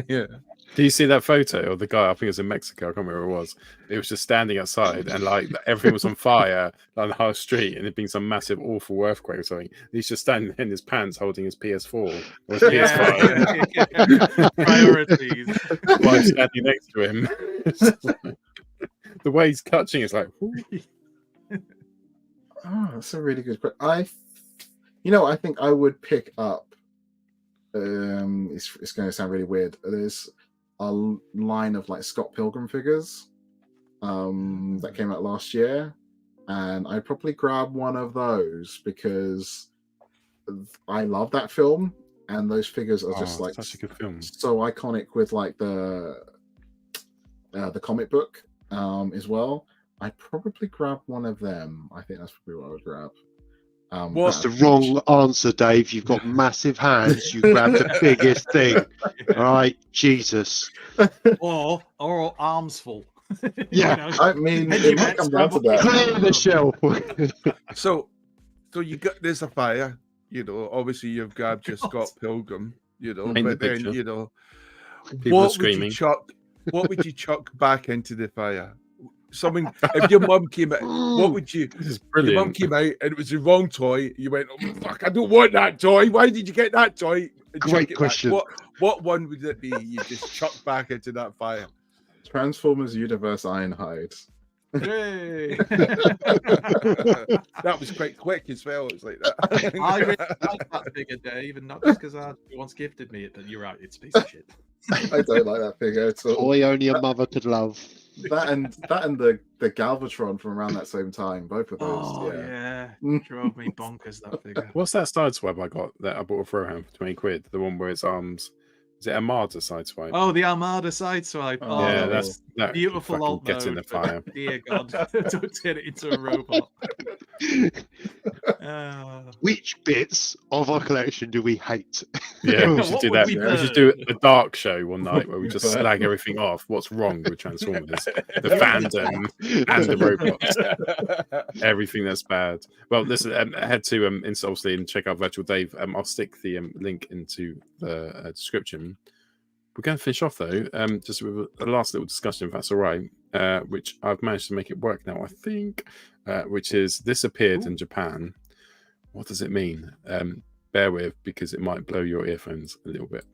Yeah. Do you see that photo of the guy? I think it was in Mexico. I can't remember where it was. It was just standing outside, and like everything was on fire on the whole street, and it'd been some massive, awful earthquake or something. He's just standing in his pants, holding his PS4 or his PS5. Priorities. While standing next to him. The way he's clutching is like. Oh, that's a really good question. I think I would pick up. It's going to sound really weird. There's a line of like Scott Pilgrim figures that came out last year, and I'd probably grab one of those because I love that film, and those figures are just like such a good film. So iconic with like the comic book as well. I'd probably grab one of them. I think that's probably what I would grab. What's the wrong answer, Dave? You've got massive hands. You grabbed the biggest thing. All right, Jesus. Or arms full. Yeah, I mean, it might come down to that. Clear the shelf. So you got there's a fire. You know, obviously you've grabbed your Scott Pilgrim. You know, Paint the but then picture. you know, People are what would screaming. you chuck? What would you chuck back into the fire? Something. If your mum came out, what would you? This is Your brilliant. mum came out and it was the wrong toy. You went, oh, fuck! I don't want that toy. Why did you get that toy? And chuck Great it back. question. What one would it be? You just chuck back into that fire. Transformers Universe Ironhide. Hey. That was quite quick as well. It was like that. I really like that figure, Dave, and not just because you once gifted me it, but you're right, it's a piece of shit. I don't like that figure at all. Toy only a mother could love. That and the Galvatron from around that same time. Both of those. Oh yeah. yeah, drove me bonkers that figure. What's that sideswipe I got that I bought a Throwhand for 20 quid? The one where its arms. Is it Armada sideswipe? Oh, the Armada sideswipe. Oh, yeah, that's that beautiful fucking alt get in the mode, fire. but dear God, don't turn it into a robot. Which bits of our collection do we hate? Yeah, we should What do would that. we We should do a dark show one night where we just slag everything off. What's wrong with Transformers? The fandom and the robots. Everything that's bad. Well, listen, head to Insultly and check out Virtual Dave. I'll stick the link into the description. We're going to finish off though, just with a last little discussion, if that's all right, which I've managed to make it work now, I think, which is this appeared in Japan. What does it mean? Bear with, because it might blow your earphones a little bit.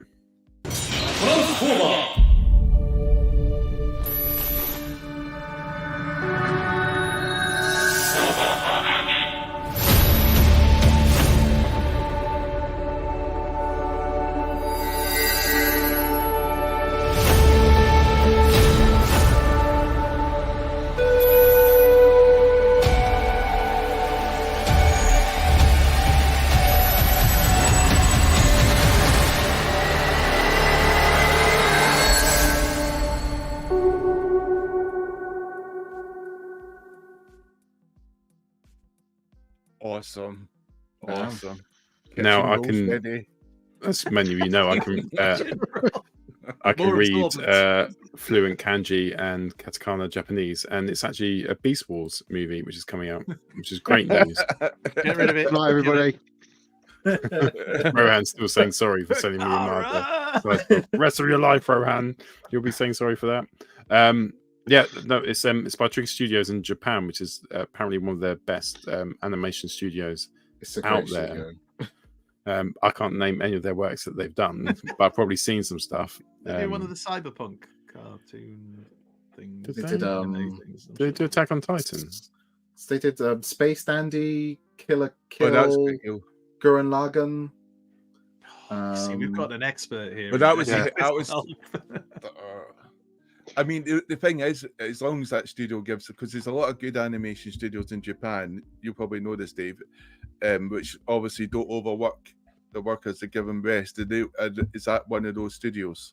Awesome. Wow. Awesome. Now I Kitchen rolls can. ready. As many of you know, I can. I can More read installments. fluent kanji and katakana Japanese, and it's actually a Beast Wars movie which is coming out, which is great news. Get rid of it. Good night, everybody. Rohan's still saying sorry for sending me a Armada. So the rest of your life, Rohan, you'll be saying sorry for that. Yeah, no, it's by Trick Studios in Japan, which is apparently one of their best animation studios It's a out great there. studio. I can't name any of their works that they've done, but I've probably seen some stuff. They did one of the cyberpunk cartoon things. Did They they? did Did they do Attack on Titan? They did Space Dandy, Killer Oh, that's Kill, pretty cool. Gurren Lagann. See, we've got an expert here. But that was Yeah. that was. I mean, the thing is, as long as that studio gives, because there's a lot of good animation studios in Japan. You probably know this, Dave, which obviously don't overwork the workers. They give them rest. Is that one of those studios?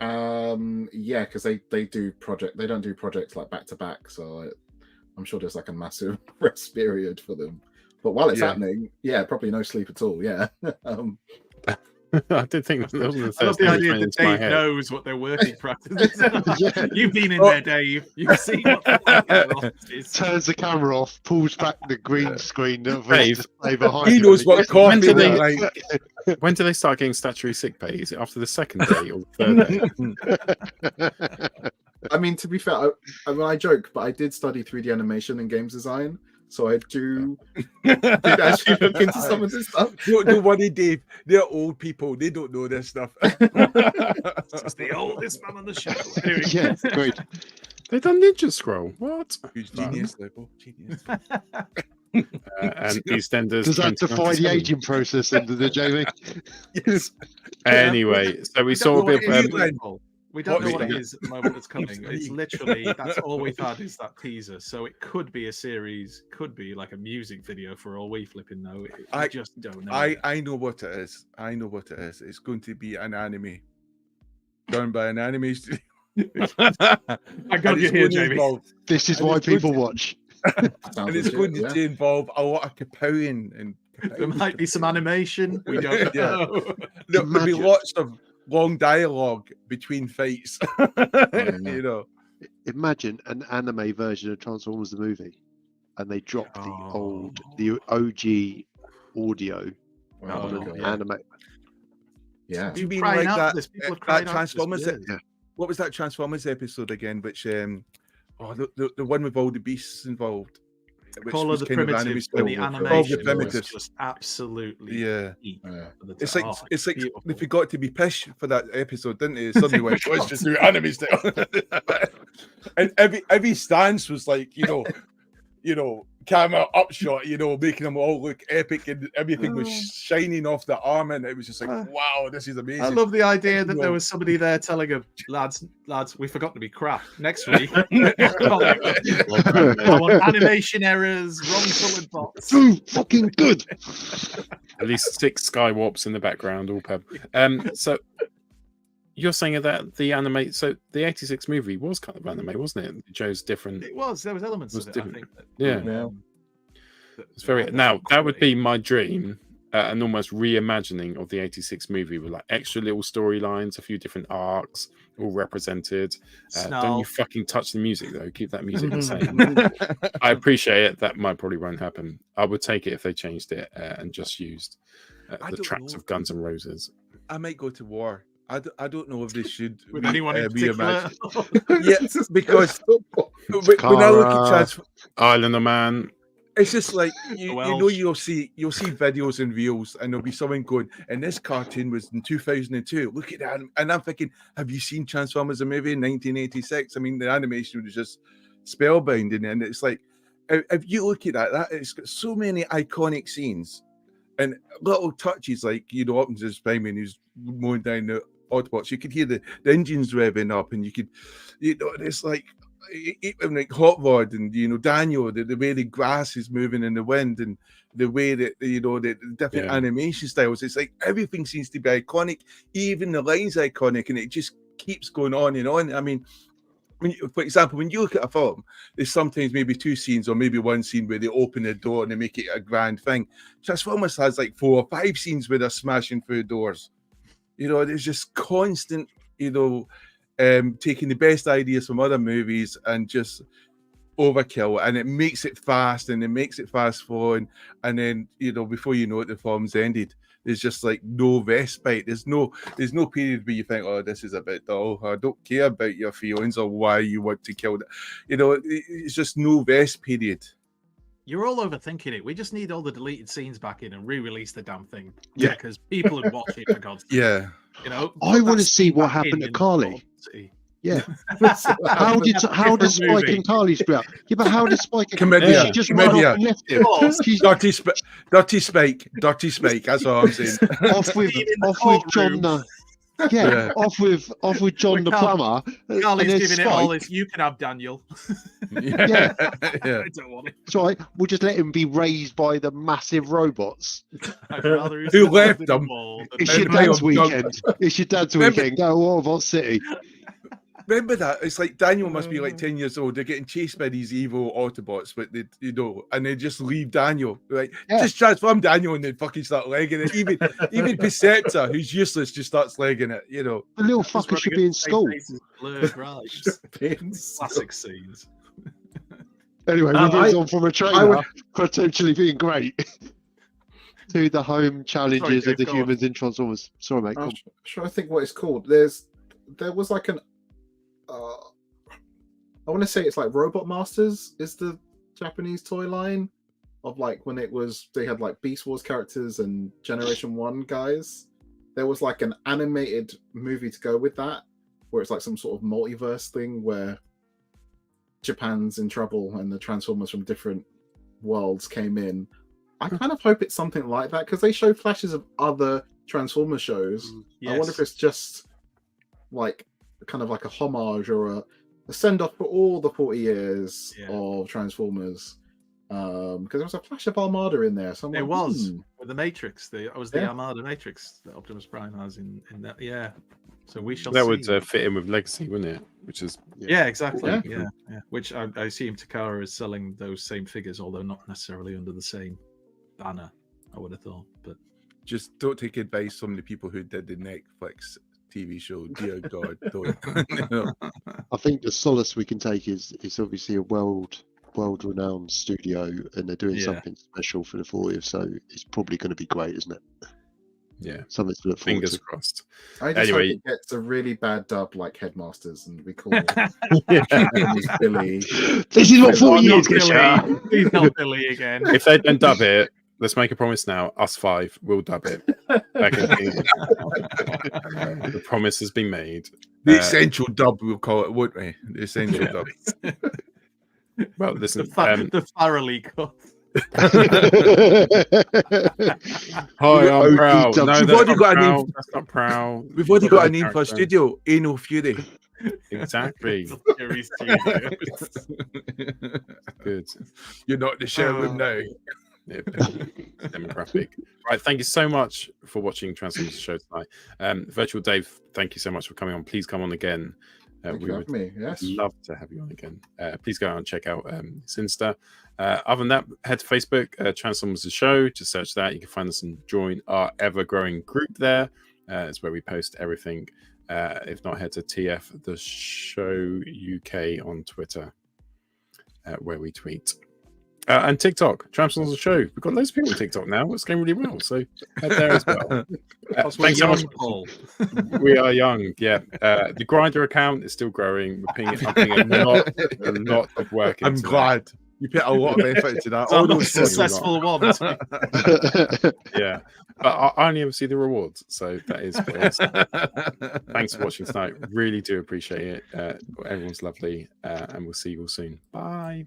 Yeah, because they do project. They don't do projects like back to back. So I'm sure there's like a massive rest period for them. But while it's happening, yeah, probably no sleep at all. Yeah. I did think that was the I love first the thing idea that that came into my Dave head. knows what their working practice is. Yeah. You've been in there, Dave. You've seen what they're like in their offices. Turns the camera off, pulls back the green screen of Dave, his display behind He him, knows and what gets coffee When do they- looks like. When do they start getting statutory sick pay? Is it after the second day or the third day? I mean, to be fair, I joke, but I did study 3D animation and games design, so I did actually look into some of this stuff. Don't worry, Dave. They're old people. They don't know this stuff. It's the oldest man on the show. Anyway. Yeah, great. They done Ninja Scroll. What? Huge genius, Level. Genius. And EastEnders. Does that defy the 2097. aging process under the Jamie? Yes. Anyway, so we saw a bit of. We don't know What what is it is at the moment that's coming. It's literally, that's all we've had is that teaser. So it could be a series, could be like a music video for all we flipping know. I just don't know. I know what it is. I know what it is. It's going to be an anime done by an anime studio. I got you here, Jamie. This is why people watch. And it's going to involve a lot of kapowing and There might be some animation. We don't know. There'll be lots of long dialogue between fights. You know. Imagine an anime version of Transformers the movie, and they drop the OG audio on an anime. Yeah. Do you mean Crying like out that? for this. People have That cried out for Transformers. this. Yeah. What was that Transformers episode again? Which the one with all the beasts involved. Which Call was of the kind of anime Primitives style. and the Call of the animation was Primitives. just absolutely Yeah. deep. It's like beautiful. they forgot to be pish for that episode, didn't they? Suddenly went, let's just do anime style. And every stance was like, camera upshot, making them all look epic, and everything was shining off the arm, and it was just like, wow, this is amazing. I love the idea that there was somebody there telling them, lads, we forgot to be crap. Next week, I want animation errors, wrong coloured box. Too fucking good. At least 6 sky warps in the background, all pub. So you're saying that the anime, so the 86 movie was kind of anime, wasn't it? It chose different. It was. There was elements of it. different. I think. Yeah. It's very. Now that would be my dream. An almost reimagining of the 86 movie with like extra little storylines, a few different arcs, all represented. Don't you fucking touch the music though. Keep that music the same. I appreciate it. That probably won't happen. I would take it if they changed it and just used the tracks of Guns N' Roses. I might go to war. I don't know if they should With anyone in particular? reimagine. Yeah, because when I look at Islander Man. it's just like you'll see videos and reels, and there'll be someone going, and this cartoon was in 2002. Look at that, and I'm thinking, have you seen Transformers the movie in 1986? I mean, the animation was just spellbinding, and it's like, if you look at that, it's got so many iconic scenes and little touches, like up into the spine when he's mowing down the Autobots. You could hear the engines revving up, and you could, it's like Hot Rod and Daniel, the way the grass is moving in the wind, and the way that the different animation styles. It's like everything seems to be iconic, even the lines iconic, and it just keeps going on and on. I mean, for example, when you look at a film, there's sometimes maybe 2 scenes or maybe 1 scene where they open the door and they make it a grand thing. Transformers has like 4 or 5 scenes where they're smashing through doors. There's just constant, taking the best ideas from other movies and just overkill, and it makes it fast, and it makes it fast forward, and then before you know it, the film's ended. There's just like no respite. There's no period where you think, oh, this is a bit dull. I don't care about your feelings or why you want to kill that. It's just no rest period. You're all overthinking it. We just need all the deleted scenes back in and re-release the damn thing. Yeah, because people would watch it for God's sake. Yeah. I want to see what happened to Carly. Yeah. How did Spike and Carly split up? Yeah, but how did Spike and Carly? She just ran off and left him. Dirty Spike. That's all I'm saying. off with John. Off with John the plumber. Carly's giving it all this. You can have Daniel. Yeah. I don't want it. So we'll just let him be raised by the massive robots. Who left them? It's your dad's weekend. It's your dad's weekend. Go Autobot City. remember that? It's like Daniel must be like 10 years old. They're getting chased by these evil Autobots, but they, and they just leave Daniel. Like, just transform Daniel and then fucking start legging it. Even Perceptor, who's useless, just starts legging it. The little fucker should be in school. Blurred right. Classic scenes. Anyway, we moved on from a trailer potentially being great to the home challenges of the humans in Transformers. Sorry, mate. I'm trying to think what it's called. There was like an I want to say it's like Robot Masters is the Japanese toy line of like when they had like Beast Wars characters and Generation 1 guys. There was like an animated movie to go with that, where it's like some sort of multiverse thing where Japan's in trouble and the Transformers from different worlds came in. I kind of hope it's something like that because they show flashes of other Transformer shows. Yes. I wonder if it's just like kind of like a homage or a send-off for all the 40 years of Transformers. Because there was a flash of Armada in there. So it was with the Matrix. It was the Armada Matrix that Optimus Prime has in that. Yeah. So we shall. That see. would fit in with Legacy, wouldn't it? Which is exactly. Yeah. Which I assume Takara is selling those same figures, although not necessarily under the same banner. I would have thought, but just don't take advice from the people who did the Netflix TV show. Dear God, don't. I think the solace we can take is it's obviously a world-renowned studio, and they're doing something special for the 40th. So it's probably going to be great, isn't it? Yeah, something to look forward fingers to. crossed. I just hope it gets a really bad dub like Headmasters, and we call Billy. This is what 40 years He's not Billy again. If they don't dub it, let's make a promise now. Us 5 will dub it. The promise has been made. The essential dub, we'll call it, won't we? The essential dub. Well, listen, the thoroughly cut. Hi, I'm proud. No, We've already got a name. That's not proud. We've already got a name for a studio. Anal Fury. Exactly. Good. You're not the Sherwood now. Yeah, demographic. Right, thank you so much for watching Transformers the show tonight. Virtual Dave, thank you so much for coming on. Please come on again. We would love to have you on again. Please go out and check out his Insta. Other than that, head to Facebook, Transformers the Show. Just search that. You can find us and join our ever-growing group there. It's where we post everything. If not, head to TF the Show UK on Twitter, where we tweet. And TikTok, Transformers the Show. We've got loads of people on TikTok now. It's going really well. So head there as well. Thanks so much, Paul. We are young, yeah. The Grindr account is still growing. We're putting a lot of work into I'm glad. You put a lot of effort into that. All those successful ones. Yeah. But I only ever see the rewards. So that is great. Thanks for watching tonight. Really do appreciate it. Everyone's lovely. And we'll see you all soon. Bye.